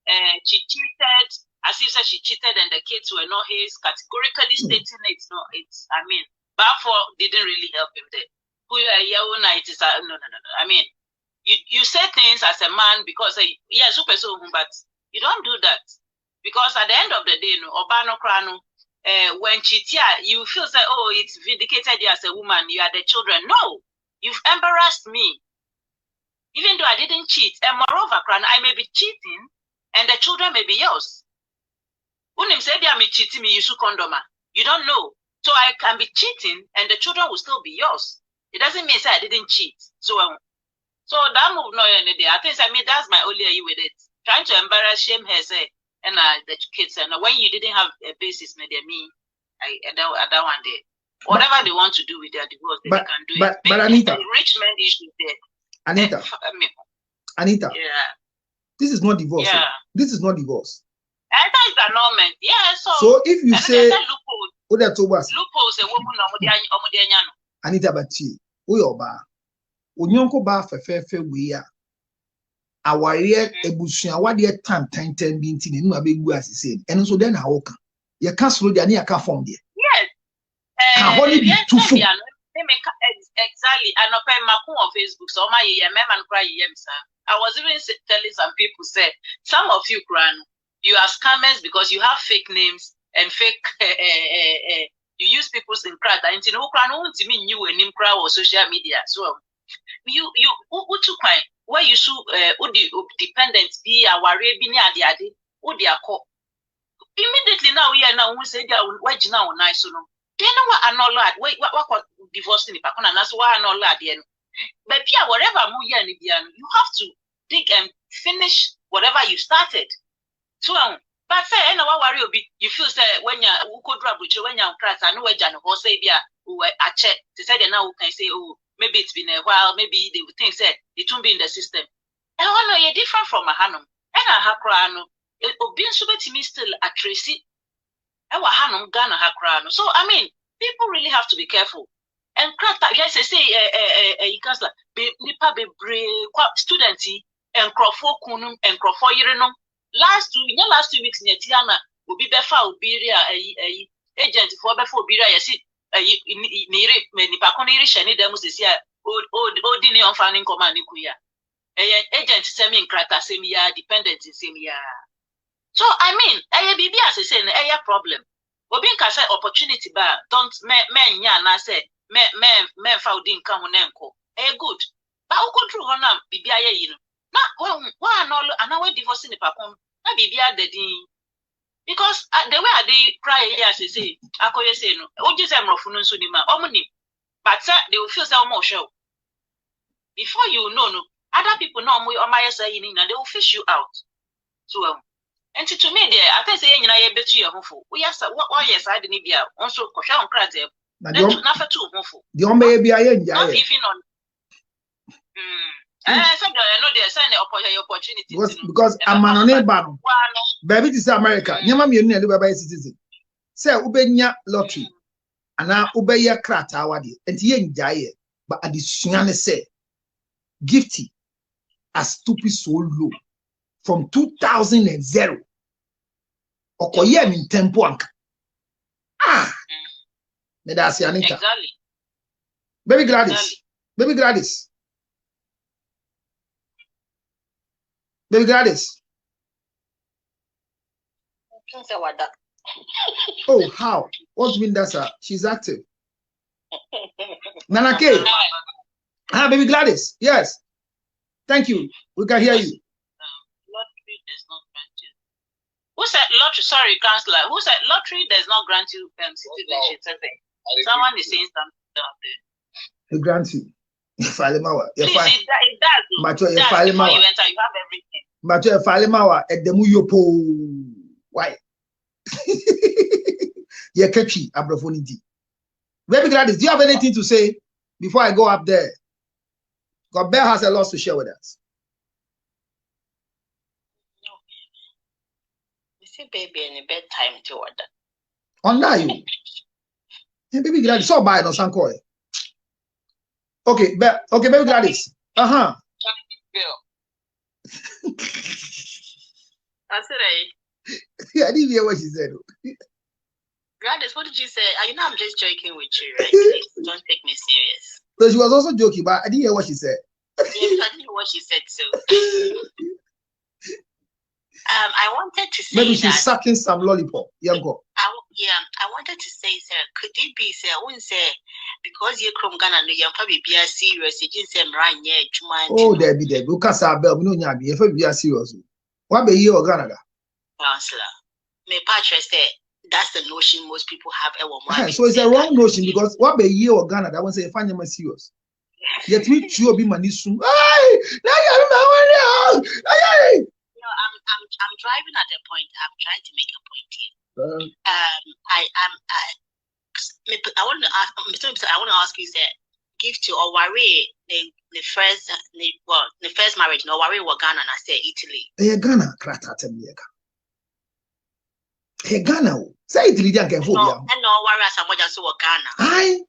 She cheated, as you said, she cheated, and the kids were not his. Categorically stating it's not. It's. I mean, Balfour didn't really help him there. Who you are? It is. No. I mean, you say things as a man because yeah, super so, but you don't do that because at the end of the day, no, Obano Krano. When cheatia, you feel say, oh, it's vindicated you as a woman, you are the children. No, you've embarrassed me. Even though I didn't cheat, and moreover, I may be cheating, and the children may be yours. Unim said, "I may cheating me, you condoma." You don't know, so I can be cheating, and the children will still be yours. It doesn't mean say I didn't cheat. So that move no any day. I think that's my only issue with it. Trying to embarrass, shame her, say. And the kids, and when you didn't have a basis, maybe I don't want it. Whatever they want to do with their divorce, they can do it. But Anita, rich men issue there. Anita, yeah, this is not divorce. Yeah. This is not divorce. And that's annulment. Yeah, so if you say loopholes, a woman Anita, but Uyoba, Unyonko ba fefe we are. Our year ebusuan what year time being tin no abegu as said and so then how can you can't slow down you can't form there. Yes. Exactly. And on Facebook so my man cry I was even telling some people say some of you you are scammers because you have fake names and fake you use people's in crowd and you know to me you and in crowd or social media so you who took my where you should dependents be our rabini at the adi, immediately now we are now we say where now nice so no. Then what annul what divorcing the pakuna and that's why annul at the end. But yeah, whatever you have to dig and finish whatever you started. So but say and what worry be you feel say when you could drop when you're crass I know where Jan or say be a check to say now can say oh maybe it's been a while, maybe they would think that it won't be in the system. And I know you're different from a hanum. And a hakrano, it will be to me still a tracy. And what hanum gana hakrano. So I mean, people really have to be careful. And crack that yes, I say you can't be nipa be brave studenty and crofo kunum and crofo yirenum. Last 2 weeks near Tiana will be befa ubiria a agent for before biria yes ni demo sisi odini on fanning command kuya agent semi inkrata semi ya dependent semi ya so I mean bibi as say na problem obi nka say opportunity ba don't men nya na say men fa odi nka ho na nko good ba ukodru ho na bibi aye yi no na wa no anawe divorce ni pakon na bibi adedin. Because the way they cry here, as they say, I say no. Oji say mrofunu nso ni ma. Omuni, but they will feel say almost show. Before you know, other people know omo my say in and they will fish you out. So and to me there, I think say nyina ye betu ye hofo. We yes what yes I didn't be also kosha on krate. Na fa tu hofo. The ombe be aye nja. Not even on. I said I know they send the opportunity because I'm an neighbor. Baby this is America. Nyama me nu na be citizen. Say ubenya lottery. Ana ubeya krata awade. Enti ye njaye. But addition say gifty as stupid so low from 2000 okoye min tempo anka. Me da see Anita. Exactly. Baby Gladys. Baby Gladys. Baby Gladys. Oh, how? What do you mean that's her? She's active. Nana K. Baby Gladys. Yes. Thank you. We can hear you. Who said lottery? Sorry, Counselor. Who said lottery does not grant you citizenship? Someone is saying something out there. It grants you. Falimawa. It does. Macho, you have everything. Macho, Falimawa at the Muyopo. Why? Yeah, catchy, Abrafoniti. Baby Gladys, do you have anything to say before I go up there? God Bear has a lot to share with us. see baby in bedtime to order. On that you. Hey, baby Gladys, so buy no sanko. Okay, baby Gladys. I said, I didn't hear what she said. Gladys, what did you say? You know I'm just joking with you, right? Please, don't take me serious. So she was also joking, but I didn't hear what she said. Yes, I didn't hear what she said too. I wanted to say maybe she's sucking some lollipop. Yeah, go. I wanted to say, sir, could it be, sir, I wouldn't say because you're from Ghana, you're probably be serious. You didn't say, oh, there be. Because I bel, we know you if we are serious. What be you or Ghana? Counselor, my patron said that's the notion most people have. So it's a wrong notion because what be you or Ghana? That one say, find you serious. Yet we two be manisu. Hey, now you're I'm driving at a point. I'm trying to make a point here. I want to ask you, sir, give to or worry the first marriage, no worry what Ghana and I say Italy. Hey Ghana, krata temieka. Hey Ghana, say Italy dia can hold ya. And no worry Asamoah Gyan so Ghana. Aye.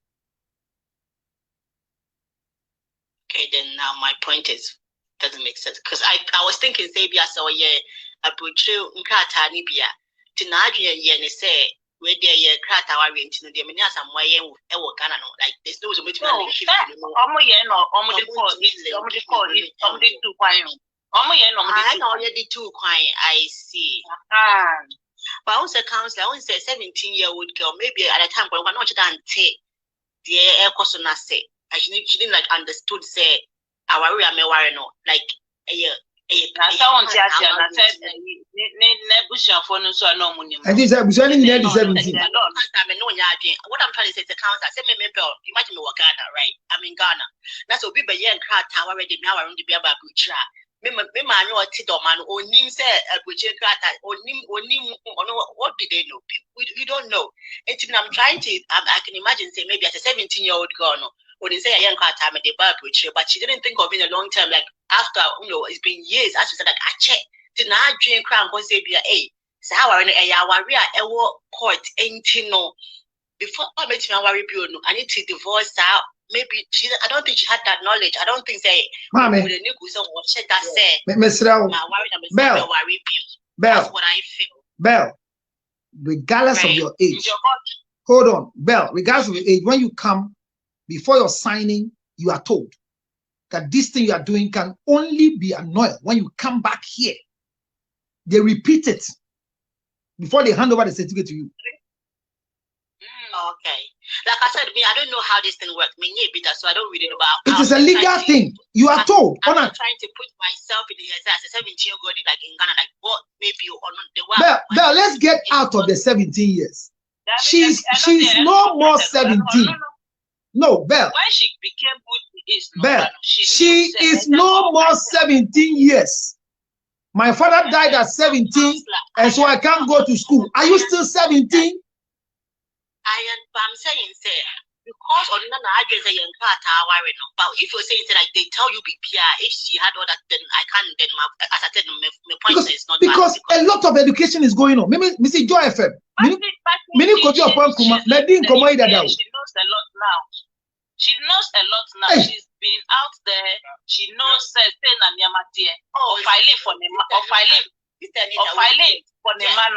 Okay, then now my point doesn't make sense because I was thinking say be so a butcher nkrata ni bia tinadwe ye ne say where there ye krata wa rent no de me Asamoah ye Ghana no like there's no so much money shift no omo ye no omo de call it 2 kwan omo ye no omo de 2 kwan I see but also counselor I want say 17-year-old girl maybe at a time when not done take the air cost na say she didn't like understood say our me worry no like I want to ask you and I said Nebusha for no so no money. And this is 17. What I'm trying to say is the council say me imagine me Ghana, right? I'm in Ghana. That's what people here in crowd town already me around the Biaba Bucha. Me man know Tido man onim say Bucha crowd onim what do they know? We don't know. And I'm trying to I can imagine say maybe as a 17-year-old girl no. Or they say a young cat time at the Bible, but she didn't think of it in a long term. Like after it's been years. As she said, like I check to now drink crown go say be a so how are a court ain't no before I met me worry no I need to divorce her. Maybe I don't think she had that knowledge. I don't think say Mommy with the niggas or what that say Miss Bell. That's what I feel. Bell, regardless of your age. Hold on, Bell, regardless of your age, when you come before your signing, you are told that this thing you are doing can only be annulled when you come back here. They repeat it before they hand over the certificate to you. Okay. Like I said, I don't know how this thing works. So I don't really know about it. Is a legal thing. You are told. I'm trying to put myself in the as a 17-year-old like in Ghana, like what maybe or not the Well, let's get out of the 17 years. She's no more 17. No, Bell. When she became good, Bell, she is no more 17 years. My father died at 17, and so I can't go to school. Are you still 17? I'm saying, sir, because on none I just a young cat, but if you're saying like they tell you if she had all that, then I can't. Then as I said, my point is not because a lot of education is going on. Maybe Mr. Joy FM. Many could you appoint Kuma? She knows a lot now. She knows a lot now. Hey. She's been out there. She knows certain and Yamatia. Or filing for the for the man.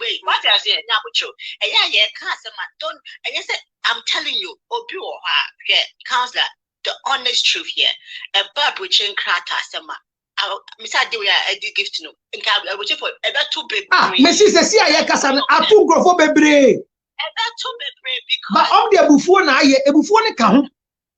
Wait, what is it? I'm telling you, counselor, the honest truth here. A bad witching crata sama. Mr. Dewey, I did give to no. I was for about 2 big. Messi says, "I can't. I too grow for baby." But on the before na ye e before ne ka ho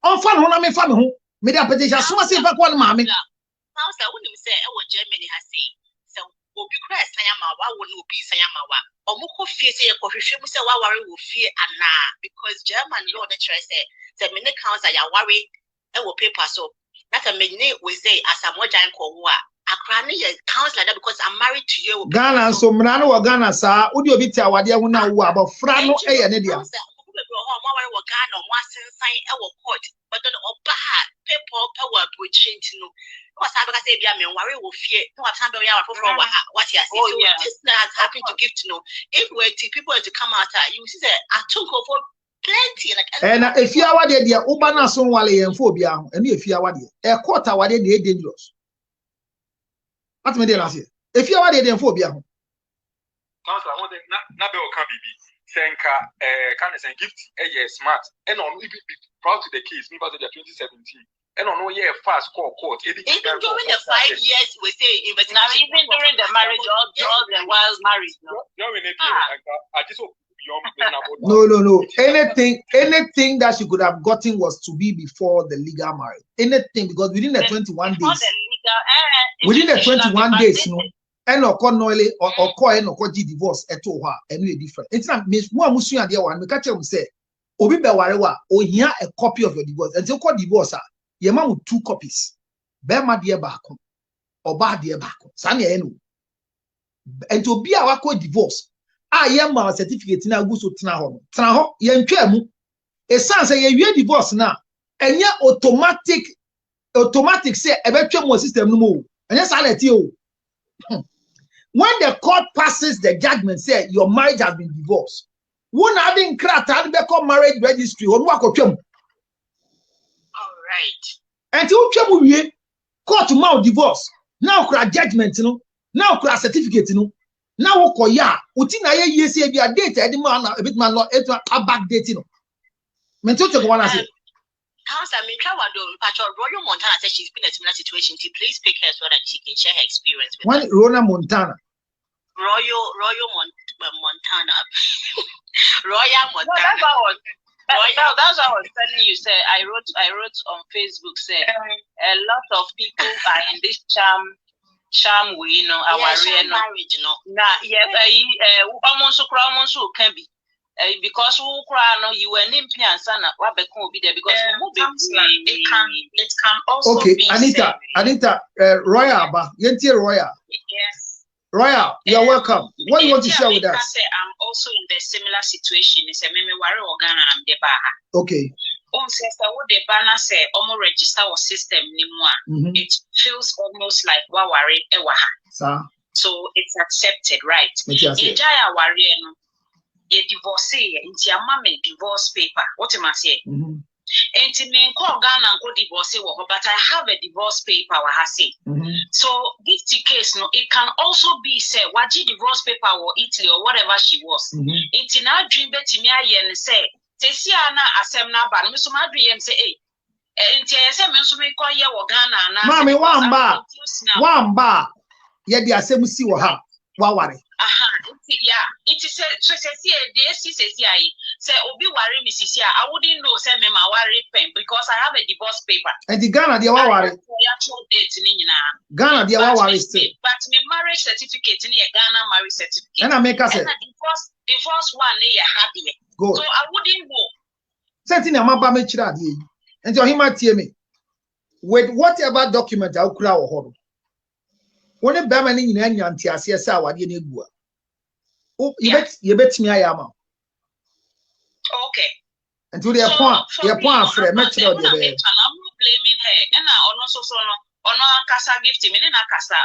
on fa no na me fa me ho me da petition so say fa kwa na mame now say when me say e wo Germany ha say so obi kra san ma wa wo no obi san ma wa omo ko fie say e ko hwehwe mu say wa ware wo fie ana because German law the church say me ne council ya ware e wo paper so that me ne we say Asamoah Gyan ko wo a akra ne ye council like that because I'm married to you Ghana so mra no wo Ghana sa odi obi ti awade ho na wo abofra no e ye ne dia but then paper power change no Because I say be a man worry will fear no time be our from what you see. So this has happened to give to know if we people to come out you see that I took for plenty like and if you are there ubana so wale yemfo bia ho and if you are there a quarter wade dey dangerous what me dey last year if you are there yemfo bia ho counselor what na be o kan bibi senka can say gift smart and on be proud to the case me about the 2017 and on fast court even during the 5 years we say now even during the marriage all the while married I just no anything that she could have gotten was to be before the legal marriage anything because within the 21 days within the 21 days no and or divorce eto ho and we different it's not me amusu ade one me catch am say obi be ware wa ohia a copy of your divorce and you call divorce ye ma 2 copies be ma de baako oba de baako sa na eno and to be our call divorce ye ma certificate na go so tena ho ye ntwa mu e san say ye wie divorce na enye automatic say e betwa mu system no mo enye sa let you when the court passes the judgment say your marriage has been divorced one adding krata be call marriage registry onu akotwam all right and you twam wie court mount divorce now kra judgment no now kra certificate no now ukoya uti na ye yesi e bia date e di man na bit man no eto back date no me to take one say Councilor Royal Montana says she's been in a similar situation. Please pick her so that she can share her experience with us. Rona Montana. Royal Montana. Royal Montana. That's what I was telling you. Say I wrote on Facebook. Say a lot of people are in this charm way, our marriage, almost can be. Because you were named Piansana, be there because it can also okay, be Anita, Royal, Royal. Yes. Royal, you're welcome. What do you want to share with us? I'm also in the similar situation. It's a meme worry organ and the bar. Okay. Sister, what the banner say, almost register or system anymore. It feels almost like worry ewaha. So it's accepted, right? Ejaya worry a divorce into your mama divorce paper. What am I saying? And to me, call Ghana and go divorce, but I have a divorce paper. So this case, no, it can also be said, what you divorce paper or Italy or whatever she was. It's in our dream, but to me, I say, Tessiana Asamoah Gyan, Mr. Madrian say, and TSM, so we call you Ghana. Mammy, one bar. Yet the Asamoah see what Wawari. It is so says say Obi worry Mrs. I wouldn't know say me my worry pen because I have a divorce paper. And the Ghana the Wawari. Ghana the Wawari still. But me marriage certificate in a Ghana marriage certificate. And I make us say divorce one near happy. Go. So I wouldn't go. Setting a mapa me chira di. And so he might hear me. With whatever document I could or hold. When a Bamani in any anti-Asia Sawa di negua. Oh, you bet me I am. Okay. And to their point, for a match. I'm not blaming her. And I also saw no Kasa gift me na Kasa.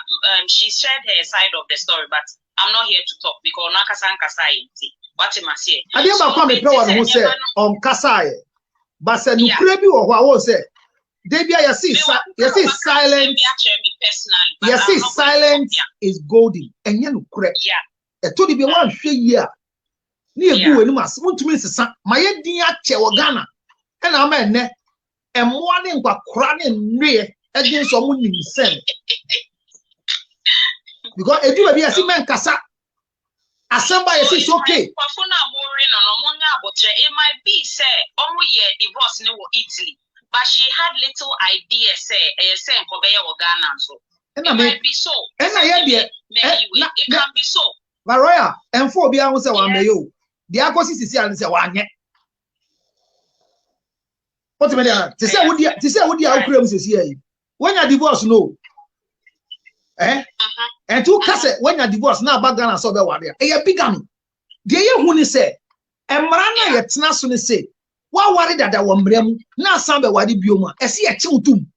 She shared her side of the story, but I'm not here to talk because no Kasa and Kasa inti. What am I saying? I didn't come a power who said on Kasa, but said you creepy or what was it? Debia, you see silence. You see silence is golden, and you know correct. Yeah. Told you one year. Near you and must want to miss my dear Ghana. And I'm a ne and morning but crying near against someone in sin. Because if you be a seaman Casa, somebody says okay. It might be say only divorce no Italy. But she had little idea, say Ghana. So it might be so. And I it can be so. But Roya, and for be answer one may you. The Agos is and say one yet. What's the matter? To say what the outcomes is here. When you divorce, no. And two cassette when you divorce now back Ghana so the one there. A bigamy. The year when he said, and Marana yet Nassuni said. Why worry that I want brem? Now, somebody wadi bioma. I see a children.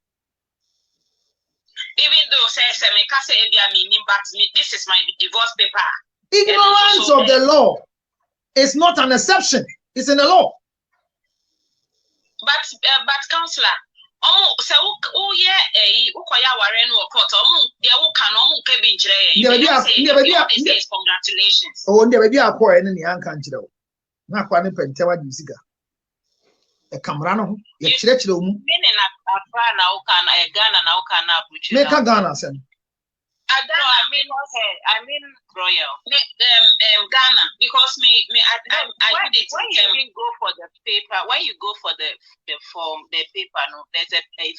Even though say me kase ebia me but this is my divorce paper. Ignorance of the law is not an exception. It's in the law. But counselor, say ukoya ware no court de can ke binjire. Congratulations. Oh, there be a coin in the ankanchiro. Na kwa ne pentewa di sika. E kamera no ye chirechire mu. Me na Accra na uka na Ghana na uka na Abuja. Me ka Ghana sen. I mean Royal. Ghana because I did it. When you go for the paper, when you go for the form, the paper, no, there's a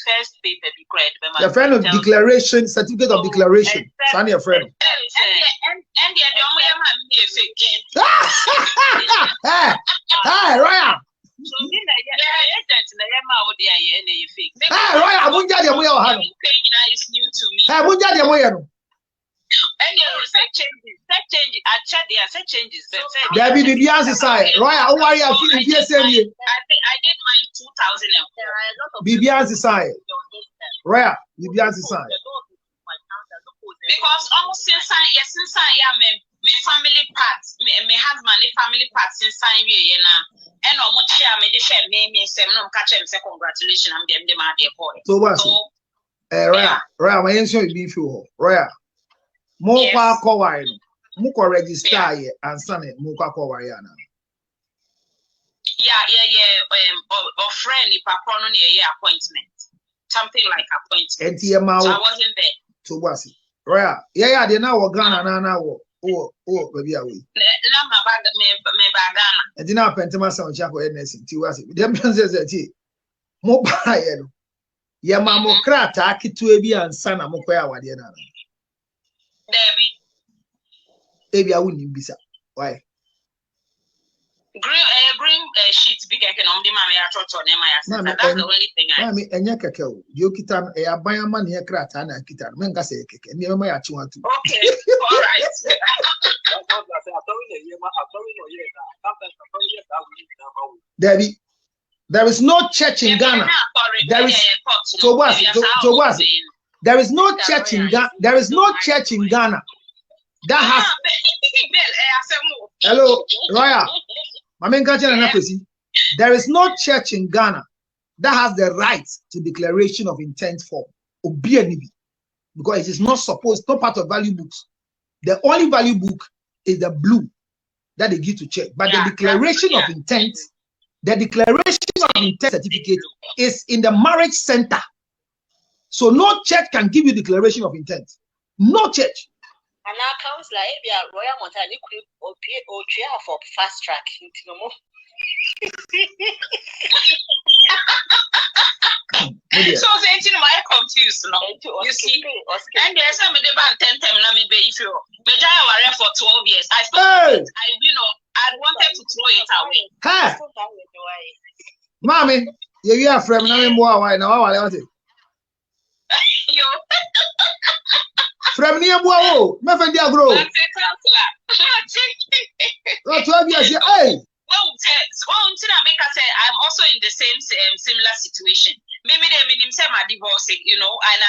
first paper be created. The friend of declaration, certificate of declaration. Son your friend. And Hey, Ryan. Hey, Ryan, Munja de Moya Hano. Is new to me. Hey, Munja de Moya. And you say changes. That changes. I check there. Say changes. There be the Beyonce side. Ryan, how are you feeling? Yes, I did mine 2000. Beyonce side. Ryan, the Beyonce side. Because almost since I me family parts, me husband, family parts since I and almost share me share me say no catch him say congratulations I'm them my dear boy. So what? Raya, my answer will be for Raya. More kwa kwa mo ko register ye answer ne mo kwa kwa ya na. Yeah. Friend if I no near appointment. Something like appointment. So I wasn't there. So what? Raya, yeah, they now Ghana na wo. Oh, baby, away. Me bagana. And then I pent my son chako NS. Tiwasi. Them says that mo ba ye no. Ya mamokrata kitu ebi ansana mo kwa awade na. Debbie. Ebi awu ni bisa. Why? Green sheet big economic mama ya chocho ne ma ya. That's the only thing I. Mami enya keke o. Dio kita e aban ama ne krata na kita. Men ka se keke. Ni ma ya chiwa tu. Okay. All right. Debbie, there is no church in Ghana. There is so what? There is no church in Ghana. There is no church in Ghana that has. Hello, Roya. There is no church in Ghana that has the right to declaration of intent form. Because it is not supposed, not part of value books. The only value book is the blue that they give to church. But the declaration of intent, the declaration of intent certificate is in the marriage center. So no church can give you declaration of intent. No church. And our counselor, Royal Montani could or for fast track. So saying my confused no. You see, and there's some of the band 10 times now me be if you Majaya were for 12 years. I wanted to throw it away. Hey, mommy, you are from more why now? I want it. From near Bow, nothing there grow. 12 years, hey. I'm also in the same similar situation. Maybe they mean say my divorce, you know, and I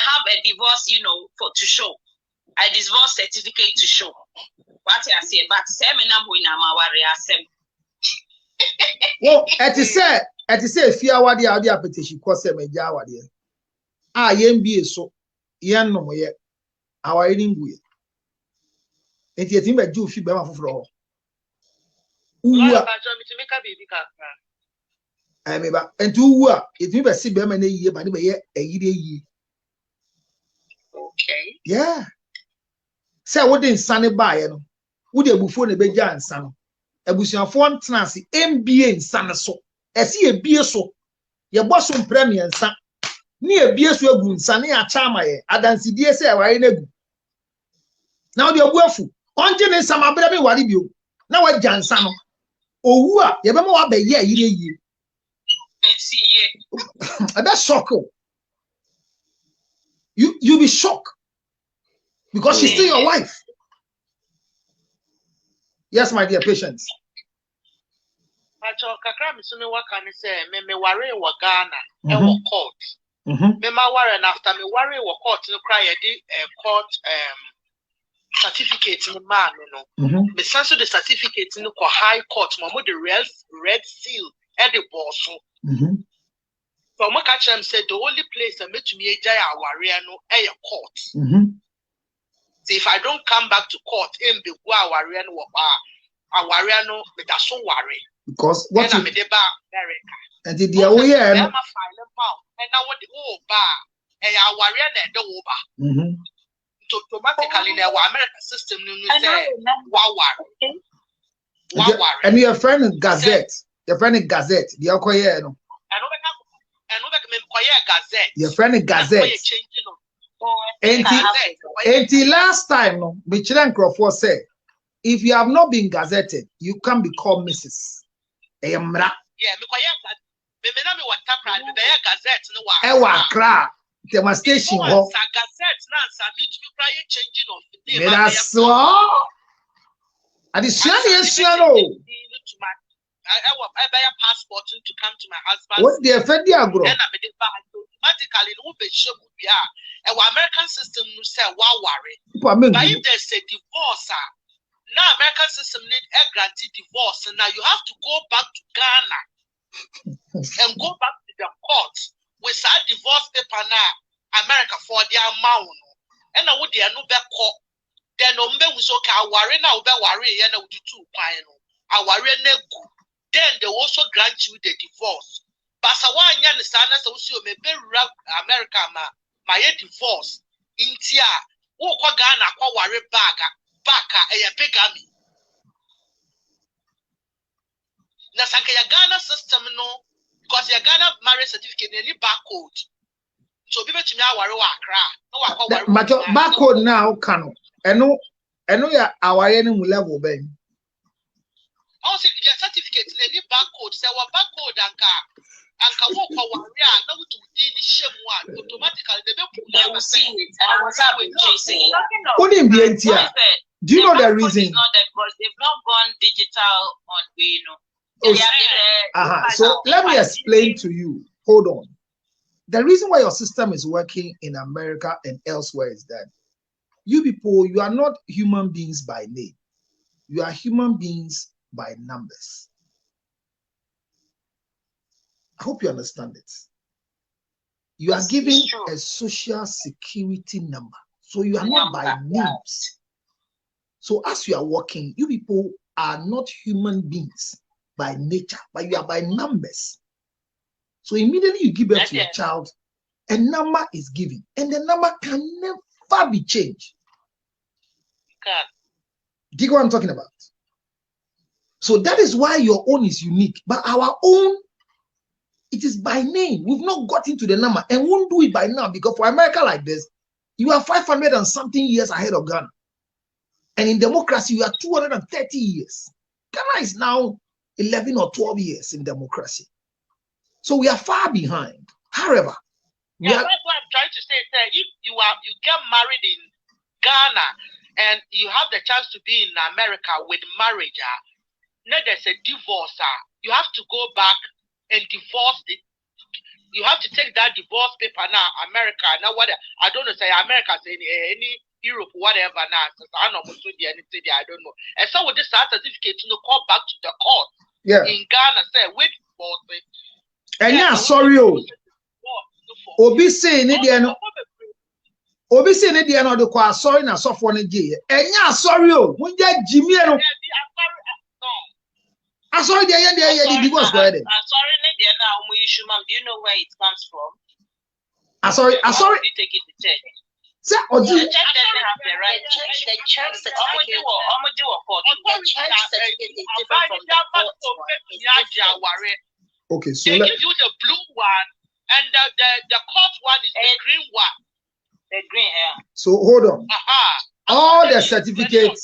have a divorce, you know, to show. A divorce certificate to show. What I say, but say me na boy na ma worry asem. Well, at say fear what the petition cause me ja what there. Ah, yen be so yen no ye. Our eating we. Enti etim be ju fi be ma foforo. Uwa. I mean, and to uwa, it will be see be many year, but be a year. Okay. Yeah. Say what in sunny by no. Would you before the beja and son? A bushel of one trancy, MBA in son so. I see a beer so. Your boss on premier and son. Near beers were good, sunny a charmer. I dance the dear say, I ain't. Now you're willful. On Jenny, some of them, what you now I Jan Sano. Oh, what? You remember what be ye. That's shocking. You be shocked because she's still your wife. Yes, my dear patients. Mema ware and after me worry wa court no cry court certificate in man no. Me sense the certificate in the high court mo the red seal at the boss. So mo catch them said the only place that make me a warrior no a court. So if I don't come back to court in the warrior no a warrior no me da so worry. Because what you America. And did the away and now what the bar a warrior and the over. Automatically the American system no say wow. And your friend Gazette, the Gazette. Your friend Gazette. Until last time, no, Michelin Crawford said, if you have not been gazetted, you can't be called Mrs. Emra. Ewa kra demonstration ho. That's all. Addition is I buy a passport to come to my husband. What the offend you bro? Automatically, no be sure we are. Our American system no say wow worry. But if there's a divorce, now American system need a granted divorce, and now you have to go back to Ghana and go back to the court with a divorce paper now. America for their amount, and I would no be court. Then no be so can worry now be worry and I would do 2 pine. I worry no good. Then they also grant you the divorce. But so one young son as also may be America my divorce. Intia, who Ghana worry back a bigamy. Nasanka Ghana system no, because your Ghana marriage certificate any barcode. So people to me are worry barcode now can ya our enemy level ben. Also, your certificate in any barcode, say what barcode and walk for one year, no to shame one automatically. They will see it. I was having couldn't be NTR. Do you know the reason? It's not that because they've not gone digital on way, So let me explain to you. Hold on. The reason why your system is working in America and elsewhere is that you people, you are not human beings by name. You are human beings by numbers. I hope you understand it. You are given a social security number. So you are not by names. So as you are working, you people are not human beings by nature, but you are by numbers. So immediately you give birth to your child, a number is given, and the number can never be changed. Do you know what I'm talking about? So that is why your own is unique, but our own, it is by name. We've not got into the number and won't do it by now, because for America like this, you are 500 and something years ahead of Ghana. And in democracy, you are 230 years. Ghana is now 11 or 12 years in democracy. So we are far behind. However, that's what I'm trying to say. If you get married in Ghana and you have the chance to be in America with marriage, now there's a divorce. You have to go back and divorce it. You have to take that divorce paper now, America. Now what I don't know, say America, say any Europe, whatever now. I don't know, I don't know. And so with this certificate, call back to the court. Yeah. In Ghana, say wait for it. And yeah, sorry, Obi say ni dia no. Obi say ni dia no de kwa sorry na so for na je. Enya sorry o, munja Jimmy no. I sorry dia the divorce go ahead. Sorry ni dia na umu issue ma'am. Do you know where it comes from? I sorry. You take it to church. Say the church doesn't have the right to issue. The church certificate. The church certificate is different from the court one. Okay, so they give you the blue one, and the court one is the green one. The green, yeah. So hold on. All the certificates.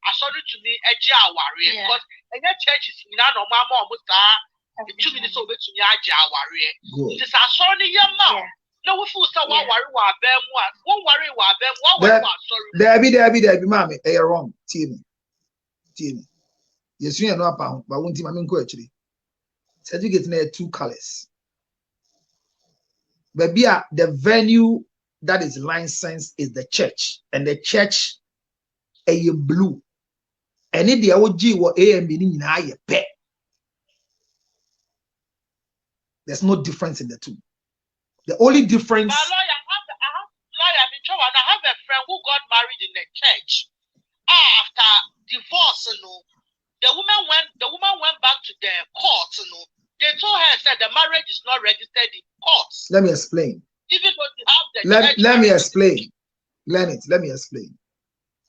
I saw it to me a Jawari because and your church is in our mama almost 2 minutes over to Jawari. This I saw the young man. No, we feel so one worry, one worry, sorry. There be, mammy, you're wrong. Team. Yes, you know about, but one team I'm in actually. Certificate near 2 colors. But the venue that is licensed is the church, and the church a blue. And if the OG were A and B in higher pet. There's no difference in the two. The only difference. I have a friend who got married in the church. After divorce, the woman went back to the court. They told her that the marriage is not registered in courts. Let me explain. Even though you have the let me explain. Let me explain.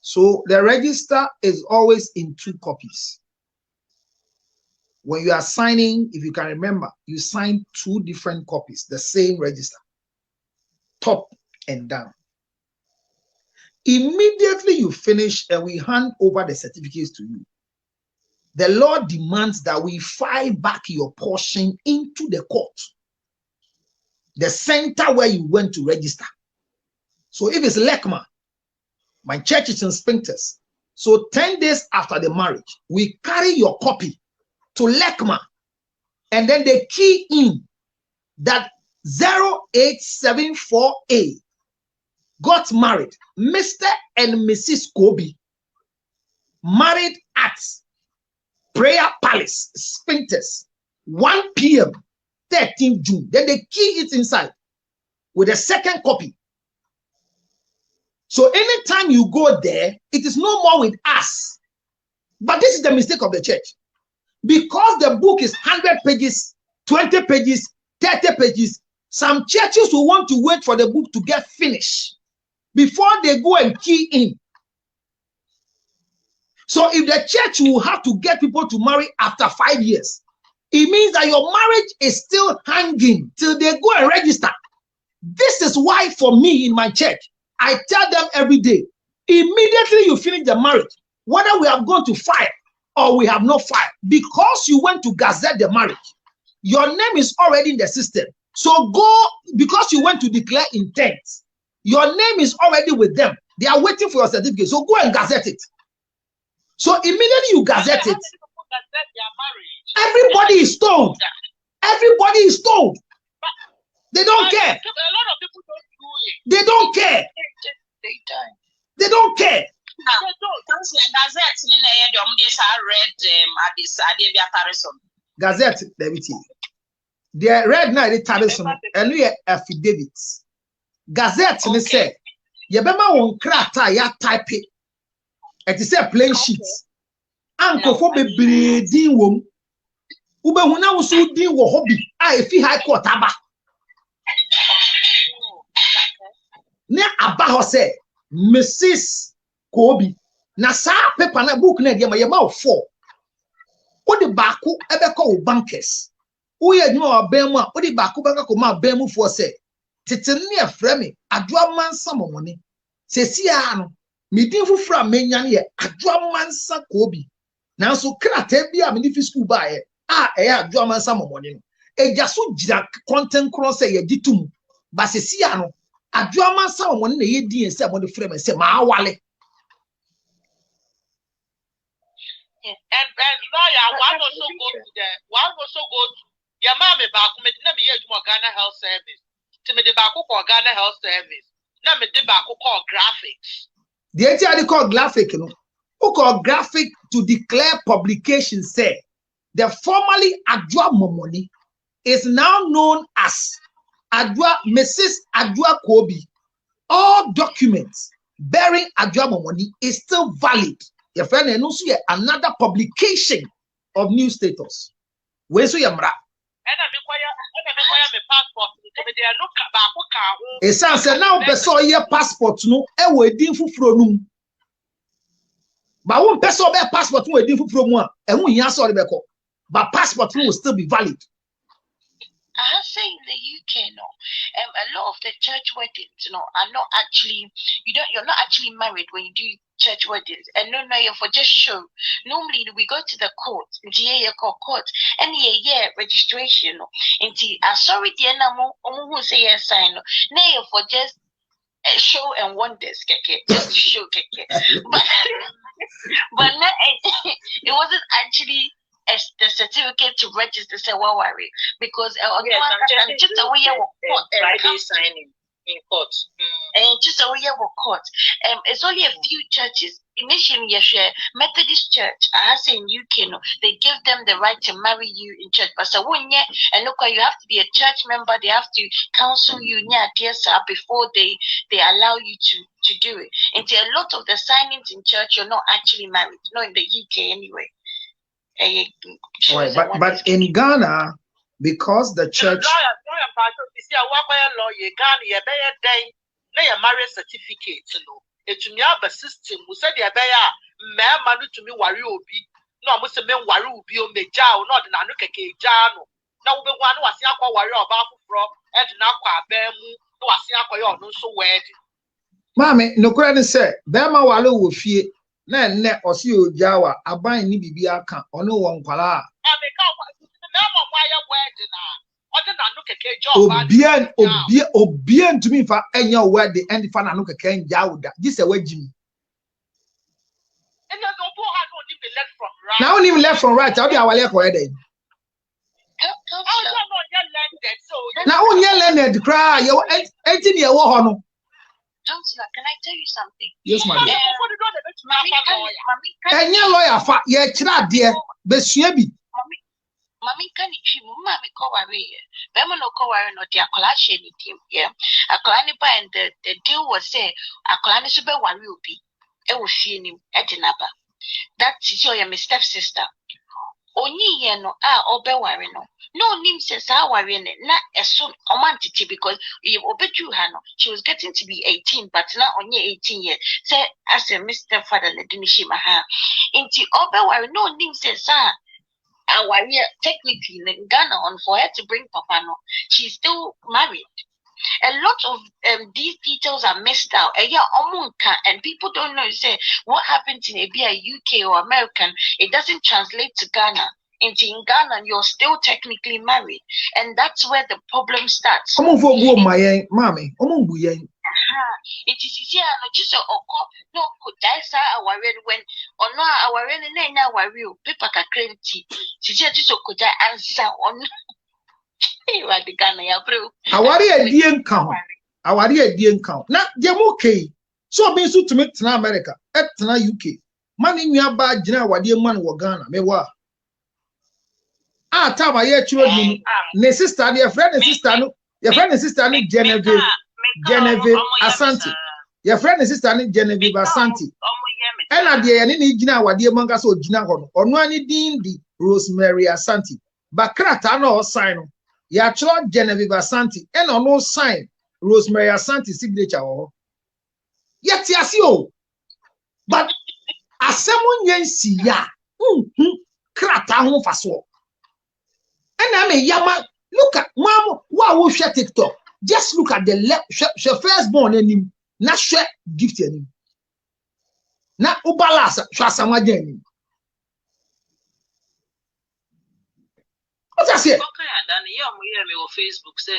So the register is always in 2 copies. When you are signing, if you can remember, you sign 2 different copies, the same register, top and down. Immediately you finish and we hand over the certificates to you, the law demands that we file back your portion into the court, the center where you went to register. So if it's Lekma, my church is in Spinkters. So 10 days after the marriage, we carry your copy to Lekma, and then they key in that 0874A got married. Mr. and Mrs. Kobe married at Prayer Palace, Spinkters, 1 p.m., 13th June. Then they key it inside with a second copy. So anytime you go there, it is no more with us. But this is the mistake of the church. Because the book is 100 pages, 20 pages, 30 pages, some churches will want to wait for the book to get finished before they go and key in. So if the church will have to get people to marry after 5 years, it means that your marriage is still hanging till they go and register. This is why for me in my church, I tell them every day, immediately you finish the marriage, whether we have gone to file or we have not filed, because you went to gazette the marriage, your name is already in the system. So go, because you went to declare intent, your name is already with them. They are waiting for your certificate. So go and gazette it. So immediately you gazette it, everybody is told. Everybody is told. They don't care. A lot of people don't do it. They don't care. They don't care. Gazette, David. The red night it Tarrison and we affidavits. Gazette they say, Yabema won krata ya type it. It is a plain sheet. Uncle for be bleeding womb. Ube huna usu di wo hobby. I fi high court aba. Ne aba ho say Mrs. Kobe. Na sa paper na book na dia ma yema 4. Wo de baako ebe ko bankers. Wo ye nyuma obem a wo de baako banka ko ma bem for say tete ne afra me adwa mansa momone. Sesia no me din fufura menya ne adwa mansa Kobe. Na so krata bia me ni fi school ba ye adwa mansa momone no. Eja so gira content cross ye ditum. Ba sesia no adwa mansa momone na ye din se mo de frame se ma awale. And lawyer, one also go to your mommy back, me me use more Ghana Health Service. To me the back for Ghana Health Service. Now me the back call graphics. The entity called graphic, who call graphic to declare publication say the formerly Adwa Momoni is now known as Adwa Mrs. Adwa Kobe. All documents bearing Adwa Momoni is still valid. Your friend and also another publication of new status. Where so yamra? It sounds now person your passport no e we din fufuro num. Ba won person be passport no we din fufuro mu a e hu nya so be ko. But passport no will still be valid. I have said in the UK, a lot of the church weddings, are not actually, you're not actually married when you do church weddings. And no, for just show. Normally, we go to the court, court, and registration. And sorry, dear, who say yes, sign. No, for just show and wonders, just to show, but it wasn't actually the certificate to register say what worry because just a way of signing in court. And just a way of court. It's only a few churches. Initially, Methodist Church, I say in UK, they give them the right to marry you in church. But so when and look, you have to be a church member. They have to counsel you before they allow you to do it. And a lot of the signings in church, you're not actually married. Not in the UK anyway. But in Ghana, because the church marriage certificate, it's me have a system who said the abaya man to me worry obi no must men worry obi o me jaw not na no keke jano na wo be one was yakwa worry about from and na kwa bemu no was yakwa yo no so wed Mame no kura ni say bema wale wo fie na enne osi ojawa aban ni bibia aka ono won kwala a Obien to me for any word the end fan no keke njawda this a wajimi now only left from right how be awale ko eden now only landed cry you enti ne wo ho no. Counselor, can I tell you something? Yes, madam. Any lawyer fa ye kira de besua bi. Mami can you mami ko worry. Bema no ko worry no dia kola she ni team yeah. Akola ni ba and the deal was say akola ni so be worry obi. E wo fie ni e de naba. That is your step sister. Onyi ye no obe worry no. No nim says how worry na esun omantiti because you obeju her no. She was getting to be 18 but now only 18 years. Say as a Mr. Father na dinishima ha. Inti obe worry no nim says worry technically in Ghana on for her to bring papa no. She's still married. A lot of these details are missed out. And people don't know. Say what happens in a UK or American, it doesn't translate to Ghana. In Ghana, you're still technically married, and that's where the problem starts. It is just no could die when or no our real paper can she just could answer on. Awari didn't count. Awari didn't count. Now, they're okay. So, being so to make to America, at UK. Money me about Jina, what dear man were Ghana, me wa. Time I hear children, ne sister, your friend and sister, your friend and sister, Genevieve Asante. Your friend and sister, Genevieve Asante. And at the end, Jina, what dear manga so Jina or no any dean the Rosemary Asante. But Kratano sign. Ya church Genevieve Asante and on no sign Rosemary Asante signature yet yasio but Asamoah Gyan si ya krata ho faso and I may yama look at mom wa share TikTok just look at the left she firstborn him na share gift him na ubalasa Asamoah Gyan. What's that say? Facebook say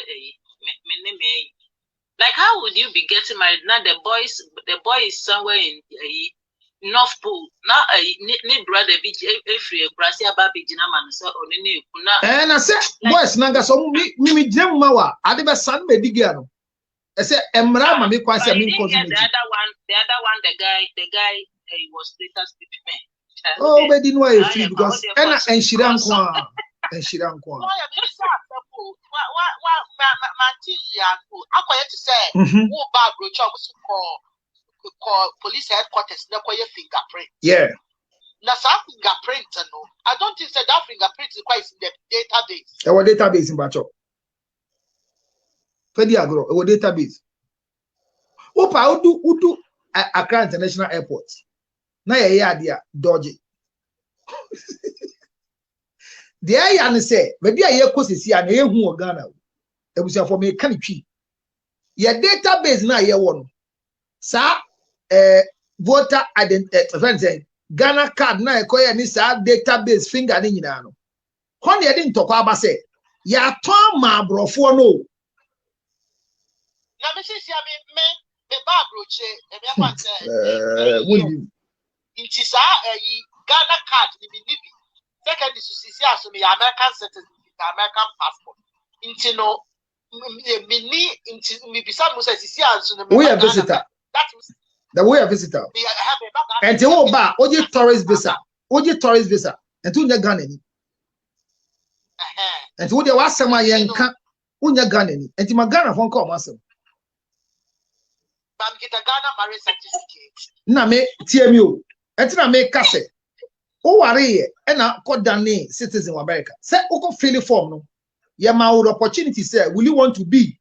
like how would you be getting married now? The boy is somewhere in North Pole now. Need brother be free Gracia Baby Jinaman so on and I said boys nanga so me jam mawa ade be san me digano I said emra ma me kwase me the other one the guy he was later sleeping man. Oh be di no e free because and shiran kwa and shiran kwa police headquarters fingerprint. Yeah. Now fingerprint no. I don't think that fingerprint is quite in the database. Our database in Bacho. Fedi agro, our database. Opa udu Accra International Airport. Na ya dia dodgy. The aya say, maybe I kosisi an ehu Ghana. Ebusia for me kan twi. Your database na ye won. Sa voter identity Ghana card na ekoye ni sa database finger ni nyina no. Hon ye din tokwa aba say, ya ton ma brofo no. Na me sisi me ba broche e me afa say. Inti sa Ghana card ni bi Second is to see as me American citizen, American passport. Into no me into me beside Musa see as we are visitor. The way a visitor. And the whole bar, oje tourist visa. Oje tourist visa. And to Ghana. And to the Asamoah Gyan can unya Ghana. And to Ghana phone call myself. But get a Ghana marriage certificate. Na me TMU. And to make cassette. Oh, worry, and I call Danny citizen of America. Say, Oko fill form. No, yeah, my old opportunity. Say, will you want to be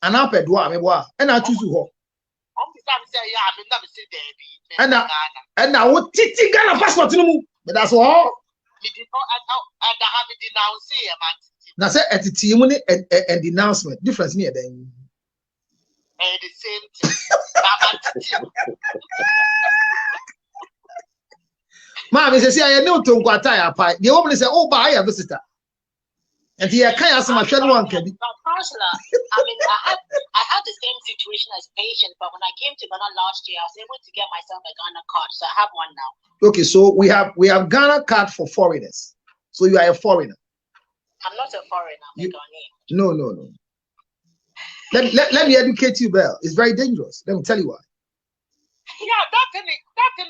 an upper dwarf? And I choose you. And now, what Titi Ghana passport? But that's all. Now, say at the team and denouncement difference near them. The same thing. Mom, he says, I know to Guataya pie. The woman said, oh, buy a visitor. And he can't ask my friend one can be. Counselor, I mean, I had the same situation as patient, but when I came to Ghana last year, I was able to get myself a Ghana card, so I have one now. Okay, so we have Ghana card for foreigners. So you are a foreigner. I'm not a foreigner, I'm a Ghanaian. No. Let me educate you, Belle. It's very dangerous. Let me tell you why. Yeah, that thing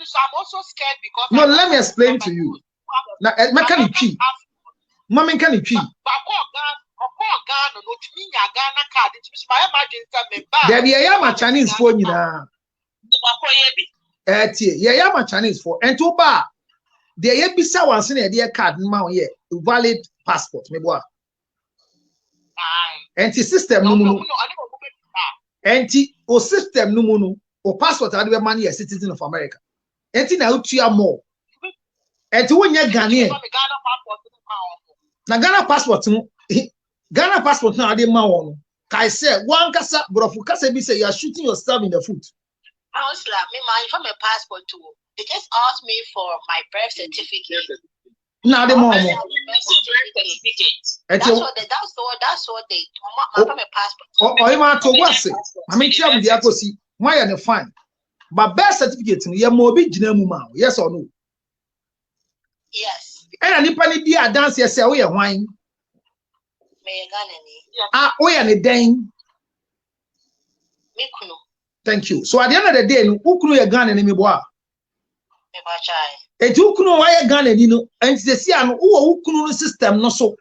is I'm also scared because no, let me explain to you. Now, mechanic Mommy can you there be a Chinese phone, you know. Yeah, my Chinese phone. And to bar, there be someone sending a dear card, valid passport, me boy. Anti system no. Anti o system no. O passport I do money a citizen of America. Anti na utia more. Anti when you Ghanaian. Na Ghana passport no ade ma won. Kai say one kasa brofu kasa be say you are shooting yourself in the foot. Counselor, me my from a passport too. They just asked me for my birth certificate. Na ade ma That's what they my from a passport. Oh, ma to what say? I mean chiam dia kosi. Why are the fine? But birth certificate no ye mo bi gina mu ma. Yes or no? Yes. And nipa ni bi dance ye say we ye hwan. Me Ghana ni. Ah, we ye ne den. Me kunu. Thank you. So at the end of the day, no ukunu ye Ghana ni me boa. Me ba chai. E ti ukunu wa ye Ghana ni no, and se si anu wo ukunu no system no so.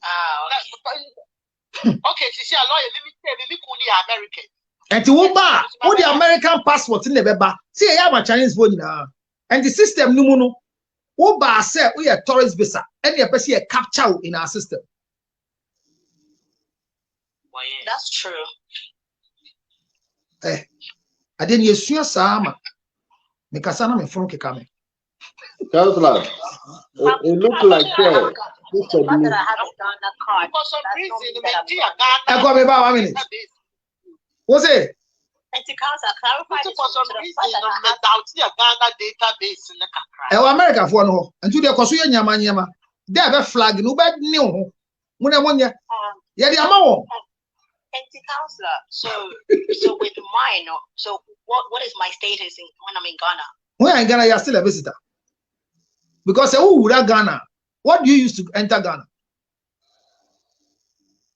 Ah, okay, see a lawyer me kunu American. And to wo ba, wo the American passport in the beba. See e ya ma Chinese phone na. And the system no no. Wo ba say we a tourist visa. And you person a capture in our system. That's true. I didn't use sama. Me kasana me phone ke kame. Counselor, it looks like that I have a Ghana card. For some reason, I got me about 1 minute. What's it? And to clarify this for some reason, a Ghana database in the country. America for no. And to the Kosuya Nyama. They have a flag, no bad new. When I want ya. Yeah, the amount. Counselor, so with mine, so what is my status when I'm in Ghana? When I'm in Ghana, you're still a visitor. Because who would have Ghana? What do you use to enter Ghana?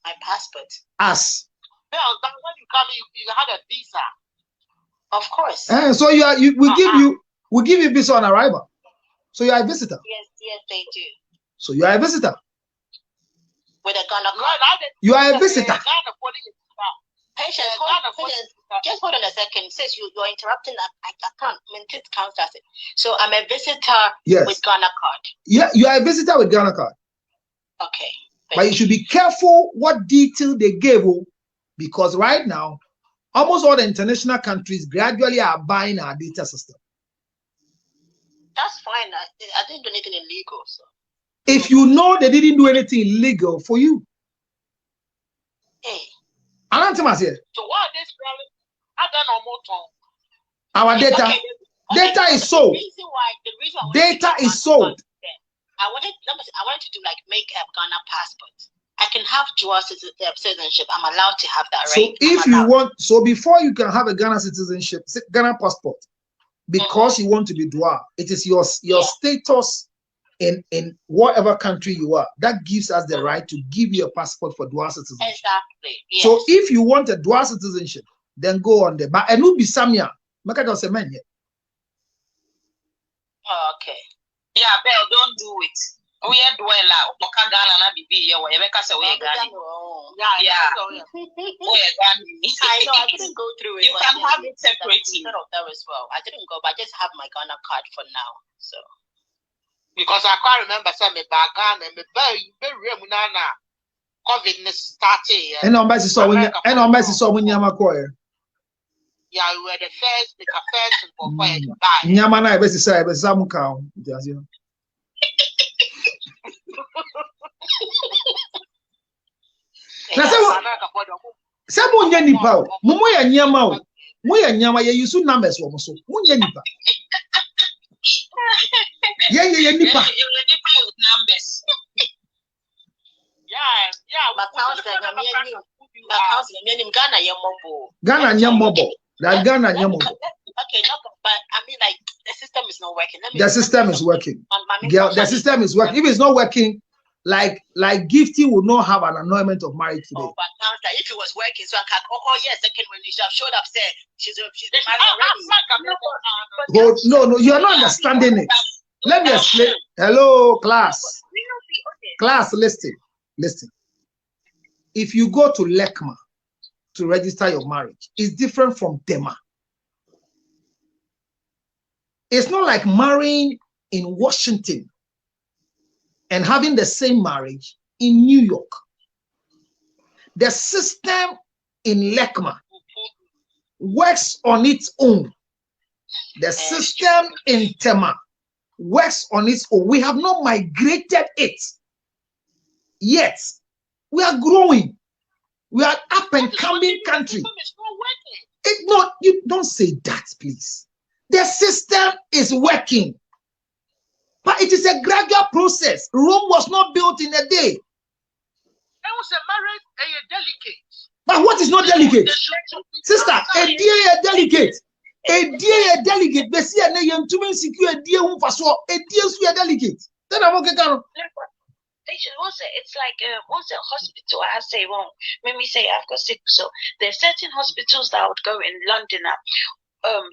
My passport. Us. Well, when you come, you had a visa. Of course. And so we give you visa on arrival. So you are a visitor. Yes, they do. So you are a visitor. With a Ghana card. You are a visitor. Patience, just hold on a second. Since you're interrupting, I can't maintain counter. So I'm a visitor with Ghana card. Yeah, you are a visitor with Ghana card. Okay. But you should be careful what detail they gave you, because right now, almost all the international countries gradually are buying our data system. That's fine. I didn't do anything illegal. So. If you know they didn't do anything illegal for you. Hey. So what this our data data is sold. Data is sold. I wanted to do like make a Ghana passport. I can have dual citizenship. I'm allowed to have that, right? So if you want, so before you can have a Ghana citizenship, Ghana passport, because you want to be dual. It is your status in whatever country you are that gives us the right to give you a passport for dual citizenship. Exactly. Yes. So if you want a dual citizenship, then go on there. But it will be Samia. Make it also man. Okay. Yeah, Bell, don't do it. We are dweller. Okagana na bibi ya we make us away Ghana. Yeah. I know I didn't go through it. You can have it separately. That as well. I didn't go, but I just have my Ghana card for now. So because I can't remember some back Ghana and very COVID started. And on basis so when you yeah, we were the first and for quiet buy. Nyama na best say be some cow. Na se mo nya nipa o mo ya nyama o mo ya nyama ye use numbers wo so mo nya nipa ye nipa numbers yeah my accounts Ghana nyamobo that Ghana nyamobo. Okay, no, but I mean, like, the system is not working. The system is working. Girl, the system is working. If it's not working, like Gifty would not have an annulment of marriage today. Oh, but if it was working, so I can. Oh yes, second when she have showed up, said she's married already. No, you are not understanding it. Let me explain. Hello, class. Class, listen. If you go to LECMA to register your marriage, it's different from DEMA. It's not like marrying in Washington and having the same marriage in New York. The system in LECMA works on its own. The system in TEMA works on its own. We have not migrated it yet. We are growing. We are up and coming country. No, you don't say that, please. The system is working, but it is a gradual process. Rome was not built in a day. It was a marriage, delicate. But what is not delicate, sister? A dear delicate. A dear delicate. They see a name to secure a dear who was a dear delicate. Then I'm okay. It's like once a hospital, I say, well, let me say I've got sick. So there are certain hospitals that I would go in London.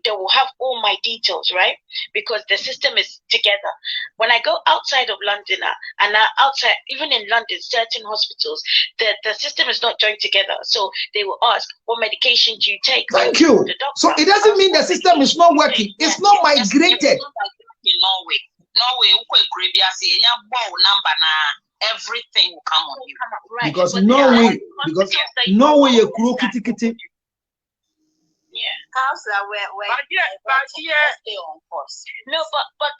They will have all my details, right? Because the system is together. When I go outside of London, and outside, even in London, certain hospitals, the system is not joined together. So they will ask, what medication do you take? Thank you. So it doesn't mean the system is not working. It's not migrated. Norway, everything will come on you. Right. Because Norway, a crow kitty. Yeah. How's that? Where? Stay on course. No, but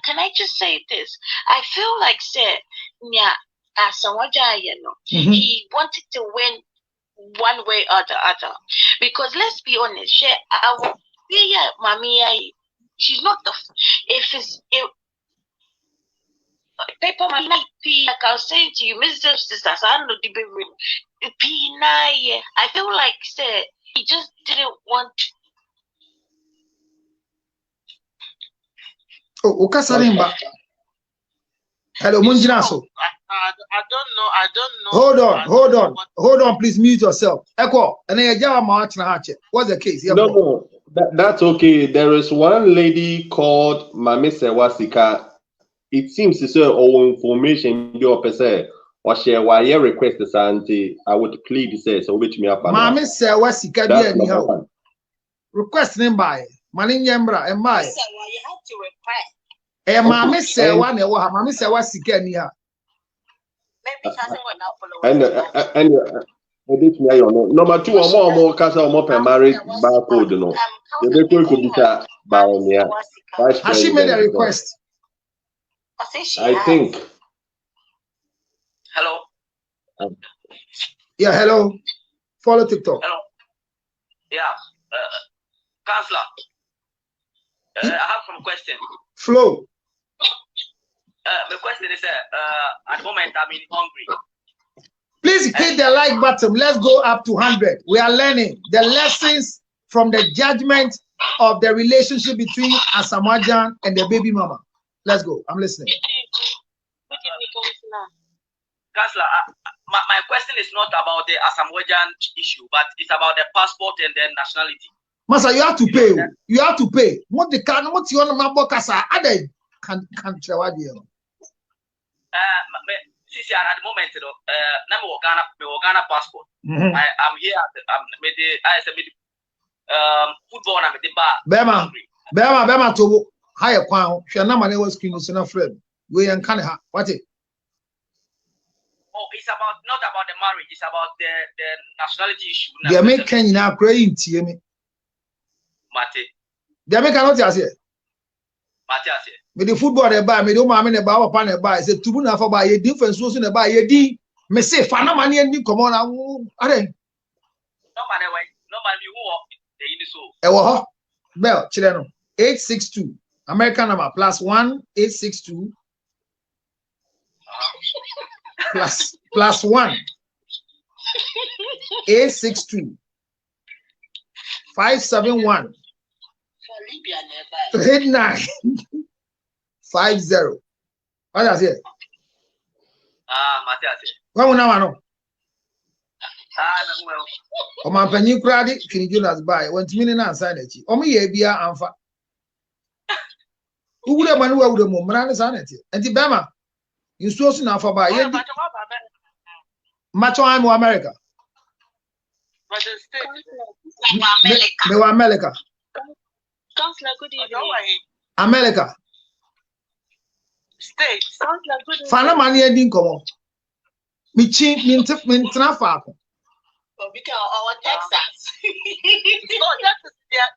can I just say this? I feel like Asamoah Gyan, he wanted to win one way or the other. Because let's be honest, she's not the. If paper might be like I was saying to you, Mr. Sisters, I don't know the baby. I feel like he just didn't want. Oh, Okasarimba. Hello, Munjinaso. I don't know. Hold on, please mute yourself. Echo, and then what's the case? No, that's okay. There is one lady called Mami Sewasika. It seems to say all information your person or share why your request is anti. I would plead to say so which me up. Mami Sewasika be anyhow. Request name by Manin Yambra and my. You have to request. Mami Sewa ne wa Mami Sewasika anyhow. Maybe she hasn't and number 2 or more casa or more per marriage barcode no. The people could be by me. Has she made a request? I think. Hello. Yeah, hello. Follow TikTok. Hello. Yeah. Counselor. I have some questions. Flow. The question is, at the moment I'm hungry. Please hit the like button. Let's go up to 100. We are learning the lessons from the judgment of the relationship between Asamoah Gyan and the baby mama. Let's go. I'm listening. Counselor, my question is not about the Asamoah Gyan issue, but it's about the passport and the nationality. Master, you have to pay. You have to pay. What the can? What you want to kasa? Ade can travel there. See, at the moment, I'm Ghana passport. I'm here. Football. I'm the bar. Bema to higher crown. She na money was screen so na friend. We and can ha. What it? Oh, it's about not about the marriage. It's about the nationality issue. They make Kenya praying to me. Mate. They make cannot say. Mate. Me the football they buy, me the mama ne buy, papa ne buy. Say tubu na for buy. Ye difference so ne buy. Ye di. Me say fana money ni come on. Are. No man who the in the soul. Ewo Bell chile 862 American number +1 862 +1 862 571 3950. What does it? What will now know? O man panyin kura de King Jonas buy want me na answer na chi o me ye bia amfa ugure man wa ugure mo mra ne sanete enti bema insuo so na afa ba ye macho I'm America me wa America Counselor, good evening. America States. Counselor, good evening. Fana man ye din komo mi chi mi ntra fa ko Because our Texas.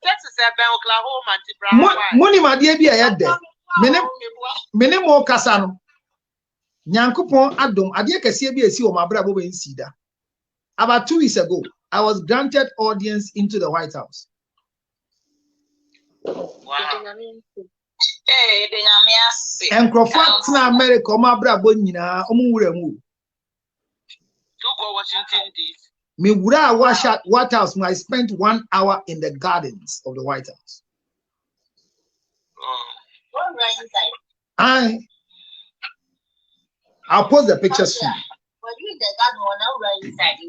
Texas is Oklahoma and Brown. Money ma dey bia ye de mene mo kasa no Nyankopon adom ade kase bia si o mabra bo ben sida. About 2 weeks ago I was granted audience into the White House. Wow. Hey, And Crawford na America o mabra bo nyina o mu wura mu. To go Washington DC. Me wura White House. I spent 1 hour in the gardens of the White House. I'll post the pictures soon.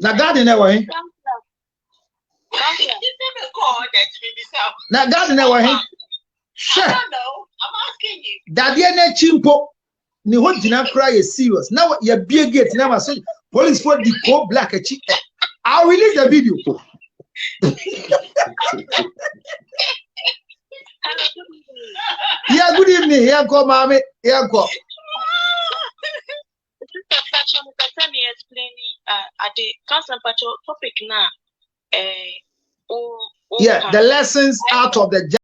The garden never him. The garden never him. Sure. I don't know. I'm asking you. Daddy ne chimpo. Ni ho dina cry is serious. Now you be a gate now say police for the co black a chick. I'll release the video. Yeah, good evening. Here go mommy. Here go. Let me explain at the council topic now. Yeah, the lessons out of the